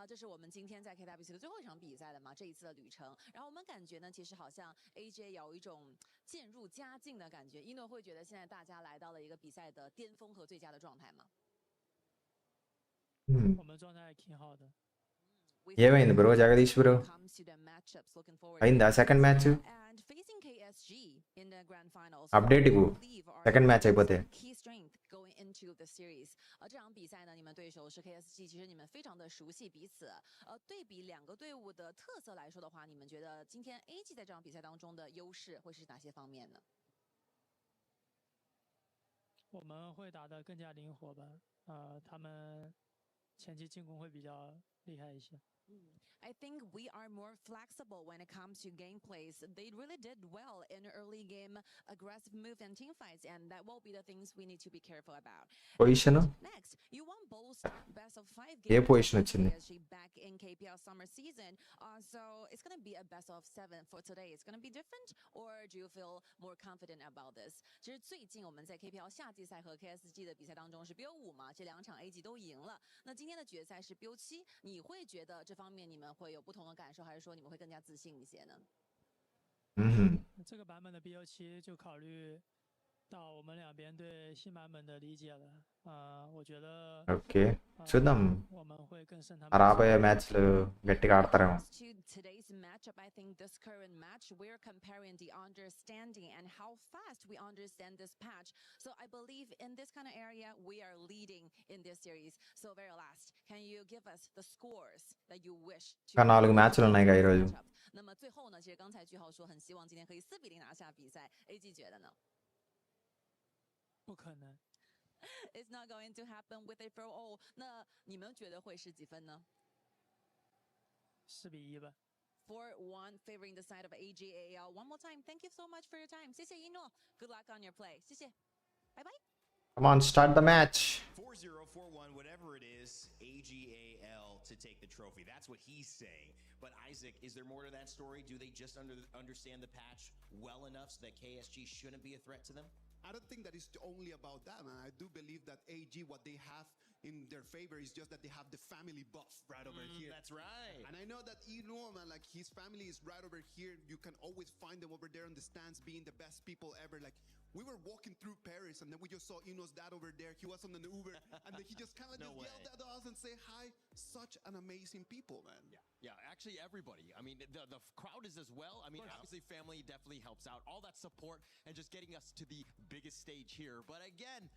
这是我们今天在 KWC 的最后一场比赛了嘛，这一次的旅程。然后我们感觉呢，其实好像 AJ 有一种渐入佳境的感觉。Ino 会觉得现在大家来到了一个比赛的巅峰和最佳的状态吗？我们状态挺好的。ఏమైంది bro Jagadish bro? అయిందా second match? Update ఇవ్వు second match అయిపోతే. 这场比赛呢，你们对手是 KSG， 其实你们非常的熟悉彼此。对比两个队伍的特色来说的话，你们觉得今天 AG 在这场比赛当中的优势会是哪些方面呢？我们会打得更加灵活吧，他们前期进攻会比较厉害一些。I think we are more flexible when it comes to gameplays. They really did well in early game, aggressive move and team fights, and that will be the things we need to be careful about. Position Next, you won both best of 5 A games position against వచ్చింది PSG back in KPL summer season. So it's gonna be a best of 7 for today. It's gonna be different, or do you feel more confident about this? 其实最近我们在 KPL 夏季赛和 KSG 的比赛当中是 BO5 嘛，这2场 A 级都赢了。那今天的决赛是 BO7，你会觉得这方面你们会有不同的感受，还是说你们会更加自信一些呢？这个版本的 BO7就考虑到我们两边对新版本的理解了。我觉得 okay చూద్దాం 我们会更胜他们。రాబోయే మ్యాచ్లు గట్టిగా ఆడతారేమో. To today's matchup, I think this current match we're comparing the understanding and how fast we understand this patch. So I believe in this kind of area we are leading in this series. So very last, can you give us the scores that you wish to? ఇంకా 4 మ్యాచ్లు ఉన్నాయిగా ఈరోజు. 那么最后呢，其实刚才句号说很希望今天可以4-0拿下比赛 ，AG 觉得呢？不可能。It's not going to happen with a for all. 那你们觉得会是几分呢？4-1吧。4-1 favoring the side of AGAL. One more time, thank you so much for your time. 谢谢一诺 Good luck on your play. 谢谢，拜拜。Come on, start the match. 4-0, 4-1, whatever it is, AGAL to take the trophy. That's what he's saying. But Isaac, is there more to that story? Do they just understand the patch well enough so that KSG shouldn't be a threat to them? I don't think that it's only about that, man. I do believe that AG, what they have in their favor is just that they have the family buff right over here. That's right. And I know that man, like his family is right over here. You can always find them over there in the stands being the best people ever. Like we were walking through Paris and then we just saw Ino's dad over there. He was on an Uber and then he just kind of yelled at us and say hi. Such an amazing people, man. Yeah, actually everybody. I mean, the crowd is as well. I mean, obviously family definitely helps out. All that support and just getting us to the biggest stage here. But again,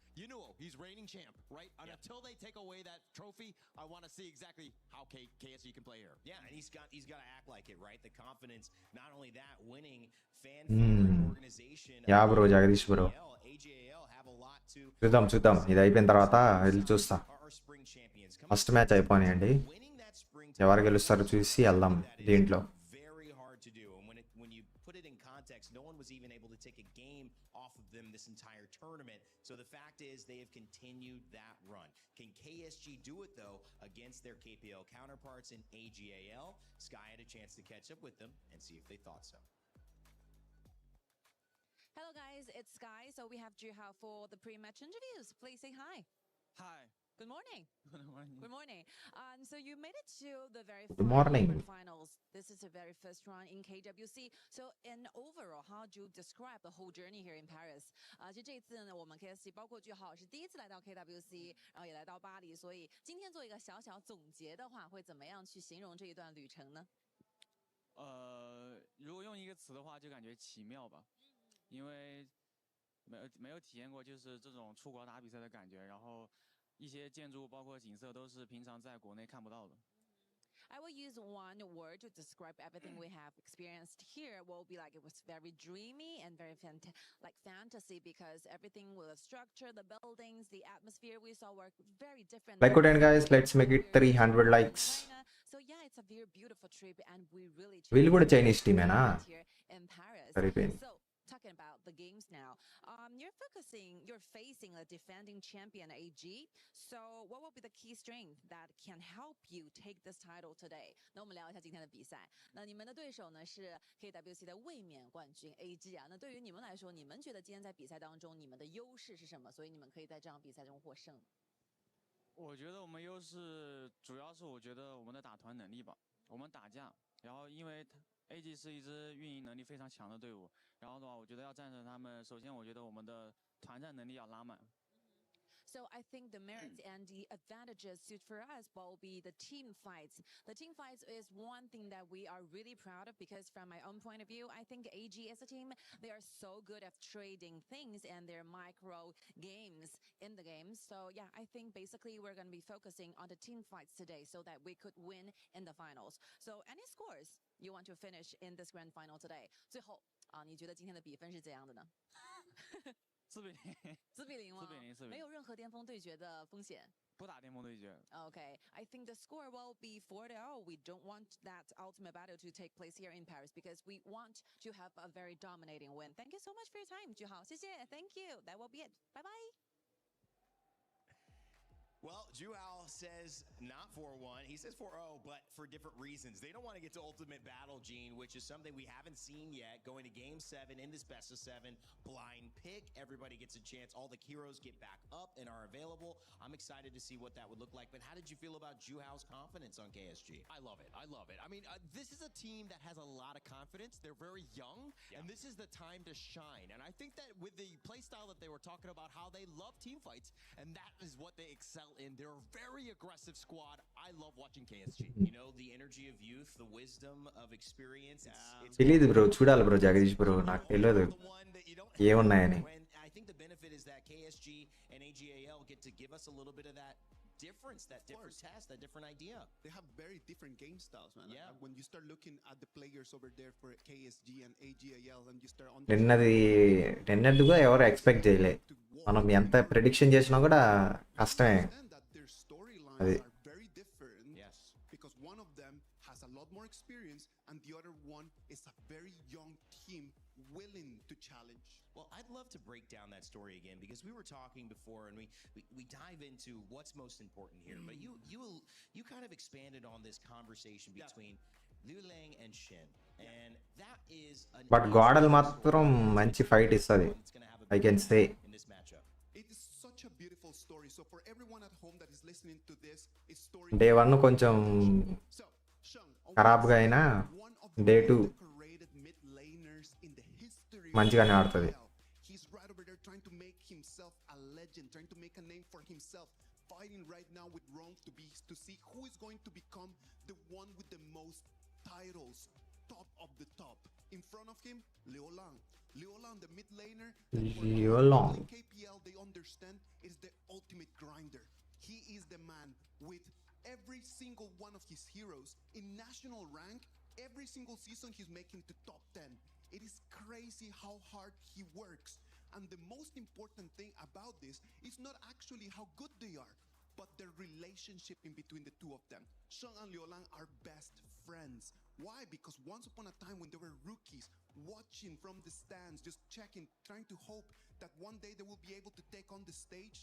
he's reigning champ, right? And until they take away that trophy, I want to see exactly how KSG can play here. Yeah, and he's got to act like it, right? The confidence, not only that, winning fan favorite organization. Yeah, bro, Jagdish bro. AGAL have a lot to చూద్దాం ఇది అయిపోయిన తర్వాత వెళ్ళి చూస్తా. First match అయిపోయినాయండి. ఎవరు గెలుస్తారో చూసి వెళ్దాం దీంట్లో. Very hard to do, and when you put it in context, no one was even able to take a game off of them this entire tournament. So the fact is they have continued that run. Can KSG do it though against their KPL counterparts in AGAL? Sky had a chance to catch up with them and see if they thought so. Hello guys, it's Sky. So we have Juhao for the pre-match interviews. Please say hi. Hi. Good morning. Good morning. Good morning. So you made it to the very finals. This is the very first run in KWC. So in overall, how do you describe the whole journey here in Paris? 其实这一次呢，我们 KSC 包括句号是第一次来到 KWC， 然后也来到巴黎，所以今天做一个小小总结的话，会怎么样去形容这一段旅程呢？如果用一个词的话，就感觉奇妙吧，因为没有体验过就是这种出国打比赛的感觉，然后一些建筑包括景色都是平常在国内看不到的。I will use one word to describe everything we have experienced here. Will be like it was very dreamy and very fantasy because everything with the structure, the buildings, the atmosphere we saw were very different. Like it, guys, let's make it 300 likes. So yeah, it's a very beautiful trip and we really We'll go to Chinese team, na? here in Paris. Very pain. So talking about the games now, you're facing a defending champion AG. So what will be the key strength that can help you take this title today? 那我们聊一下今天的比赛。那你们的对手呢是 KWC 的卫冕冠军 AG 啊。那对于你们来说，你们觉得今天在比赛当中你们的优势是什么？所以你们可以在这场比赛中获胜。我觉得我们优势主要是我觉得我们的打团能力吧，我们打架，然后因为AG 是一支运营能力非常强的队伍，然后的话，我觉得要战胜他们，首先我觉得我们的团战能力要拉满。So I think the merits and the advantages suit for us will be the team fights. The team fights is one thing that we are really proud of because from my own point of view, I think AG as a team, they are so good at trading things and their micro games in the game. So yeah, I think basically we're going to be focusing on the team fights today so that we could win in the finals. So any scores you want to finish in this grand final today? 最后你觉得今天的比分是怎样的呢4-0。4-0吗？没有任何巅峰对决的风险。不打巅峰对决。Okay, I think the score will be 4-0. We don't want that ultimate battle to take place here in Paris because we want to have a very dominating win. Thank you so much for your time, Juhao. 谢谢 Thank you. That will be it. Bye bye. Well, Juhao says not 4-1. He says 4-0, but for different reasons. They don't want to get to ultimate battle, Gene, which is something we haven't seen yet. Going to game 7 in this best of 7, blind pick. Everybody gets a chance. All the heroes get back up and are available. I'm excited to see what that would look like. But how did you feel about Juhao's confidence on KSG? I love it. I love it. I mean, this is a team that has a lot of confidence. They're very young, and this is the time to shine. And I think that with the play style that they were talking about, how they love team fights, and that is what they excel in. They're a very aggressive squad. I love watching KSG. You know, the energy of youth, the wisdom of experience. It's తెలియదు bro, చూడాలి bro Jagadish bro, నాకు తెలియదు ఏమున్నాయని. I think the benefit is that KSG and AGAL get to give us a little bit of that difference, that different test, that different idea. They have very different game styles, man. Yeah. When you start looking at the players over there for KSG and AGAL and you start నిన్నది కూడా ఎవరు expect చేయలే. మనం ఎంత prediction చేసినా కూడా కష్టమే అది. very different. Yes. Because one of them has a lot more experience and the other one is a very young team willing to challenge. Well, I'd love to break down that story again because we were talking before and we dive into what's most important here. But you kind of expanded on this conversation between Liu Lang and Shin. And that is but గోడలు మాత్రం మంచి fight ఇస్తుంది, I can say. in this matchup. It is such a beautiful story. So for everyone at home that is listening to this, it's story day 1 కొంచెం ఖరాబ్గా అయినా day 2 మంచిగానే ఆడుతుంది. He's right over there trying to make himself a legend, trying to make a name for himself, fighting right now with Rome to see who is going to become the one with the most titles, top of the top. In front of him, Leolang, the mid laner. Leolang. KPL, they understand, is the ultimate grinder. He is the man with every single one of his heroes in national rank. Every single season he's making the top 10. It is crazy how hard he works. And the most important thing about this is not actually how good they are, but the relationship in between the two of them. Shang and Liulang are best friends. Why? Because once upon a time when they were rookies, watching from the stands, just checking, trying to hope that one day they will be able to take on the stage,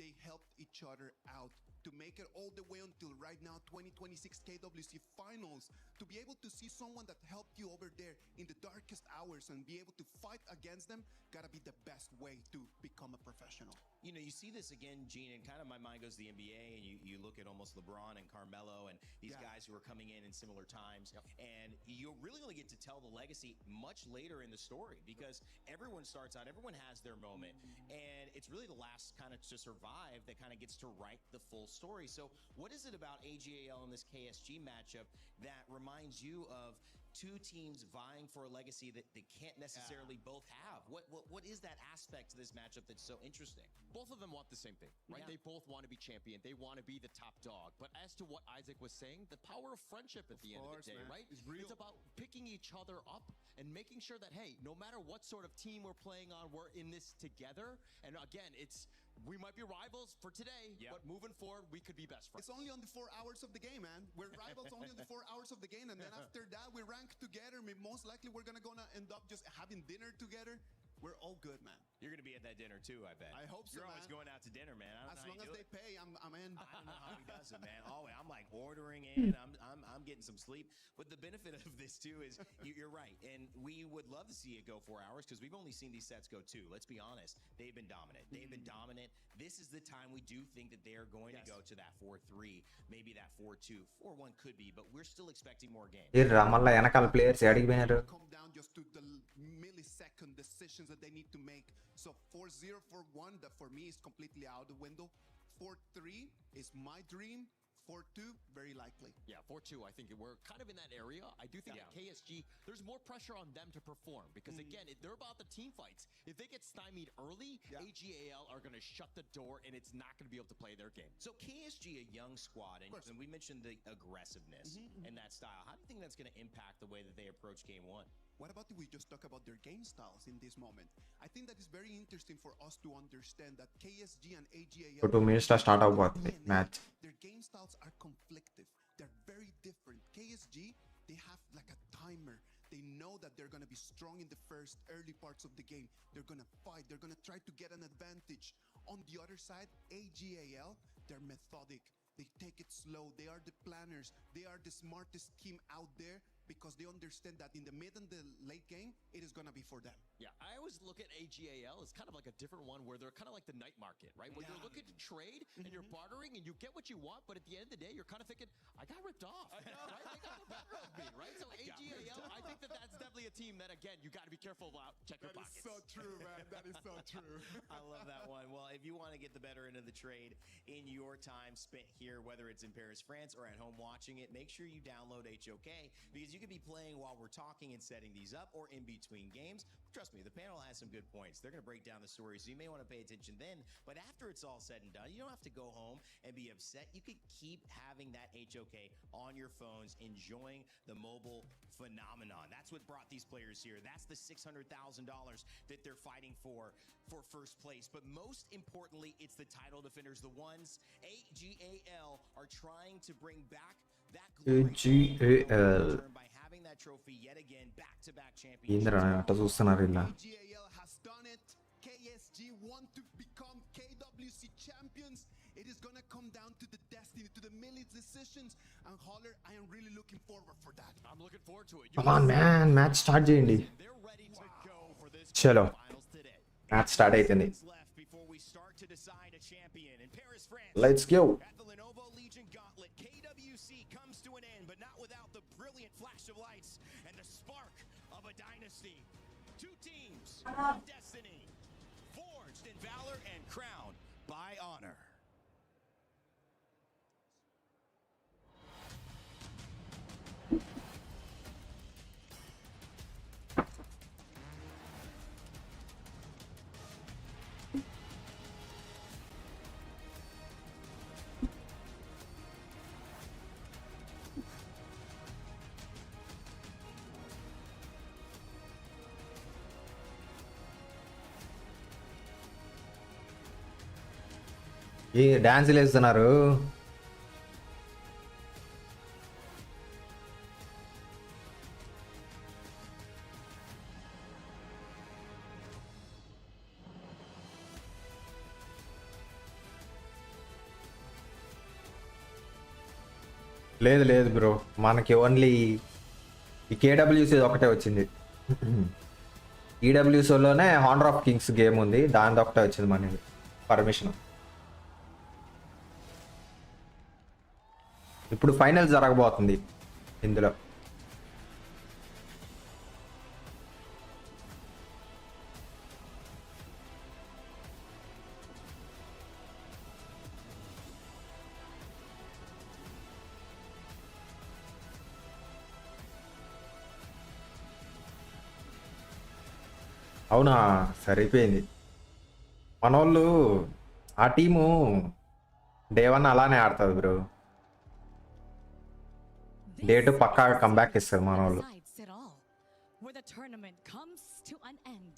they helped each other out to make it all the way until right now 2026 KWC finals, to be able to see someone that helped you over there in the darkest hours and be able to fight against them, gotta be the best way to become a professional. You know, you see this again, Gene, and kind of my mind goes to the NBA, and you look at almost LeBron and Carmelo and these guys who are coming in similar times, and you really only get to tell the legacy much later in the story because everyone starts out, everyone has their moment, and it's really the last kind of to survive that kind of gets to write the full story. So what is it about AGAL in this KSG matchup that reminds you of two teams vying for a legacy that they can't necessarily both have? What is that aspect to this matchup that's so interesting? Both of them want the same thing, right? They both want to be champion. They want to be the top dog. But as to what Isaac was saying, the power of friendship at the end of the day, right? It's about picking each other up and making sure that, hey, no matter what sort of team we're playing on, we're in this together. And again, we might be rivals for today, but moving forward, we could be best friends. It's only on the 4 hours of the game, man. We're rivals only on the 4 hours of the game, and then after that, we rank together. I mean, most likely, we're gonna end up just having dinner together. We're all good, man. You're gonna be at that dinner too, I bet. I hope so. You're man. always going out to dinner, man. I don't as know long how as you do they it. pay, I'm in. I don't know how he does it, man. I'm like ordering in. I'm getting some sleep. But the benefit of this too is you're right, and we would love to see it go 4 hours because we've only seen these sets go 2. Let's be honest, they've been dominant. They've been dominant. This is the time we do think that they are going to go to that 4-3, maybe that 4-2, 4-1 could be, but we're still expecting more games. మళ్ళీ వెనకాల players ఎడికి పోయినారు. Come down just to the millisecond decisions that they need to make. So 4-0, 4-1, that for me is completely out the window. 4-3 is my dream. 4-2, very likely. Yeah, 4-2, I think we're kind of in that area. I do think that KSG, there's more pressure on them to perform because, again, they're about the team fights. If they get stymied early, AGAL are going to shut the door and it's not going to be able to play their game. So KSG, a young squad, and we mentioned the aggressiveness and that style. How do you think that's going to impact the way that they approach game 1? What about if we just talk about their game styles in this moment? I think that is very interesting for us to understand that KSG and AGAL 2 minutes start అవబోతుంది match. their game styles are conflictive. They're very different. KSG, they have like a timer. They know that they're going to be strong in the first early parts of the game. They're going to fight. They're going to try to get an advantage. On the other side, AGAL, they're methodic. They take it slow. They are the planners. They are the smartest team out there because they understand that in the mid and the late game, it is going to be for them. Yeah, I always look at AGAL as kind of like a different one where they're kind of like the night market, right? Where you're looking to trade and you're bartering and you get what you want, but at the end of the day, you're kind of thinking, I got ripped off, right? They got the better of me, right? So AGAL, I think that that's definitely a team that, again, you got to be careful about. Check your pockets. That is so true, man. That is so true. I love that one. Well, if you want to get the better end of the trade in your time spent here, whether it's in Paris, France, or at home watching it, make sure you download HOK because you could be playing while we're talking and setting these up or in between games. Trust me, the panel has some good points. They're going to break down the story, so you may want to pay attention then. But after it's all said and done, you don't have to go home and be upset. You could keep having that HOK on your phones, enjoying the mobile phenomenon. That's what brought these players here. That's the $600,000 that they're fighting for first place. But most importantly, it's the title defenders, the ones AGAL are trying to bring back that AGAL by having that trophy yet again, back-to-back ఏంద్రా అట్ట చూస్తున్నారు ఇలా. AGAL has done it. KSG want to become KWC champions. It is going to come down to the destiny, to the Millie's decisions. And Holler, I am really looking forward for that. I'm looking forward to it. Come on man, match start చేయండి. చలో match start అయిపోయింది. Let's go. KWC comes to an end, but not without the brilliant flash of lights and the spark of a dynasty. Two teams of destiny, forged in valor and crowned by honor. ఈ డాన్సులు వేస్తున్నారు. లేదు లేదు bro, మనకి only ఈ కేడబ్ల్యూసీ ఒకటే వచ్చింది. ఈడబ్ల్యూసీలోనే honour of Kings game ఉంది, దాని ఒకటే వచ్చింది మనకి పర్మిషన్. ఇప్పుడు ఫైనల్ జరగబోతుంది ఇందులో. అవునా, సరిపోయింది. మనోళ్ళు ఆ టీము డే 1 అలానే ఆడుతుంది బ్రో. డే 2 పక్కా కంబ్యాక్ ఇస్తారు మనోళ్ళు. Where the tournament comes to an end,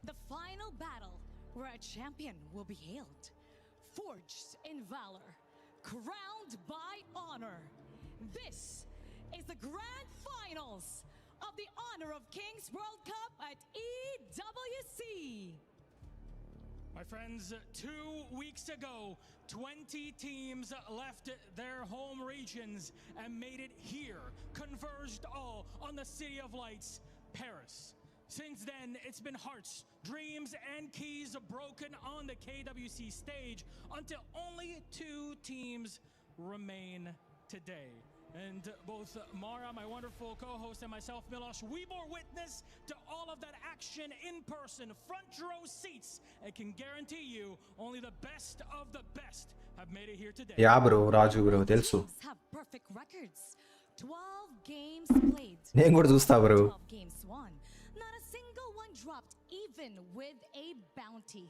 the final battle where a champion will be hailed, forged in valor, crowned by honor. This is the grand finals of the Honor of Kings World Cup at EWC. My friends, 2 weeks ago, 20 teams left their home regions and made it here, converged all on the City of Lights, Paris. Since then, it's been hearts, dreams, and keys broken on the KWC stage until only 2 teams remain today. And both Mara, my wonderful co-host, and myself, Milosh, we bore witness to all of that action in person, front row seats, and can guarantee you only the best of the best have made it here today. Yeah bro, Raju bro, తెలుసు. Have perfect records. 12 games played. నేను కూడా చూస్తా bro. 12 games won. Not a single one dropped, even with a bounty.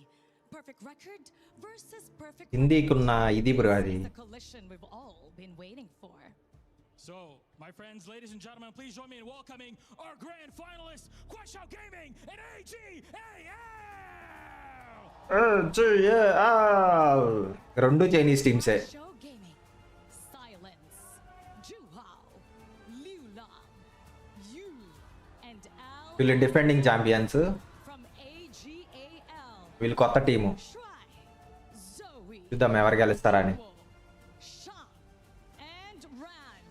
Perfect record versus perfect. హిందీకున్న ఇది bro అది. The collision we've all been waiting for. So, my friends, ladies and gentlemen, please join me in welcoming our grand finalists, Quashao Gaming and AGAL రెండు Chinese టీమ్సే. Show Gaming, Silence, Juhao, Liu Lang, Yu, and Al వీళ్ళు defending champions. from AGAL. వీళ్ళు కొత్త team. Zoe, చూద్దాం ఎవరు గెలుస్తారా అని. Shan, and Ran.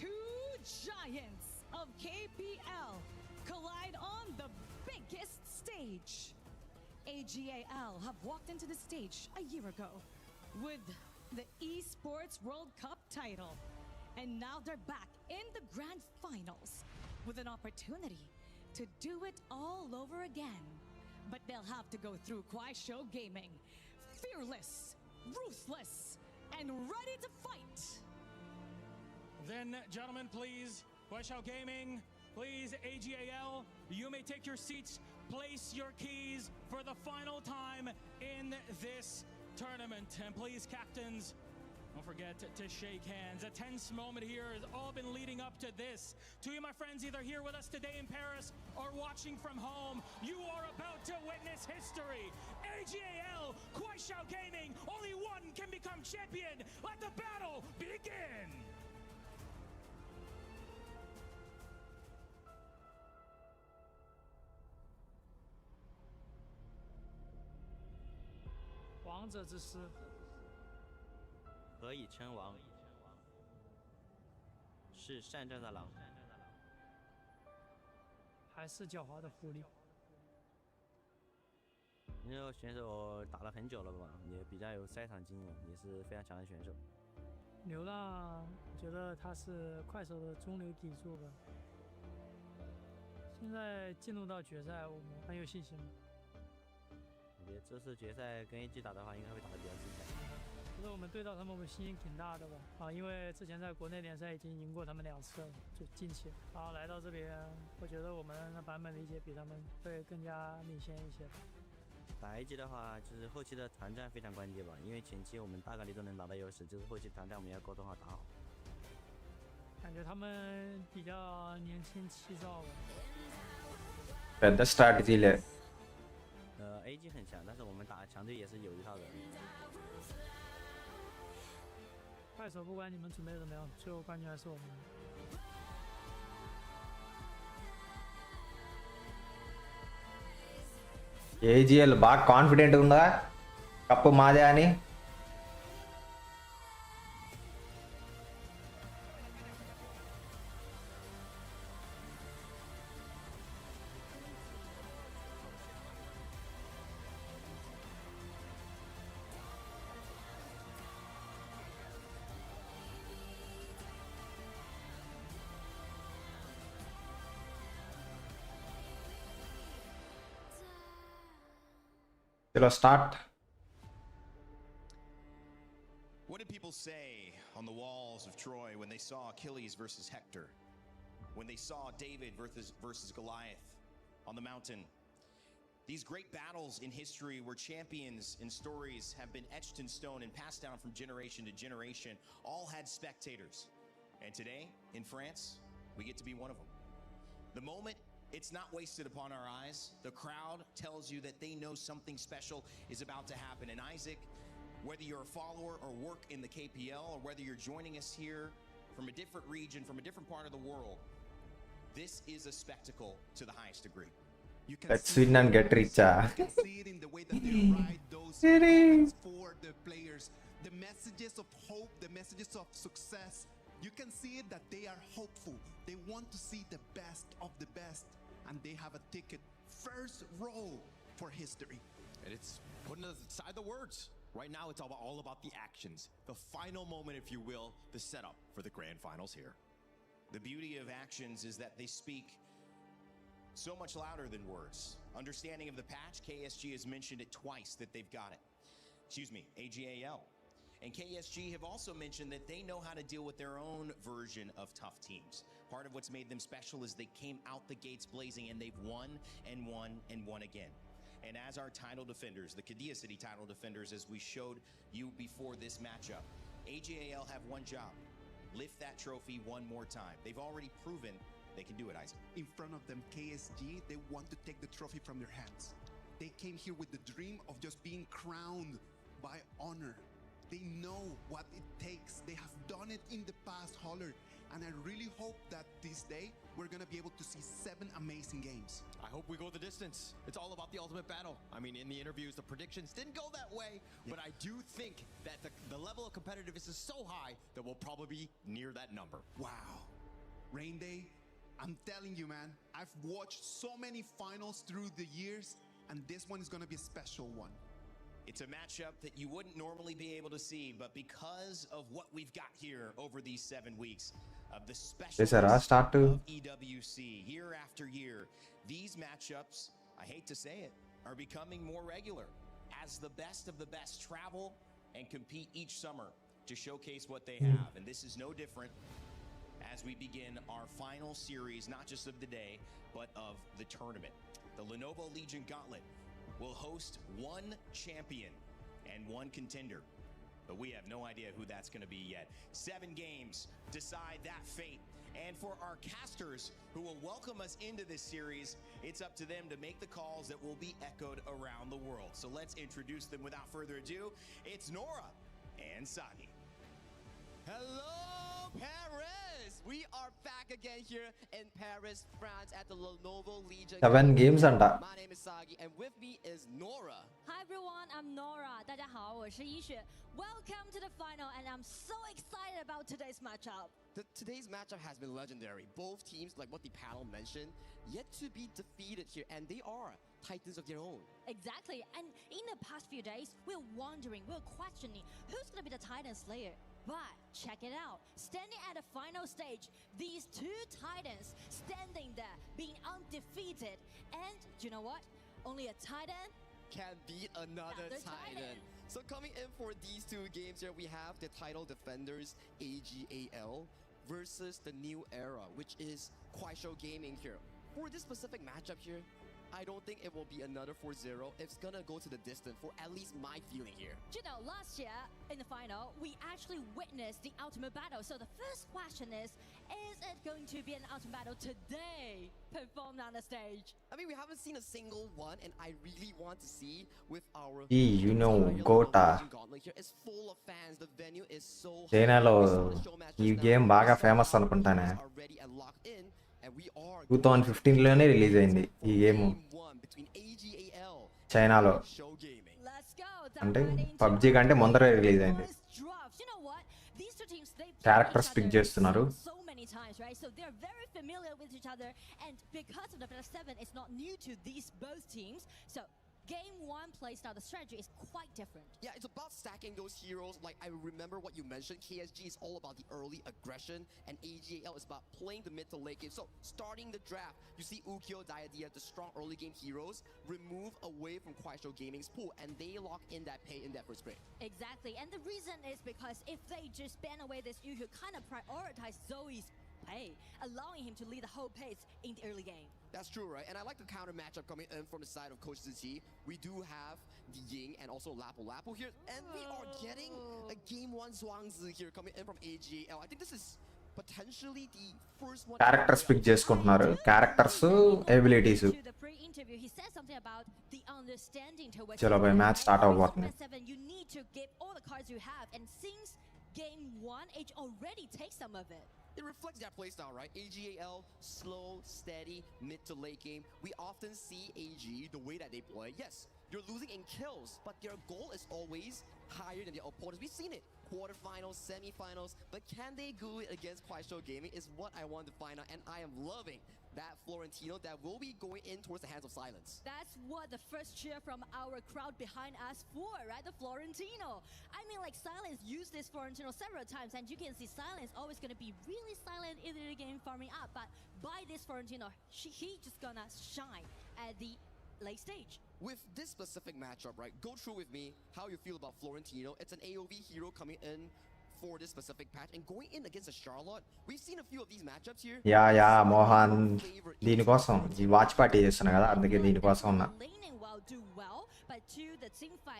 Two giants of KPL collide on the biggest stage. AGAL have walked into the stage a year ago with the Esports World Cup title. And now they're back in the grand finals with an opportunity to do it all over again. But they'll have to go through Quashao Gaming, fearless, ruthless, and ready to fight. Then, gentlemen, please, Quashao Gaming, please, AGAL, you may take your seats. Place your keys for the final time in this tournament. And please, captains, don't forget to shake hands. A tense moment here has all been leading up to this. To you, my friends, either here with us today in Paris or watching from home, you are about to witness history. AGAL, Quashao Gaming, only one can become champion. Let the battle begin. Wang Zhe之师，何以称王？是善战的狼，还是狡猾的狐狸？因为选手打了很久了吧，也比较有赛场经验，也是非常强的选手。流浪，我觉得他是快手的中流砥柱吧。现在进入到决赛，我们很有信心。我觉得这次决赛跟 AG 打的话，应该会打得比较精彩。其实我们对到他们，我们信心挺大的吧？啊，因为之前在国内联赛已经赢过他们2次了，就近期。然后来到这边，我觉得我们的版本理解比他们会更加领先一些。打 AG 的话，就是后期的团战非常关键吧，因为前期我们大概率都能拿到优势，就是后期团战我们要沟通好打好。感觉他们比较年轻气躁吧。పెద్ద స్ట్రాటజీలే。AG 很强，但是我们打强队也是有一套的。快手不管你们准备怎么样，最后冠军还是我们。AGL బాగా confident ఉందా cup మాదే అని. Let's start. What did people say on the walls of Troy when they saw Achilles versus Hector? When they saw David versus Goliath on the mountain? These great battles in history where champions and stories have been etched in stone and passed down from generation to generation all had spectators. And today, in France, we get to be one of them. The moment, it's not wasted upon our eyes. The crowd tells you that they know something special is about to happen. And Isaac, whether you're a follower or work in the KPL, or whether you're joining us here from a different region, from a different part of the world, this is a spectacle to the highest degree. Let's win and get rich. You can see it in the way that they write those comments for the players. The messages of hope, the messages of success. You can see it that they are hopeful. They want to see the best of the best. And they have a ticket, first row for history. And it's putting aside the words. Right now, it's all about the actions. The final moment, if you will, the setup for the grand finals here. The beauty of actions is that they speak so much louder than words. Understanding of the patch, KSG has mentioned it twice that they've got it. Excuse me, AGAL. And KSG have also mentioned that they know how to deal with their own version of tough teams. Part of what's made them special is they came out the gates blazing and they've won and won and won again. And as our title defenders, the Kadia City title defenders, as we showed you before this matchup, AGAL have one job. lift that trophy one more time. They've already proven they can do it, Isaac. In front of them, KSG, they want to take the trophy from their hands. They came here with the dream of just being crowned by honor. They know what it takes. They have done it in the past, Holler. And I really hope that this day we're going to be able to see 7 amazing games. I hope we go the distance. It's all about the ultimate battle. I mean, in the interviews, the predictions didn't go that way, but I do think that the level of competitiveness is so high that we'll probably be near that number. Wow. Rain Day, I'm telling you, man, I've watched so many finals through the years, and this one is going to be a special one. It's a matchup that you wouldn't normally be able to see, but because of what we've got here over these 7 weeks of the specialists of EWC, year after year, these matchups, I hate to say it, are becoming more regular as the best travel and compete each summer to showcase what they have. And this is no different as we begin our final series, not just of the day, but of the tournament. The Lenovo Legion Gauntlet will host 1 champion and 1 contender, but we have no idea who that's going to be yet. 7 games decide that fate. And for our casters who will welcome us into this series, it's up to them to make the calls that will be echoed around the world. So let's introduce them without further ado. It's Nora and Sagi. Hello, Paris! We are back again here in Paris, France at the Lenovo Legion. 7 games anta. My name is Sagi and with me is Nora. Hi everyone, I'm Nora. 大家好，我是一雪。Welcome to the final, and I'm so excited about today's matchup. Today's matchup has been legendary. Both teams, like what the panel mentioned, yet to be defeated here, and they are titans of their own. Exactly, and in the past few days, we're wondering, we're questioning who's gonna be the Titan Slayer. But check it out, standing at the final stage, these 2 titans standing there, being undefeated, and you know what? Only a Titan can beat another titan. So coming in for these 2 games here, we have the title defenders AGAL versus the new era, which is Kuaishou Gaming here. For this specific matchup here, I don't think it will be another 4-0. It's gonna go to the distance for at least my feeling here. You know, last year in the final, we actually witnessed the ultimate battle. So the first question is it going to be an ultimate battle today performed on the stage? I mean, we haven't seen a single one, and I really want to see with our you know Gota. Gauntlet here. It's full of fans. The venue is so చైనాలో ఈ game బాగా famous అనుకుంటానే. 2015 లోనే release అయింది ఈ game చైనాలో. అంటే PUBG కంటే ముందరే రిలీజ్ అయింది. క్యారెక్టర్స్ పిక్ చేస్తున్నారు. So they're very familiar with each other, and because of the best 7, it's not new to these both teams. So game 1 playstyle, the strategy is quite different. Yeah, it's about stacking those heroes. Like, I remember what you mentioned, KSG is all about the early aggression, and AGAL is about playing the mid to late game. So starting the draft, you see Ukyo, Diadia, the strong early game heroes, remove away from Kuaishou Gaming's pool, and they lock in that pay in that first grade. Exactly, and the reason is because if they just ban away this Ukyo, kind of prioritize Zoe's pay, allowing him to lead the whole pace in the early game. That's true, right? And I like the counter matchup coming in from the side of Coach Zizi. We do have the Ying and also Lapu Lapu here, and we are getting a game 1 Zhuangzi here coming in from AGAL. I think this is potentially the first one. Characters pick చేసుకుంటున్నారు. Characters abilities. చలో bye match start అవబోతుంది. You need to give all the cards you have, and since game 1, it already takes some of it. It reflects their playstyle, right? AGAL, slow, steady, mid to late game. We often see AG, the way that they play. Yes, you're losing in kills, but their goal is always higher than their opponents. We've seen it. Quarterfinals, semifinals, but can they do it against Kuaishou Gaming is what I want to find out, and I am loving that Florentino that will be going in towards the hands of Silence. That's what the first cheer from our crowd behind us for, right? The Florentino. I mean, like, Silence used this Florentino several times, and you can see Silence always going to be really silent in the game, farming up. But by this Florentino, he just gonna shine at the late stage. With this specific matchup, right, go through with me how you feel about Florentino. It's an AoV hero coming in for this specific patch, and going in against a Charlotte, we've seen a few of these matchups here. Yeah Mohan దీనికోసం ఈ watch party చేస్తున్నా కదా, అందుకే దీనికోసం ఉన్నా.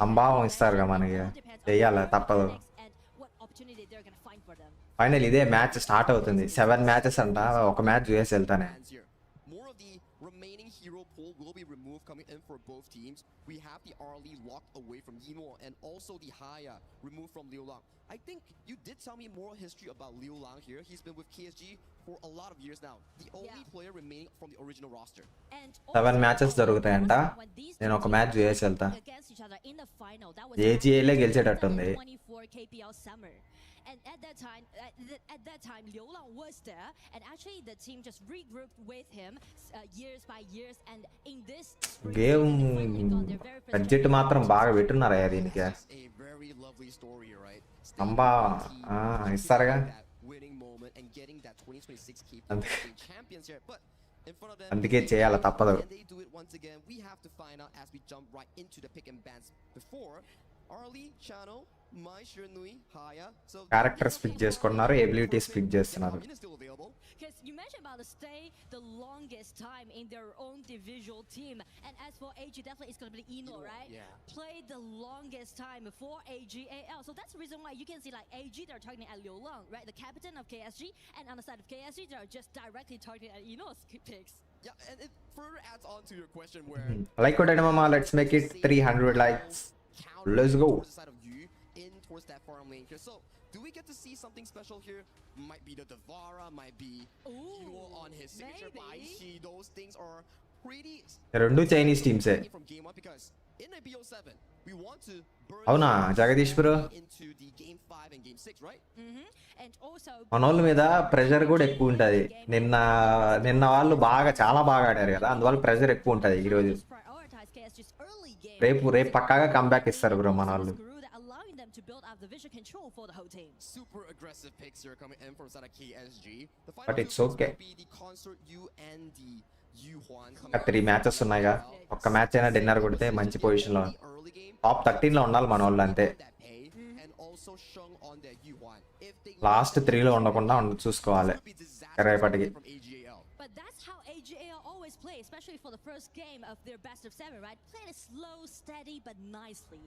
సంభావం ఇస్తారు కదా మనకి, చెయ్యాలి తప్పదు. ఫైనల్ ఇదే మ్యాచ్ స్టార్ట్ అవుతుంది. 7 మ్యాచెస్ అంట, ఒక మ్యాచ్ చూసి వెళ్తానే. More of the remaining hero pool will be removed coming in for both teams. We have the Arlie locked away from Yino and also the Haya removed from Liu Lang. I think you did tell me more history about Liu Lang here. He's been with KSG for a lot of years now. The only player remaining from the original roster. 7 matches జరుగుతాయంట. నేను ఒక match చూసి వెళ్తా. AGA గెలిచేటట్టుంది. And at that time, Liu Lang was there, and actually the team just regrouped with him years by years. And in this game budget మాత్రం బాగా పెట్టున్నారా దీనికి. అంబా ఇస్తారుగా. అందుకే చేయాలి, తప్పదు. క్యారెక్టర్స్ పిక్ చేసుకున్నారు, ఎబిలిటీస్ పిక్ చేస్తున్నారు. Because you mentioned about stay the longest time in their own individual team, and as for AG, definitely it's going to be Eno, right? Yeah. Play the longest time for AGAL, so that's the reason why you can see like AG, they're targeting at Liu Lang, right? The captain of KSG, and on the side of KSG, they're just directly targeting at Eno's picks. Yeah, and it further adds on to your question where like what mama, let's make it 300 likes. Let's go. In towards that farm lane here. So do we get to see something special here? Might be the Devara, might be Hero on his signature, but I see those things are pretty రెండు Chinese టీమ్సే. from game 1 because in a BO7 we want to burn అవునా Jagadish bro? into the game 5 and game 6, right? And also మనోళ్ళ మీద pressure కూడా ఎక్కువ ఉంటుంది. నిన్న వాళ్ళు చాలా బాగా ఆడారు కదా, అందువల్ల ప్రెషర్ ఎక్కువ ఉంటుంది ఈరోజు. రేపు పక్కాగా కంబ్యాక్ ఇస్తారు బ్రో మన వాళ్ళు. to build up the vision control for the whole team. Super aggressive picks here coming in from side of KSG. The But final it's two okay. will be the Concert U and the Yuhuan coming ఇంకా 3 matches ఉన్నాయిగా, ఒక్క match అయినా dinner కొడితే మంచి పొజిషన్లో top 13లో ఉండాలి మన వాళ్ళు. అంతే, and also Sheng on their Yuhuan. If they last 3లో ఉండకుండా చూసుకోవాలి రేపటికి. But that's how AGAL always play, especially for the first game of their best of 7, right? Play it slow, steady, but nicely.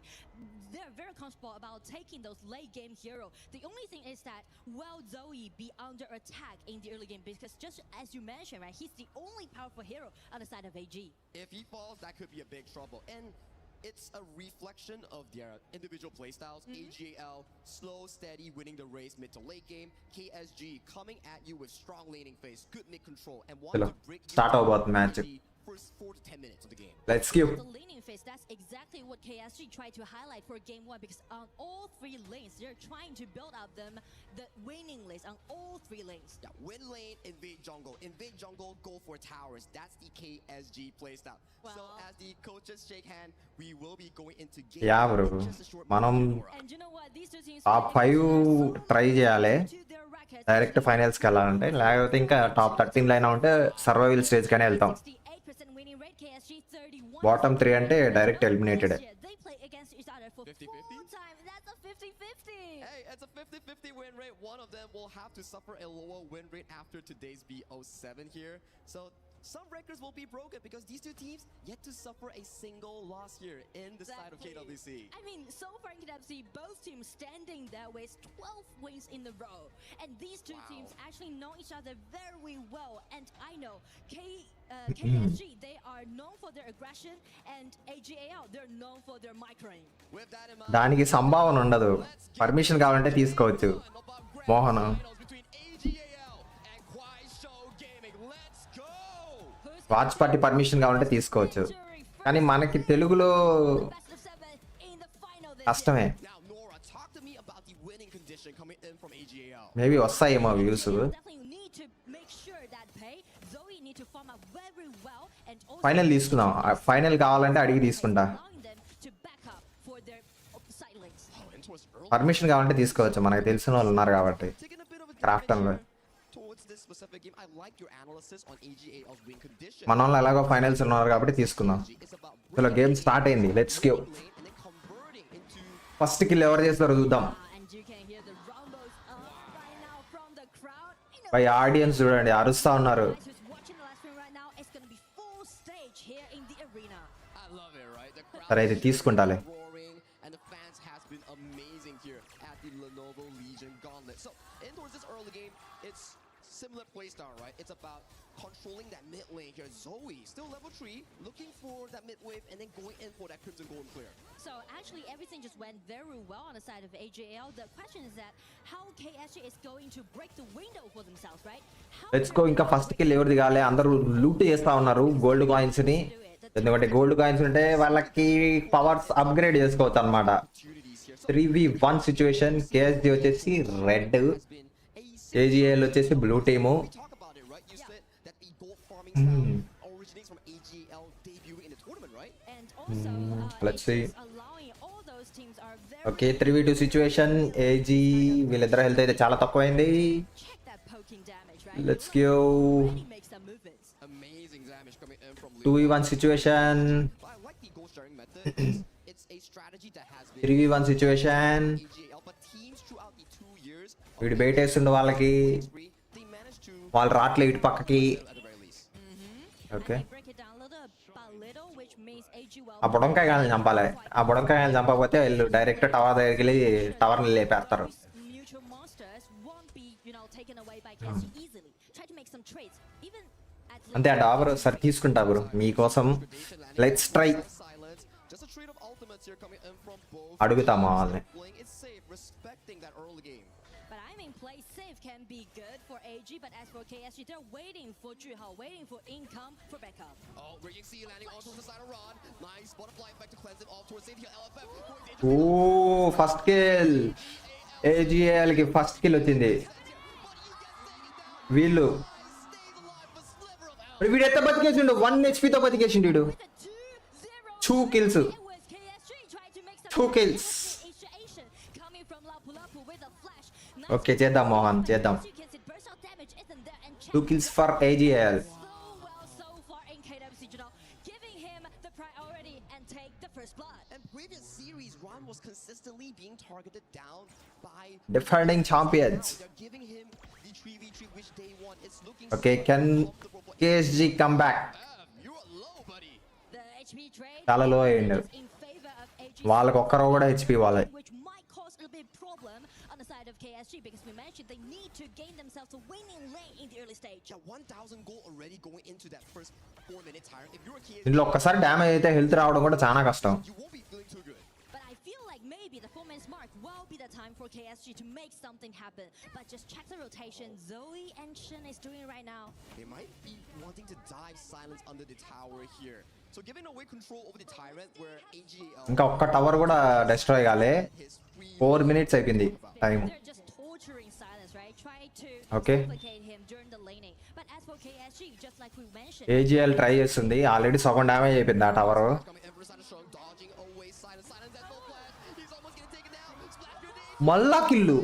They're very comfortable about taking those late game hero. The only thing is that will Zoe be under attack in the early game? Because just as you mentioned, right, he's the only powerful hero on the side of AG. If he falls, that could be a big trouble. And it's a reflection of their individual playstyles. AGL, slow, steady, winning the race mid to late game. KSG coming at you with strong laning phase, good mid control, and want to break start over the match. First 4 to 10 minutes of the game. Let's go. The laning phase, that's exactly what KSG tried to highlight for game 1, because on all 3 lanes, they're trying to build up the winning lanes on all 3 lanes. Yeah, win lane, invade jungle, go for towers. That's the KSG playstyle. Well, so as the coaches shake hand, we will be going into game. Yeah, bro. మనం top 5 try చేయాలి direct ఫైనల్స్కి వెళ్ళాలంటే, లేకపోతే ఇంకా top 13 అయినా ఉంటే survival స్టేజ్కనే వెళ్తాం. Bottom 3 అంటే direct eliminated. 50-50? That's a 50-50. Hey, it's a 50-50 win rate. One of them will have to suffer a lower win rate after today's BO7 here. So some records will be broken because these two teams yet to suffer a single loss here in the side of KWC. I mean, so far in KWC, both teams standing there with 12 wins in a row. And these two teams actually know each other very well. And I know KSG, they are known for their aggression, and AGAL, they're known for their microing. దానికి సంభావన ఉండదు, permission కావాలంటే తీసుకోవచ్చు. Mohan watch party permission కావాలంటే తీసుకోవచ్చు, కానీ మనకి తెలుగులో కష్టమే. మేబీ వస్తాయేమో వ్యూస్. ఫైనల్ తీసుకుందాం, ఫైనల్ కావాలంటే అడిగి తీసుకుంటా. పర్మిషన్ కావాలంటే తీసుకోవచ్చు, మనకు తెలిసిన వాళ్ళు ఉన్నారు కాబట్టి క్రాఫ్టన్లో. మన వాళ్ళు ఎలాగో ఫైనల్స్ ఉన్నారు కాబట్టి తీసుకుందాం. ఇలా గేమ్ స్టార్ట్ అయింది, లెట్స్ గో. ఫస్ట్ కిల్ ఎవరు చేస్తారో చూద్దాం. బై ఆడియన్స్ చూడండి అరుస్తా ఉన్నారు. right now it's going to be full stage here in the arena. I love it, right? The crowd సరే ఇది తీసుకుంటాలే. roaring and the fans has been amazing here at the Lenovo Legion Gauntlet. So, in towards this early game, it's similar playstyle, right? It's about controlling that mid lane here. Zoe, still level 3, looking for that mid wave and then going in for that Crimson Golden Clear. So actually everything just went very well on the side of AJL. The question is that how KSG is going to break the window for themselves, right? Let's go. ఇంకా first kill ఎవరు దిగాలి? అందరూ loot చేస్తా ఉన్నారు gold coins ని. ఎందుకంటే gold coins ఉంటే వాళ్ళకి పవర్స్ అప్గ్రేడ్ చేసుకోవచ్చు అనమాట. 3v1 situation. కేఎస్జి వచ్చేసి రెడ్, ఏజిఎల్ వచ్చేసి blue team. Let's see. Okay 3v2 situation. AG వీళ్ళిద్దరు హెల్త్ అయితే చాలా తక్కువైంది. Let's go. 2v1 situation. 3v1 situation. వీడు బయట వేస్తుండే వాళ్ళకి, వాళ్ళు రాట్లే ఇటు పక్కకి. ఓకే ఆ బుడంకాయ గాలిని చంపాలి. ఆ బుడంకాయ గాలిని చంపకపోతే వీళ్ళు డైరెక్ట్ టవర్ దగ్గరికి వెళ్ళి టవర్ని లేపేస్తారు. అంతే ఆ టవర్ సరే తీసుకుంటా బ్రో మీకోసం. Let's try. అడుగుతామా వాళ్ళని. Play safe can be good for AG, but as for KSG, they're waiting for Juhao, waiting for income for backup. Oh, Raging Sea landing onto the side of Ron. Nice butterfly effect to cleanse it off towards safety. LFF. Oh first kill. AGL కి first kill వచ్చింది. వీళ్ళు వీడు ఎంత బతికేసిండు? 1 HP తో బతికేసిండు వీడు. 2 kills. 2 kills. Okay చేద్దాం మోహన్ చేద్దాం. 2 kills for AGL. Defending champions. Okay, can KSG come back? చాలా లో అయ్యిండు. వాళ్ళకి ఒక్కరో కూడా హెచ్పి వాళ్ళే. KSG because we mentioned they need to gain themselves a winning lane in the early stage. Yeah, 1000 gold already going into that first 4-minute tire. If you're a KSG, ఇందులో ఒక్కసారి damage అయితే health రావడం కూడా చాలా కష్టం. you won't be feeling too good. But I feel like maybe the 4-minute mark will be the time for KSG to make something happen. But just check the rotation Zoe and Shin is doing right now. They might be wanting to dive silence under the tower here. So giving away control over the tyrant where AGL ఇంకా ఒక్క tower కూడా destroy కాలే. 4 minutes అయిపోయింది time. Okay AGL try చేస్తుంది. Already సగం damage అయిపోయింది ఆ tower. మళ్ళా కిల్లు.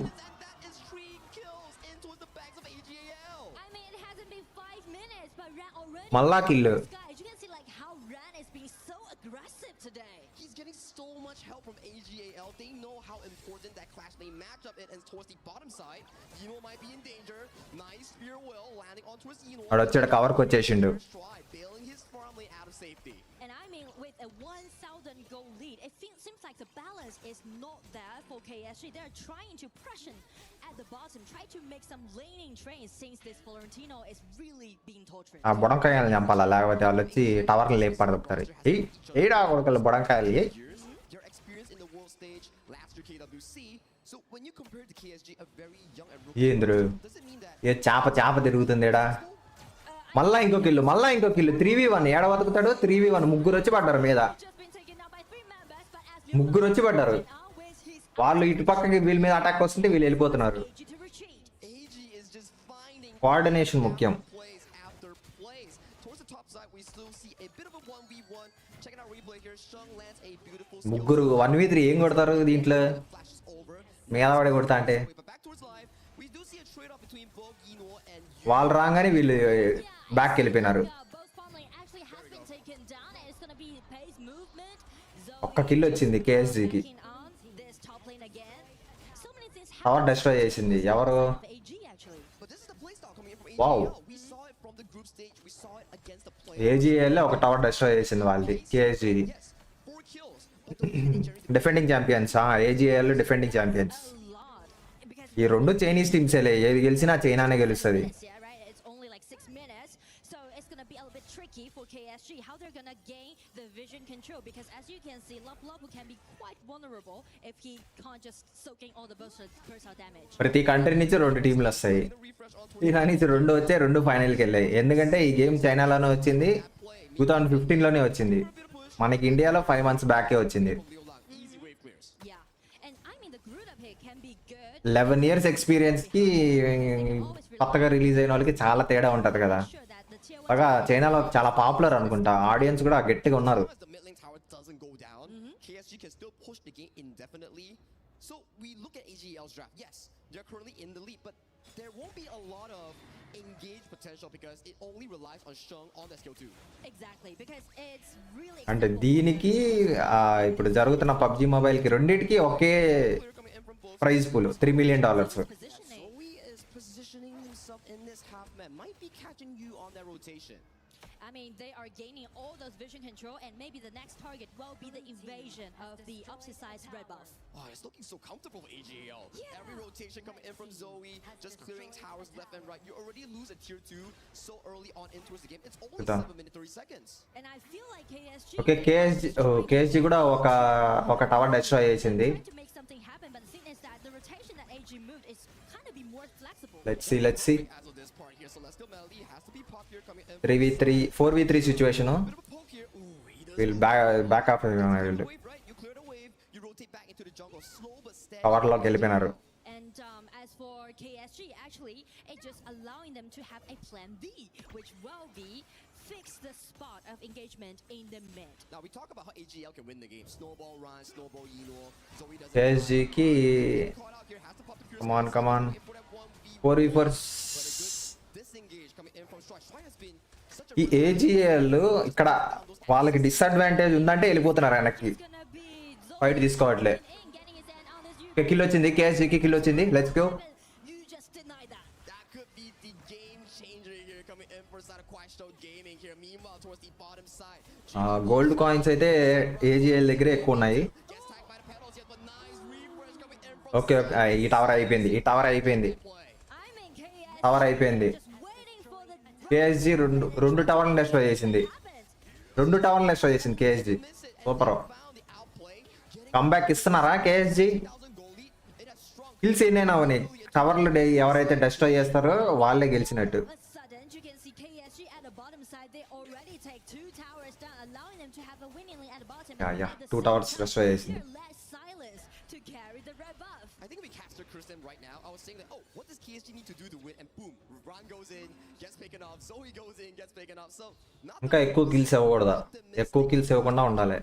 మళ్ళా kill. so much help from AGAL. They know how important that clash lane matchup is, and towards the bottom side, Eno might be in danger. Nice spear will landing onto his Eno. అక్కడ వచ్చాడు cover కి వచ్చేసిండు. Bailing his farm lane out of safety. And I mean, with a 1,000 goal lead, it seems like the balance is not there for KSG. They're trying to pressure at the bottom, try to make some laning trains since this Florentino is really being tortured. ఆ బొడంకాయలు చంపాలా లేకపోతే వాళ్ళు వచ్చి tower లేపి పడతారు. ఏడా కొడుకులు బొడంకాయలు. Their experience in the world stage last year KWC. So when you compare to KSG, a very young and rookie, ఏంద్రు does it mean that ఏ చాప తిరుగుతుందేడా? మళ్ళా ఇంకో కిల్లు 3v1 ఏడ బతుకుతాడు? 3v1 ముగ్గురు వచ్చి పడ్డారు మీద. ముగ్గురు వచ్చి పడ్డారు. వాళ్ళు ఇటు పక్కకి వీళ్ళ మీద అటాక్ వస్తుంటే వీళ్ళు వెళ్ళిపోతున్నారు. కోఆర్డినేషన్ ముఖ్యం. ముగ్గురు 1v3 ఏం కొడతారు దీంట్లో? మీద పడి కొడతా అంటే వాళ్ళు రాగానే వీళ్ళు బ్యాక్ వెళ్ళిపోయినారు. ఒక్క కిల్ వచ్చింది కేఎస్జీకి. టవర్ డిస్ట్రాయ్ చేసింది ఎవరు? వావ్. ఏజీఎల్ ఒక టవర్ డెస్ట్రాయ్ చేసింది వాళ్ళది, KSG defending champions. AGL defending champions. ఈ రెండు చైనీస్ టీమ్సేలే, ఏది గెలిచినా చైనానే గెలుస్తుంది. For KSG, how they're gonna gain the vision control, because as you can see, Lop can be quite vulnerable if he can't just soak in all the burst damage. ప్రతి country నుంచి 2 టీంలు వస్తాయి. China నుంచి 2 వచ్చాయి, 2 ఫైనల్కి వెళ్ళాయి. ఎందుకంటే ఈ గేమ్ చైనాలోనే వచ్చింది, 2015లోనే వచ్చింది. మనకి ఇండియాలో 5 months బ్యాకే వచ్చింది. 11 years ఎక్స్పీరియన్స్కి కొత్తగా రిలీజ్ అయిన వాళ్ళకి చాలా తేడా ఉంటుంది కదా. బాగా చైనాలో చాలా పాపులర్ అనుకుంటా, ఆడియన్స్ కూడా గట్టిగా ఉన్నారు. KSG can still push the game indefinitely. So we look at AGL's draft. Yes, they're currently in the lead, but there won't be a lot of engaged potential because it only relies on Sheng on that skill 2. Exactly, because it's really అంటే దీనికి ఇప్పుడు జరుగుతున్న PUBG మొబైల్కి రెండింటికి ఒకే praise pool $3 million. Zoe is positioning himself in this half man, might be catching you on that rotation. I mean, they are gaining all those vision control, and maybe the next target will be the invasion of the opposite side's red buff. Oh, it's looking so comfortable for AGL. Yeah. Every rotation coming in from Zoe, just clearing towers left and right. You already lose a tier 2 so early on into the game. It's only 7 minutes 30 seconds. And I feel like KSG. Okay, KSG కూడా ఒక tower destroy చేసింది. to make something happen, but the thing is that the rotation that AG moved is kind of be more flexible. Let's see. 3v3 4v3 situation. We'll back off పవర్లోకి వెళ్ళిపోయినారు. And as for KSG, actually, it's just allowing them to have a plan B, which will be fix the spot of engagement in the mid. Now we talk about how AGL can win the game. Snowball run, snowball Eno. Zoe doesn't. KSG కి come on 4v4. ఈ AGL ఇక్కడ వాళ్ళకి disadvantage ఉందంటే వెళ్ళిపోతున్నారు వెనక్కి, fight తీసుకోవట్లే. Kill వచ్చింది, కేఎస్జీకి kill వచ్చింది. Let's go. Gold coins అయితే ఏజీఎల్ దగ్గరే ఎక్కువ ఉన్నాయి. ఓకే, ఈ టవర్ అయిపోయింది. కేఎస్జీ రెండు టవర్లను డెస్ట్రాయ్ చేసింది. కేఎస్జీ సూపర్. కంబ్యాక్ ఇస్తున్నారా కేఎస్జీ? కిల్స్ ఎన్నైనా అవని, టవర్లు ఎవరైతే డెస్ట్రాయ్ చేస్తారో వాళ్ళే గెలిచినట్టు. యా 2 towers డెస్ట్రాయ్ చేసింది. I think we capture Kristen right now. I was saying that, oh, what does KSG need to do to win? And boom, Ron goes in, gets taken off. Zoe goes in, gets taken off. So ఇంకా ఎక్కువ kills ఇవ్వకూడదా, ఎక్కువ kills ఇవ్వకుండా ఉండాలి.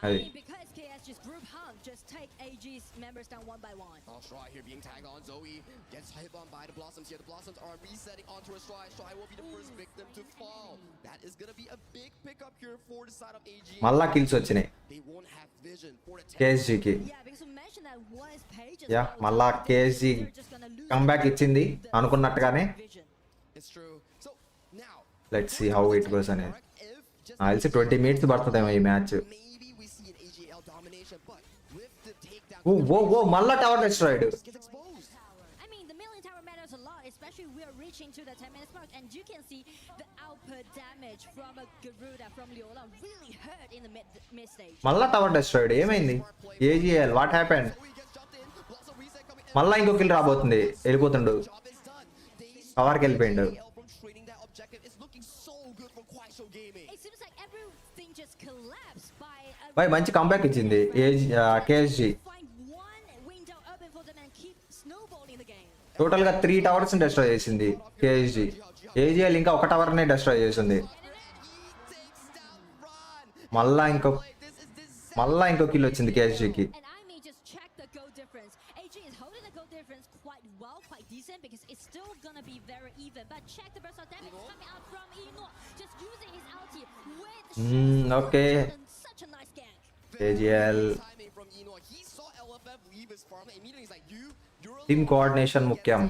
అది because KSG's group hunt just take AG's members down one by one. Stry here being tagged on. Zoe gets hit on by the Blossoms here. The Blossoms are resetting onto a Stry. Stry will be the first victim to fall. That is going to be a big pickup here for the side of AG. మళ్ళా kills వచ్చినాయి They won't have vision for the కేఎస్జీకి. Yeah, because you mentioned that once Page యా మళ్ళా KSG comeback ఇచ్చింది అనుకున్నట్టుగానే. It's true. So now let's see how it goes అనేది. తెలిసి 20 minutes పడుతుందేమో ఈ మ్యాచ్. ఓ మళ్ళా tower destroyed. I mean, the million tower matters a lot, especially we are reaching to the 10 minutes mark, and you can see the output damage from a Garuda from Leola really hurt in the mid stage. మళ్ళా tower destroyed. ఏమైంది AGL? What happened? మళ్ళా ఇంకో kill రాబోతుంది. వెళ్ళిపోతుండు, పవర్కి వెళ్ళిపోయిండు. Bye మంచి comeback ఇచ్చింది కేఎస్జీ. Total గా 3 towers destroy చేసింది కేఎస్జీ. ఏజీఎల్ ఇంకా ఒక టవర్నే డెస్ట్రాయ్ చేసింది. మళ్ళా ఇంకో కిల్ వచ్చింది కేఎస్జీకి. Because it's still gonna be very even, but check the burst of damage coming out from Eno, just using his ulti with okay, such a nice gank. AGL team coordination ముఖ్యం.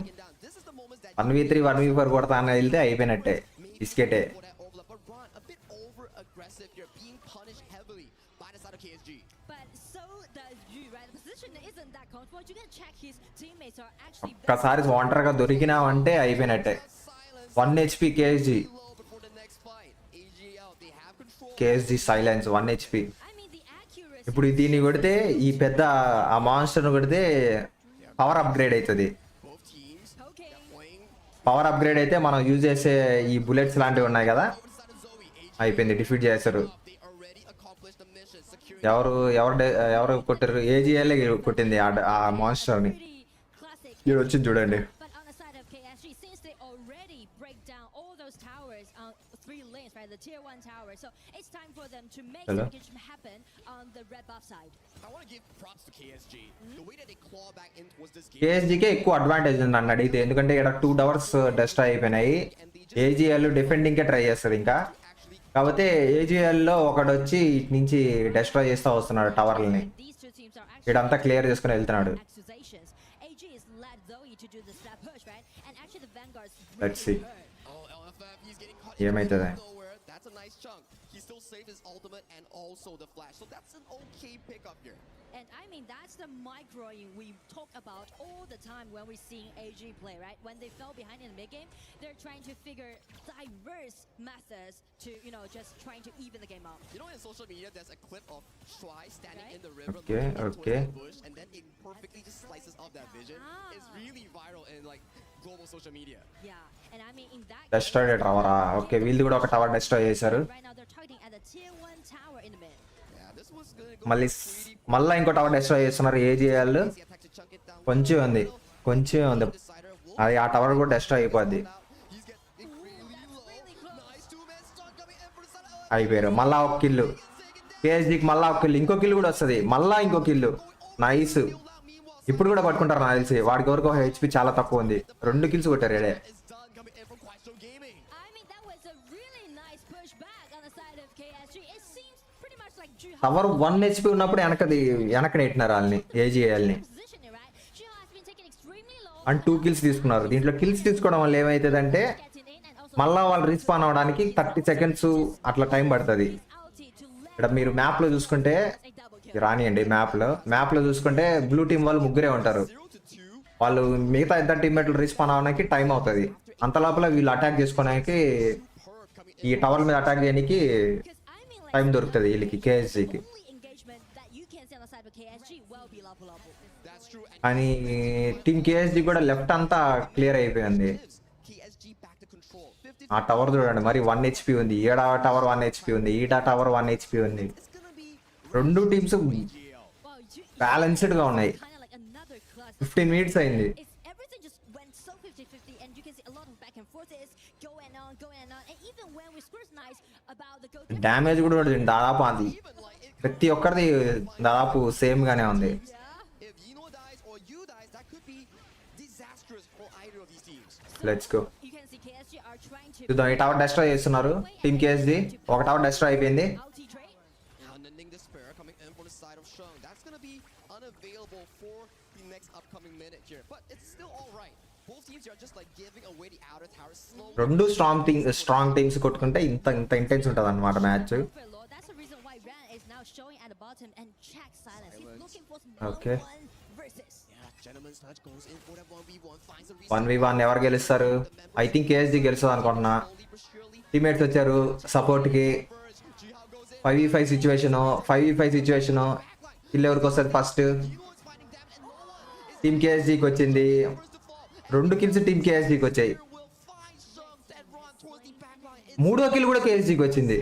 1v3 1v4 కొడతా అని వెళ్తే అయిపోయినట్టే. బిస్కెటే. But Ron, a bit over aggressive. You're being punished heavily by the side of KSG. But so does you, right? The position isn't that comfortable. You can check his teammates are actually ఒక్కసారి ఒంటరిగా దొరికినావంటే అయిపోయినట్టే. 1 HP KSG. KSG silence 1 HP. ఇప్పుడు దీన్ని కొడితే ఈ పెద్ద ఆ మాన్స్టర్ను కొడితే పవర్ అప్గ్రేడ్ అవుతుంది. పవర్ అప్గ్రేడ్ అయితే మనం యూజ్ చేసే ఈ బుల్లెట్స్ లాంటివి ఉన్నాయి కదా, అయిపోయింది, డిఫీట్ చేశారు. ఎవరు కొట్టారు? ఏజీఎల్ కొట్టింది ఆ మాన్స్టర్ని. ఇక్కడ వచ్చింది చూడండి. the tier 1 tower. So it's time for them to make Hello? some engagement happen on the red buff side. I want to give props to KSG. The way that they claw back in towards this game. కేఎస్జీకే ఎక్కువ advantage ఉంది నన్ను అడిగితే, ఎందుకంటే ఇక్కడ 2 towers destroy అయిపోయినాయి. AGL డిఫెండింగ్కే try చేస్తారు ఇంకా. కాకపోతే ఏజీఎల్లో ఒకడు వచ్చి ఇటు నుంచి డెస్ట్రాయ్ చేస్తూ వస్తున్నాడు టవర్లని. ఇడంతా క్లియర్ చేసుకుని వెళ్తున్నాడు. లెట్స్ సీ ఏమైతుందా. That's a nice chunk. He still saved his ultimate and also the flash. So that's an okay pickup here. And I mean, that's the microing we talk about all the time when we see AG play, right? When they fell behind in the mid game, they're trying to figure diverse methods to, you know, just trying to even the game out. You know, in social media, there's a clip of Try standing in the river, Okay, looking okay. towards the bush, and then it perfectly just slices off that vision. It's really viral in like global social media. Yeah, and I mean, in that destroy టవరా? Okay, వీళ్ళు కూడా ఒక tower destroy చేశారు. right now they're targeting at the tier 1 tower in the mid. మళ్ళీ ఇంకో tower destroy చేస్తున్నారు AGL. కొంచెం ఉంది. అది ఆ టవర్ కూడా డెస్ట్రాయ్ అయిపోద్ది. అయిపోయారు. మళ్ళా ఒక కిల్లు కేఎస్జీకి, మళ్ళా ఒక కిల్లు, ఇంకో కిల్లు కూడా వస్తుంది, మళ్ళా ఇంకో కిల్లు. నైస్. ఇప్పుడు కూడా పట్టుకుంటారు నాకు తెలిసి. వాడికి వరకు హెచ్పి చాలా తక్కువ ఉంది. 2 కిల్స్ కొట్టారు ఏడే. టవర్ 1 HP ఉన్నప్పుడు వెనక నెట్టినారు వాళ్ళని, ఏజీఎల్ని. అండ్ 2 కిల్స్ తీసుకున్నారు. దీంట్లో కిల్స్ తీసుకోవడం వల్ల ఏమవుతుందంటే మళ్ళా వాళ్ళు రిస్పాన్ అవ్వడానికి 30 సెకండ్స్ అట్లా టైం పడుతుంది. ఇక్కడ మీరు మ్యాప్లో చూసుకుంటే, రానియండి, మ్యాప్లో చూసుకుంటే బ్లూ టీం వాళ్ళు 3 ఉంటారు. వాళ్ళు మిగతా ఇద్దరు టీమ్మేట్లు రిస్పాన్ అవ్వడానికి టైం అవుతుంది. అంత లోపల వీళ్ళు అటాక్ చేసుకోవడానికి, ఈ టవర్ మీద అటాక్ చేయడానికి టైం దొరుకుతుంది వీళ్ళకి, కేఎస్జీకి. కానీ టీమ్ కేఎస్జీ కూడా లెఫ్ట్ అంతా క్లియర్ అయిపోయింది. ఆ టవర్ చూడండి, మరి 1 HP ఉంది. ఈడ టవర్ 1 HP ఉంది, ఈడ టవర్ 1 HP ఉంది. 2 టీమ్స్ బ్యాలెన్స్డ్గా ఉన్నాయి. 15 మినిట్స్ అయింది. డ్యామేజ్ కూడా ఉంటుంది దాదాపు. అది ప్రతి ఒక్కరిది దాదాపు సేమ్ గానే ఉంది. Let's go. చూద్దాం. ఈ టవర్ డెస్ట్రాయ్ చేస్తున్నారు టీమ్ కేఎస్జీ. ఒక టవర్ డెస్ట్రాయ్ అయిపోయింది. రెండు స్ట్రాంగ్ టీమ్స్ కొట్టుకుంటే ఇంత ఇంటెన్స్ ఉంటుంది అన్నమాట మ్యాచ్. ఓకే, 1v1 ఎవరు గెలుస్తారు? ఐ థింక్ కేఎస్జీ గెలుస్తుంది అనుకుంటున్నా. టీమ్మేట్స్ వచ్చారు సపోర్ట్కి. 5v5 situation. కిల్ ఎవరికి వస్తుంది ఫస్ట్? టీమ్ కేఎస్జీకి వచ్చింది. 2 కిల్స్ టీమ్ కేఎస్జీకి వచ్చాయి. 3వ కిల్ కూడా కేఎస్జీకి వచ్చింది.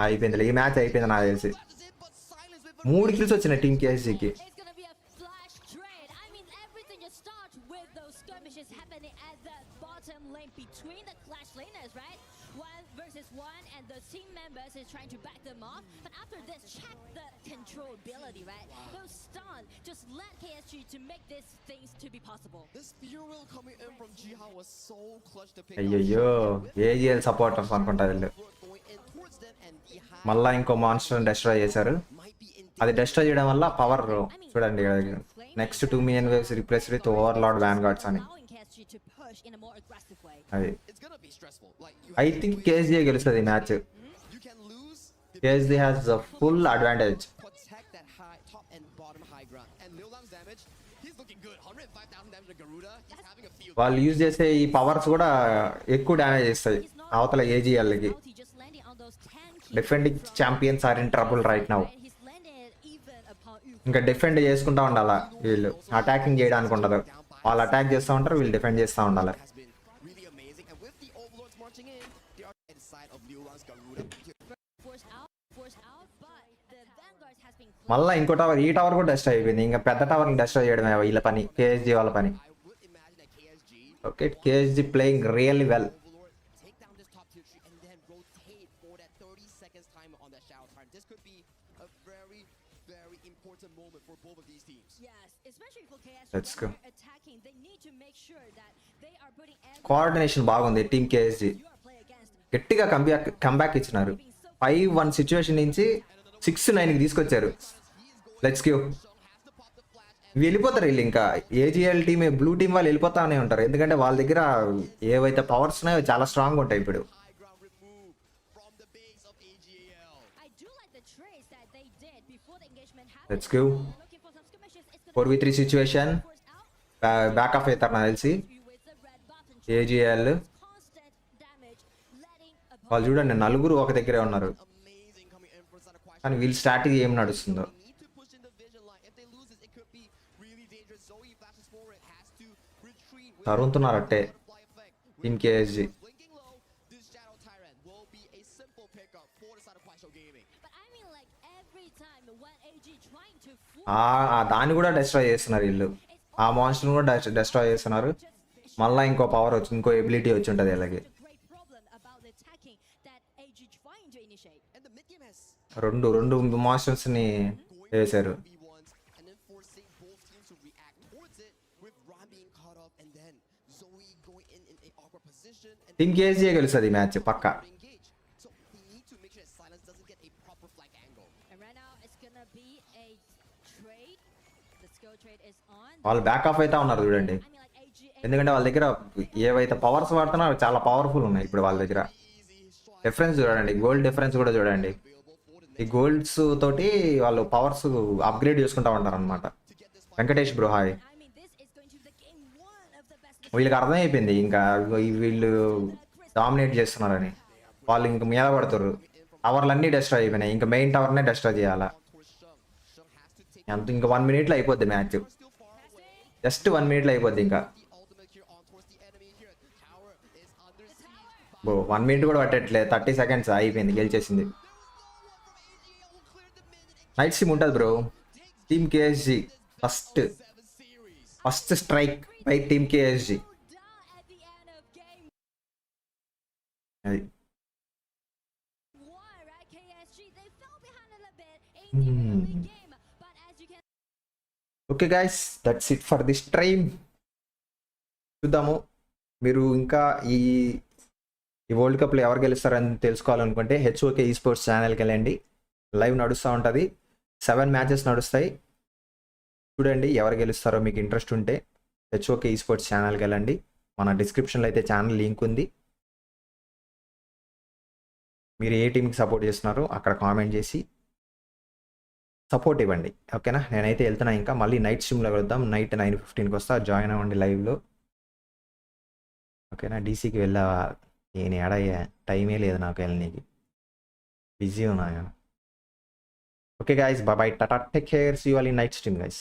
అయిపోయింది, ఈ మ్యాచ్ అయిపోయింది నాకు తెలిసి. 3 కిల్స్ వచ్చినాయి team కేఎస్జీకి. is trying to back them off, but after this, check the control ability, right? Those stun just let KSG to make these things to be possible. This spear wheel coming in from Jiha was so clutch to pick అయ్యయ్యో, AGL supporters అనుకుంటా వీళ్ళు. మళ్ళా ఇంకో monster destroy చేశారు. అది destroy చేయడం వల్ల power చూడండి, next 2 million waves replaced with overlord vanguards అని. అది ఐ థింక్ కేఎస్జీ గెలుస్తుంది ఈ మ్యాచ్. KSG has a full advantage. Protect that high top and bottom high ground. And Liulan's damage, he's looking good. 105,000 damage to Garuda. He's having a field. వాళ్ళు use చేసే ఈ powers కూడా ఎక్కువ damage చేస్తాయి అవతల ఏజీఎల్కి. Defending champions are in trouble right now. ఇంకా defend చేసుకుంటా ఉండాలా వీళ్ళు, అటాకింగ్ చేయడానికి ఉండదు. వాళ్ళు అటాక్ చేస్తూ ఉంటారు, వీళ్ళు డిఫెండ్ చేస్తూ ఉండాలి. మళ్ళీ ఇంకో టవర్, ఈ టవర్ కూడా డెస్ట్రాయ్ అయిపోయింది. ఇంకా పెద్ద టవర్ని డెస్ట్రాయ్ చేయడమే వీళ్ళ పని, కేఎస్జీ వాళ్ళ పని. Okay, KSG playing really well. Let's go. Coordination బాగుంది టీమ్ కేఎస్జీ. గట్టిగా కంబ్యాక్ ఇచ్చినారు. 5-1 సిచ్యువేషన్ నుంచి 6-9కి తీసుకొచ్చారు. Let's give. వెళ్ళిపోతారు వీళ్ళు. ఇంకా ఏజీఎల్ టీమ్, బ్లూ టీం వాళ్ళు వెళ్ళిపోతానే ఉంటారు. ఎందుకంటే వాళ్ళ దగ్గర ఏవైతే పవర్స్ ఉన్నాయో చాలా స్ట్రాంగ్ ఉంటాయి ఇప్పుడు. Let's give. 4v3 situation. Back of అవుతారు నాకు తెలిసి ఏజీఎల్ వాళ్ళు. చూడండి, నలుగురు ఒక దగ్గరే ఉన్నారు, కానీ వీళ్ళ స్ట్రాటజీ ఏం నడుస్తుందో. తరుముతున్నారు అట్టే టీమ్ కేఎస్జీ. దాన్ని కూడా డెస్ట్రాయ్ చేస్తున్నారు వీళ్ళు. ఆ మాన్స్టర్ని కూడా డెస్ట్రాయ్ చేస్తున్నారు. మళ్ళీ ఇంకో పవర్ వచ్చి, ఇంకో ఎబిలిటీ వచ్చి ఉంటుంది వీళ్ళకి. రెండు మాన్స్టర్స్ని వేశారు. టీమ్ కేఎస్జీ గెలుస్తుంది ఈ మ్యాచ్ పక్కా. వాళ్ళు బ్యాక్ ఆఫ్ అయితే ఉన్నారు చూడండి. ఎందుకంటే వాళ్ళ దగ్గర ఏవైతే పవర్స్ వాడుతున్నారో చాలా పవర్ఫుల్ ఉన్నాయి ఇప్పుడు వాళ్ళ దగ్గర. డిఫరెన్స్ చూడండి, గోల్డ్ డిఫరెన్స్ కూడా చూడండి. ఈ గోల్డ్స్ తోటి వాళ్ళు పవర్స్ అప్గ్రేడ్ చేసుకుంటా ఉంటారు అనమాట. Venkatesh bro hi. వీళ్ళకి అర్థమైపోయింది ఇంకా వీళ్ళు డామినేట్ చేస్తున్నారని. వాళ్ళు ఇంక మీద పడుతారు. టవర్లన్నీ డెస్ట్రాయ్ అయిపోయినాయి, ఇంకా మెయిన్ టవర్నే డెస్ట్రాయ్ చేయాలా. ఇంకా 1 minute అయిపోద్ది మ్యాచ్. జస్ట్ 1 minute అయిపోద్ది. ఇంకా 1 minute కూడా పట్టట్లేదు, 30 seconds అయిపోయింది, గెలిచేసింది. నైట్ సిమ్ ఉంటుంది bro. Team KSG first strike by team KSG. అది okay guys, that's it for this stream. చూద్దాము. మీరు ఇంకా ఈ వరల్డ్ కప్లో ఎవరు గెలుస్తారని తెలుసుకోవాలనుకుంటే హెచ్ఓకే ఈ స్పోర్ట్స్ ఛానల్కి వెళ్ళండి. లైవ్ నడుస్తూ ఉంటుంది. 7 matches నడుస్తాయి. చూడండి ఎవరు గెలుస్తారో. మీకు ఇంట్రెస్ట్ ఉంటే హెచ్ఓకే ఈ స్పోర్ట్స్ ఛానల్కి వెళ్ళండి. మన డిస్క్రిప్షన్లో అయితే ఛానల్ లింక్ ఉంది. మీరు ఏ టీంకి సపోర్ట్ చేస్తున్నారో అక్కడ కామెంట్ చేసి సపోర్ట్ ఇవ్వండి. ఓకేనా, నేనైతే వెళ్తున్నా. ఇంకా మళ్ళీ నైట్ స్ట్రీమ్లో వెళ్దాం. నైట్ 9:15కి వస్తా. జాయిన్ అవ్వండి లైవ్లో. ఓకేనా, డీసీకి వెళ్ళా. నేను ఏడయ్యా, టైమే లేదు నాకు వెళ్ళనీకి, బిజీ ఉన్నా. Okay guys, bye, tata, take care, see you all in night stream guys.